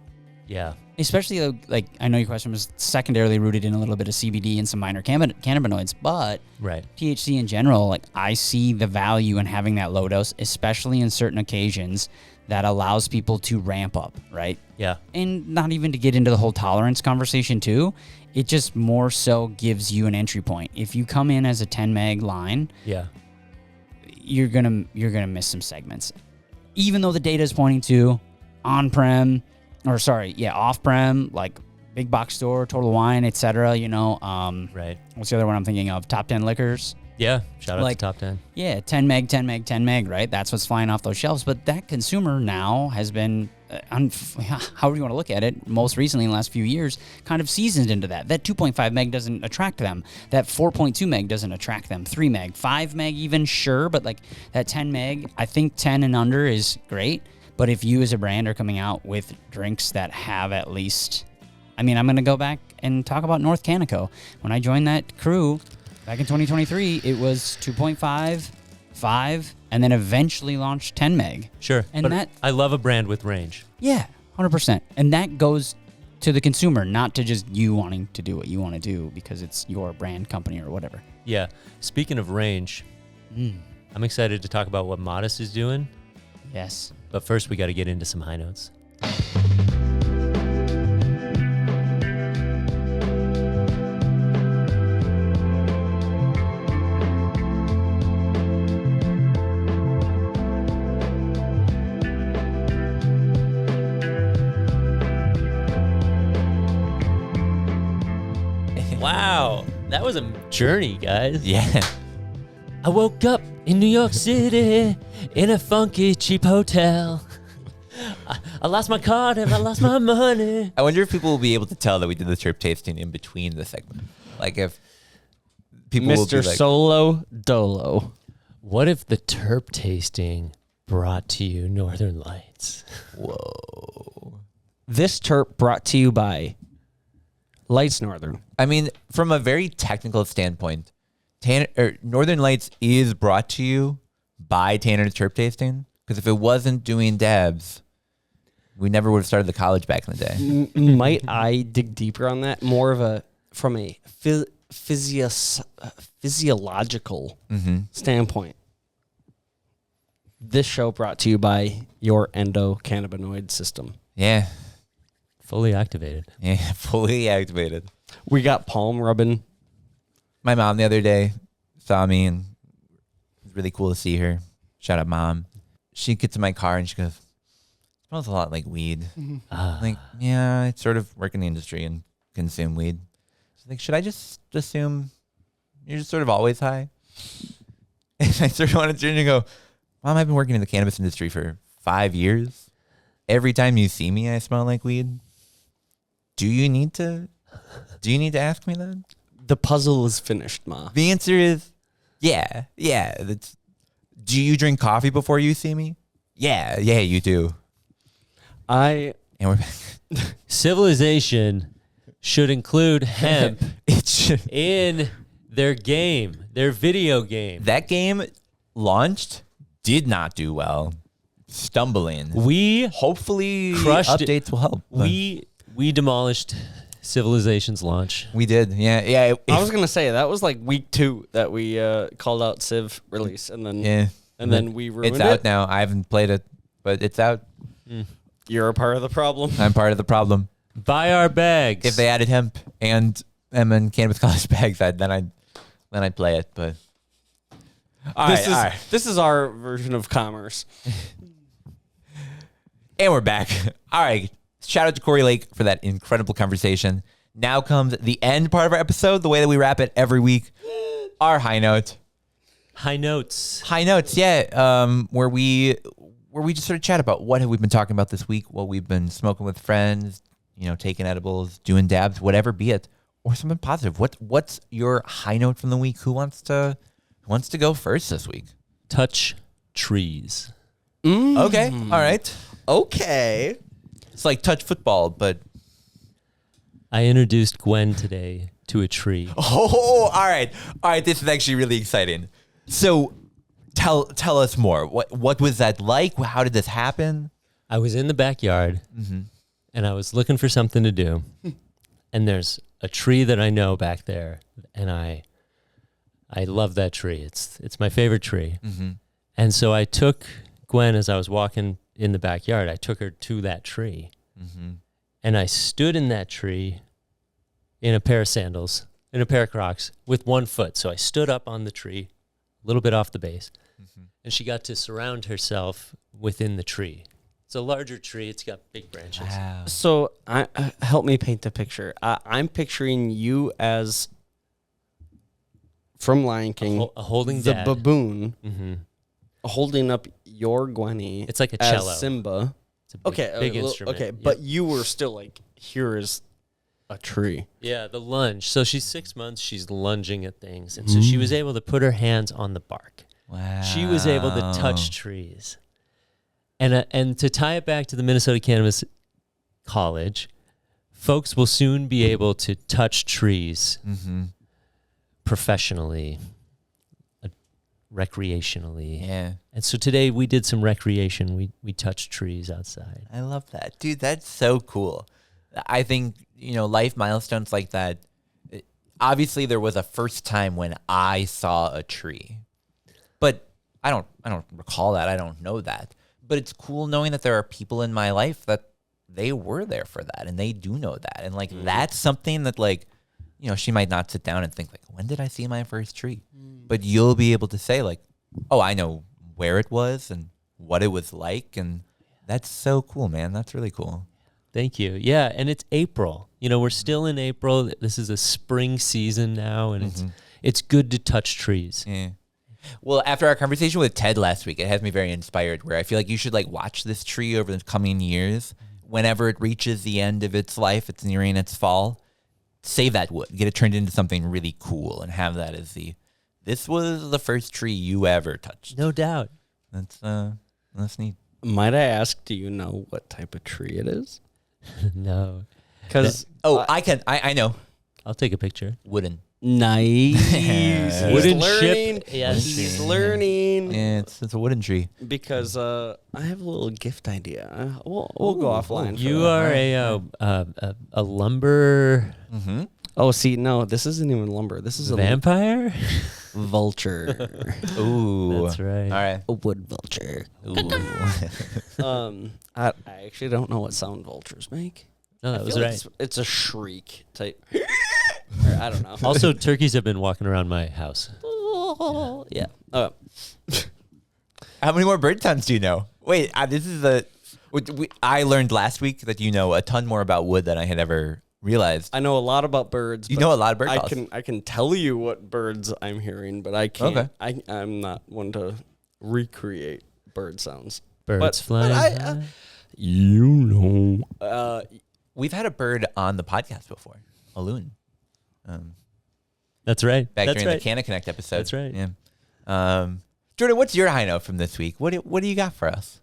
S3: Yeah.
S7: Especially, like, I know your question was secondarily rooted in a little bit of CBD and some minor cannabinoids, but THC in general, like, I see the value in having that low dose, especially in certain occasions that allows people to ramp up, right?
S3: Yeah.
S7: And not even to get into the whole tolerance conversation too, it just more so gives you an entry point. If you come in as a 10 meg line, you're gonna miss some segments. Even though the data is pointing to off-prem, like big box store, Total Wine, etc. What's the other one I'm thinking of? Top 10 liquors.
S3: Yeah, shout out to Top 10.
S7: Yeah, 10 meg, 10 meg, 10 meg, right? That's what's flying off those shelves. But that consumer now has been, however you want to look at it, most recently in the last few years, kind of seasoned into that. That 2.5 meg doesn't attract them. That 4.2 meg doesn't attract them. 3 meg, 5 meg even, sure. But like that 10 meg, I think 10 and under is great. But if you as a brand are coming out with drinks that have at least, I'm going to go back and talk about North Canaco. When I joined that crew back in 2023, it was 2.5, 5, and then eventually launched 10 meg.
S3: Sure.
S7: And
S3: but I love a brand with range.
S7: Yeah, 100%. And that goes to the consumer, not to just you wanting to do what you want to do because it's your brand company or whatever.
S3: Yeah. Speaking of range, I'm excited to talk about what Modest is doing.
S7: Yes.
S3: But first, we got to get into some high notes. Wow, that was a journey, guys.
S2: Yeah.
S3: I woke up in New York City in a funky, cheap hotel. I lost my card and I lost my money.
S2: I wonder if people will be able to tell that we did the terp tasting in between the segment. Like if people will be
S1: Mr.
S2: like,
S1: Solo Dolo.
S3: What if the terp tasting brought to you Northern Lights?
S2: whoa.
S1: This terp brought to you by Lights Northern.
S2: I mean, from a very technical standpoint, Northern Lights is brought to you by Tanner's Terp Tasting. Because if it wasn't doing dabs, we never would have started the college back in the day.
S1: Might I dig deeper on that? More of a from a physiological standpoint. This show brought to you by your endocannabinoid system.
S2: Yeah.
S3: Fully activated.
S2: Yeah, fully activated.
S1: We got palm rubbing.
S2: My mom the other day saw me, and it was really cool to see her. Shout out, Mom. She gets in my car, and she goes, smells a lot like weed. I'm like, yeah, I sort of work in the industry and consume weed. She's like, should I just assume you're just sort of always high? And I sort of want to turn and go, Mom, I've been working in the cannabis industry for 5 years. Every time you see me, I smell like weed. Do you need to ask me that?
S1: The puzzle is finished, Ma.
S2: The answer is, yeah. Do you drink coffee before you see me? Yeah, you do. And we're back.
S3: Civilization should include hemp
S2: It should.
S3: in their game, their video game.
S2: That game launched, did not do well, stumbling.
S3: We
S2: Hopefully
S3: crushed it.
S2: updates will help. but
S3: we demolished Civilization's launch.
S2: we did, yeah.
S1: I was gonna say that was like week 2 that we called out Civ release, and then
S2: yeah.
S1: then we ruined
S2: It's out
S1: it.
S2: now. I haven't played it, but it's out.
S1: You're a part of the problem.
S2: I'm part of the problem.
S3: Buy our bags.
S2: If they added hemp and cannabis college bags, then I'd play it. But all right.
S1: This is our version of commerce.
S2: And we're back. All right. Shout out to Cory Lake for that incredible conversation. Now comes the end part of our episode, the way that we wrap it every week. Our high note.
S3: High notes.
S2: High notes, yeah. Where we just sort of chat about what have we been talking about this week, what we've been smoking with friends, taking edibles, doing dabs, whatever be it, or something positive. What's your high note from the week? Who wants to go first this week?
S3: Touch trees.
S2: Okay. All right.
S1: Okay.
S2: It's like touch football, but
S3: I introduced Gwen today to a tree.
S2: all right. This is actually really exciting. So, tell us more. What was that like? How did this happen?
S3: I was in the backyard and I was looking for something to do. And there's a tree that I know back there, and I love that tree. It's my favorite tree. And so I took Gwen as I was walking in the backyard. I took her to that tree. And I stood in that tree in a pair of sandals, in a pair of Crocs, with one foot. So I stood up on the tree, a little bit off the base, and she got to surround herself within the tree. It's a larger tree. It's got big branches.
S2: Wow.
S1: So help me paint the picture. I'm picturing you as from Lion King,
S3: Holding
S1: the
S3: dad.
S1: baboon, holding up your Gwenny.
S3: It's like a
S1: as
S3: cello.
S1: Simba.
S3: It's a big instrument.
S1: Okay,
S3: Yep.
S1: but you were still like, here is a tree.
S3: Yeah, the lunge. So she's 6 months. She's lunging at things. And so she was able to put her hands on the bark.
S2: Wow.
S3: She was able to touch trees. And to tie it back to the Minnesota Cannabis College, folks will soon be able to touch trees professionally, recreationally.
S2: Yeah.
S3: And so today we did some recreation. We touched trees outside.
S2: I love that. Dude, that's so cool. I think, life milestones like that. Obviously there was a first time when I saw a tree. But I don't recall that. I don't know that. But it's cool knowing that there are people in my life that they were there for that and they do know that. And like, that's something that like, you know, she might not sit down and think like, when did I see my first tree? But you'll be able to say like, oh, I know where it was and what it was like. And that's so cool, man. That's really cool.
S3: Thank you. Yeah, and it's April. You know, we're still in April. This is a spring season now, and it's good to touch trees.
S2: Yeah. Well, after our conversation with Ted last week, it has me very inspired where I feel like you should like watch this tree over the coming years. Whenever it reaches the end of its life, it's nearing its fall, save that wood, get it turned into something really cool and have that as this was the first tree you ever touched.
S3: No doubt.
S2: That's neat.
S1: Might I ask, do you know what type of tree it is?
S3: No.
S1: Because
S2: I know.
S3: I'll take a picture.
S2: Wooden.
S1: nice.
S3: Wooden
S1: He's learning.
S3: ship. Yes.
S1: He's learning.
S2: Yeah, it's a wooden tree.
S1: Because I have a little gift idea. We'll go offline.
S3: You are a lumber
S1: Oh, see, no, this isn't even lumber. This is a
S3: vampire.
S1: vulture.
S2: Ooh.
S3: That's right.
S2: All right.
S1: A wood vulture.
S2: Ooh.
S1: I actually don't know what sound vultures make.
S3: No, that
S1: I
S3: was
S1: feel
S3: right.
S1: like it's a shriek type. Or, I don't know.
S3: Also, turkeys have been walking around my house.
S1: Yeah.
S2: How many more bird sounds do you know? Wait, this is I learned last week that you know a ton more about wood than I had ever realized.
S1: I know a lot about birds.
S2: You
S1: but
S2: know a lot of bird
S1: I
S2: calls.
S1: I can tell you what birds I'm hearing, but I can't.
S2: Okay.
S1: I'm not one to recreate bird sounds.
S3: Birds
S1: But
S3: flying.
S1: I, you know.
S2: We've had a bird on the podcast before, a loon.
S3: That's right.
S2: Back
S3: That's
S2: during
S3: right.
S2: the Canna Connect episode.
S3: That's right.
S2: Yeah. Jordan, what's your high note from this week? What do you got for us?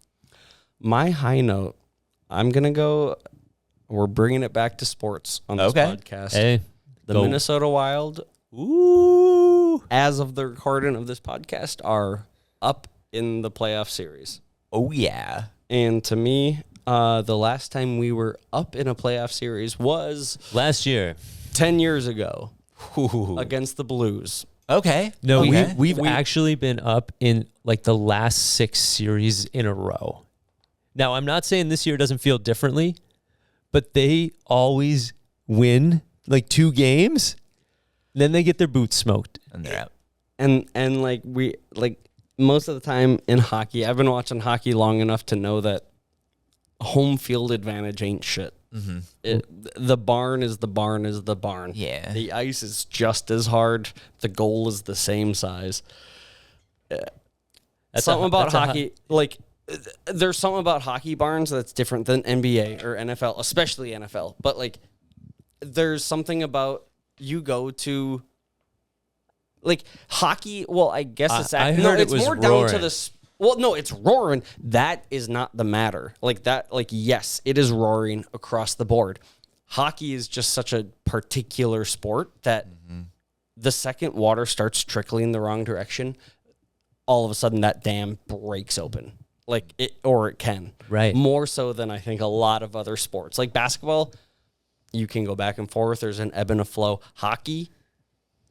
S1: My high note, I'm going to go, we're bringing it back to sports on this podcast.
S3: Hey,
S1: The
S3: go.
S1: Minnesota Wild, as of the recording of this podcast, are up in the playoff series.
S2: Oh, yeah.
S1: And to me, the last time we were up in a playoff series was
S3: Last year.
S1: 10 years ago
S2: Ooh.
S1: against the Blues.
S2: Okay.
S3: No,
S2: Okay.
S3: we've actually been up in like the last 6 series in a row. Now, I'm not saying this year doesn't feel differently, but they always win like 2 games, then they get their boots smoked.
S2: And they're out.
S1: And like we like most of the time in hockey, I've been watching hockey long enough to know that home field advantage ain't shit. The barn is the barn is the barn.
S2: Yeah.
S1: The ice is just as hard. The goal is the same size. Something about hockey, like there's something about hockey barns that's different than NBA or NFL, especially NFL. But like, there's something about you go to, like hockey. Well, I guess it's
S3: I heard
S1: it's
S3: it was
S1: more down to
S3: roaring.
S1: the. Well, no, it's roaring. That is not the matter. Like that. Like yes, it is roaring across the board. Hockey is just such a particular sport that the second water starts trickling the wrong direction, all of a sudden that dam breaks open. Like it, or it can.
S3: Right.
S1: More so than I think a lot of other sports. Like basketball, you can go back and forth. There's an ebb and a flow. Hockey,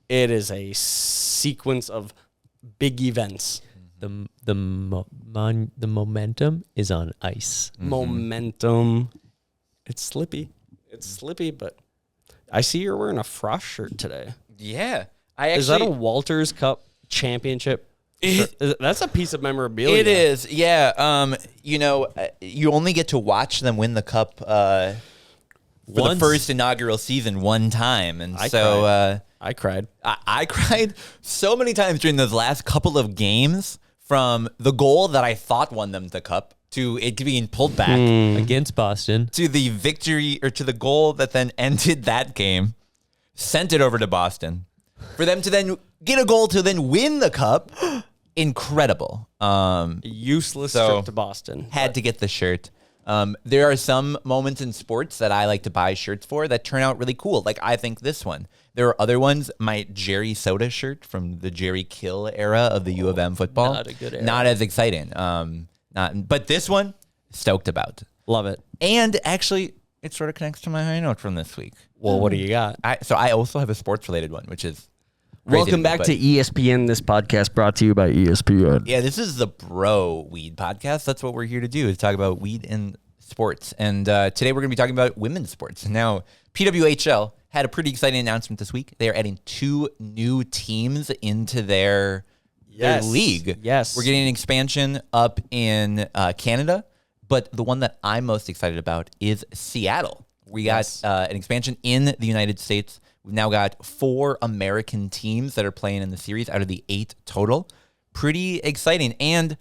S1: it is a sequence of big events.
S3: The momentum is on ice.
S1: Momentum. It's slippy. It's slippy, but I see you're wearing a Frost shirt today.
S2: Yeah.
S1: Is that a Walters Cup championship? That's a piece of memorabilia.
S2: It is, yeah. You only get to watch them win the cup for the first inaugural season one time, and
S1: I cried.
S2: I cried so many times during those last couple of games, from the goal that I thought won them the cup to it being pulled back
S3: Against Boston.
S2: to the victory, or to the goal that then ended that game, sent it over to Boston, for them to then get a goal to then win the cup. Incredible.
S1: Useless
S2: So,
S1: trip to Boston.
S2: Had to get the shirt. There are some moments in sports that I like to buy shirts for that turn out really cool. Like I think this one. There are other ones. My Jerry Soda shirt from the Jerry Kill era of the U of M football.
S3: Not a good era.
S2: Not as exciting. But this one, stoked about.
S1: Love it.
S2: And actually, it sort of connects to my high note from this week.
S1: Well, what do you got?
S2: So I also have a sports related one, which is
S1: Welcome back to ESPN. This podcast brought to you by ESPN.
S2: Yeah, this is the Bro Weed Podcast. That's what we're here to do, is talk about weed in sports. And today we're going to be talking about women's sports. Now, PWHL had a pretty exciting announcement this week. They are adding 2 new teams into their league.
S1: Yes.
S2: We're getting an expansion up in Canada, but the one that I'm most excited about is Seattle. We got an expansion in the United States. We've now got 4 American teams that are playing in the series out of the 8 total. Pretty exciting. And,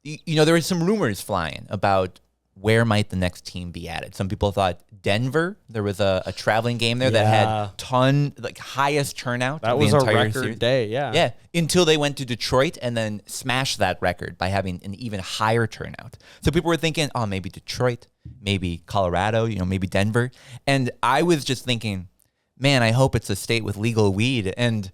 S2: you know, there was some rumors flying about where might the next team be added. Some people thought Denver. There was a traveling game there that had highest turnout.
S1: That
S2: of
S1: was
S2: the
S1: a
S2: entire
S1: record
S2: series.
S1: day, yeah.
S2: Yeah, until they went to Detroit and then smashed that record by having an even higher turnout. So people were thinking, oh, maybe Detroit, maybe Colorado, you know, maybe Denver. And I was just thinking, man, I hope it's a state with legal weed. And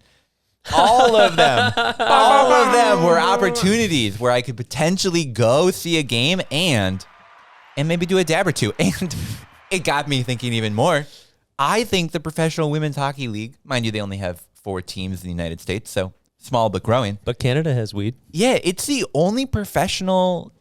S2: all of them were opportunities where I could potentially go see a game and maybe do a dab or two. And it got me thinking even more. I think the Professional Women's Hockey League, mind you, they only have 4 teams in the United States, so small but growing.
S3: But Canada has weed.
S2: Yeah, it's the only professional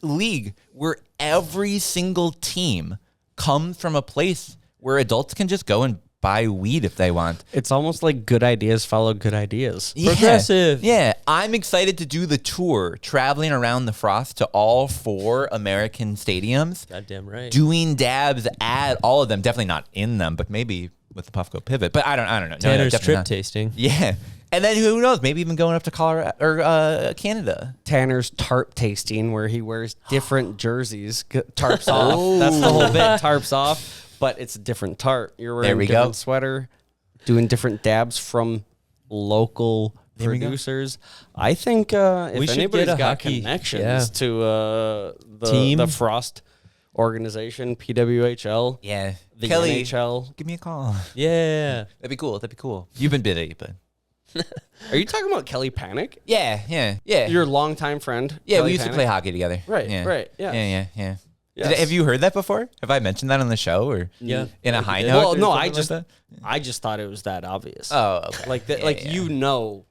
S2: league where every single team comes from a place where adults can just go and buy weed if they want.
S1: It's almost like good ideas follow good ideas.
S2: Yeah.
S3: Progressive.
S2: Yeah, I'm excited to do the tour, traveling around the frost to all 4 American stadiums.
S3: Goddamn right.
S2: Doing dabs at all of them. Definitely not in them, but maybe with the Puffco pivot. But I don't know.
S3: Tanner's
S2: definitely
S3: trip
S2: not.
S3: tasting.
S2: Yeah. And then who knows? Maybe even going up to Colorado or Canada.
S1: Tanner's tarp tasting, where he wears different jerseys. Tarps off. That's the whole bit. Tarps off. But it's a different tarp. You're wearing a different sweater, doing different dabs from local producers. I think if anybody's got connections to the Frost organization, PWHL, the
S2: Kelly,
S1: NHL,
S2: give me a call.
S3: Yeah.
S2: That'd be cool. You've been busy, but...
S1: Are you talking about Kelly Panic?
S2: Yeah.
S1: Your longtime friend?
S2: Yeah,
S1: Kelly
S2: we used
S1: Panic?
S2: to play hockey together.
S1: Right.
S2: Yeah.
S1: Yes.
S2: Have you heard that before? Have I mentioned that on the show or in a high note?
S1: Well, no,
S2: I
S1: just thought it was that obvious.
S2: Oh, okay.
S1: Like that, you know,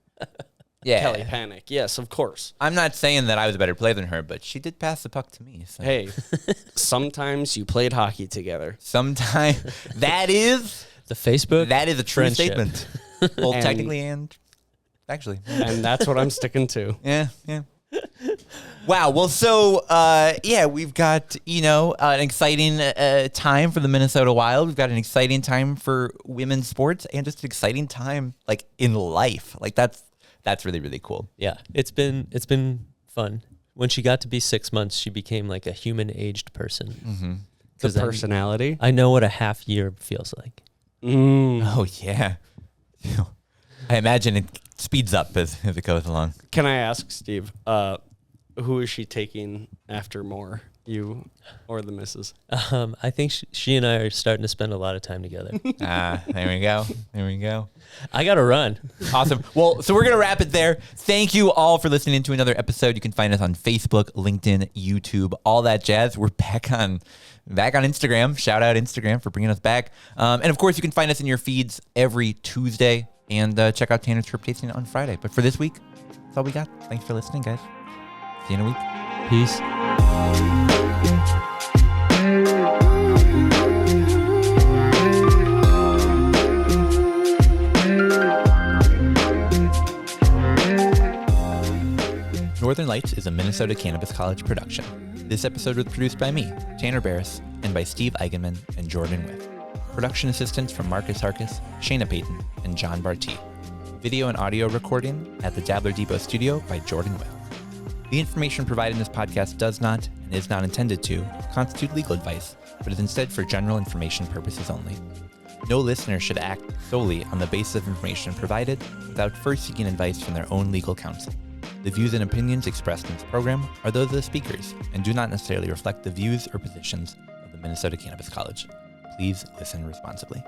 S1: Kelly Panic. Yes, of course.
S2: I'm not saying that I was a better player than her, but she did pass the puck to me. So.
S1: Hey, sometimes you played hockey together.
S2: Sometimes that is
S3: the Facebook.
S2: That is a true
S3: friendship.
S2: statement. Well, technically and actually,
S1: and that's what I'm sticking to.
S2: Yeah. Wow. Well, so, we've got, an exciting time for the Minnesota Wild. We've got an exciting time for women's sports and just an exciting time, like, in life. Like, that's really, really cool.
S3: Yeah. It's been fun. When she got to be 6 months, she became like a human-aged person.
S2: Mm-hmm.
S1: The personality.
S3: I know what a half year feels like.
S2: Oh, yeah. I imagine it speeds up as it goes along.
S1: Can I ask, Steve, who is she taking after more, you or the missus?
S3: I think she and I are starting to spend a lot of time together.
S2: There we go.
S3: I got to run.
S2: Awesome. Well, so we're going to wrap it there. Thank you all for listening to another episode. You can find us on Facebook, LinkedIn, YouTube, all that jazz. We're back on Instagram. Shout out Instagram for bringing us back. And of course, you can find us in your feeds every Tuesday and check out Tanner's Trip Tasting on Friday. But for this week, that's all we got. Thanks for listening, guys. See you in a week.
S3: Peace.
S2: Northern Lights is a Minnesota Cannabis College production. This episode was produced by me, Tanner Barris, and by Steve Eigenman and Jordan Witt. Production assistance from Marcus Harkis, Shayna Payton, and John Barty. Video and audio recording at the Dabbler Depot Studio by Jordan Witt. The information provided in this podcast does not, and is not intended to, constitute legal advice, but is instead for general information purposes only. No listener should act solely on the basis of information provided without first seeking advice from their own legal counsel. The views and opinions expressed in this program are those of the speakers and do not necessarily reflect the views or positions of the Minnesota Cannabis College. Please listen responsibly.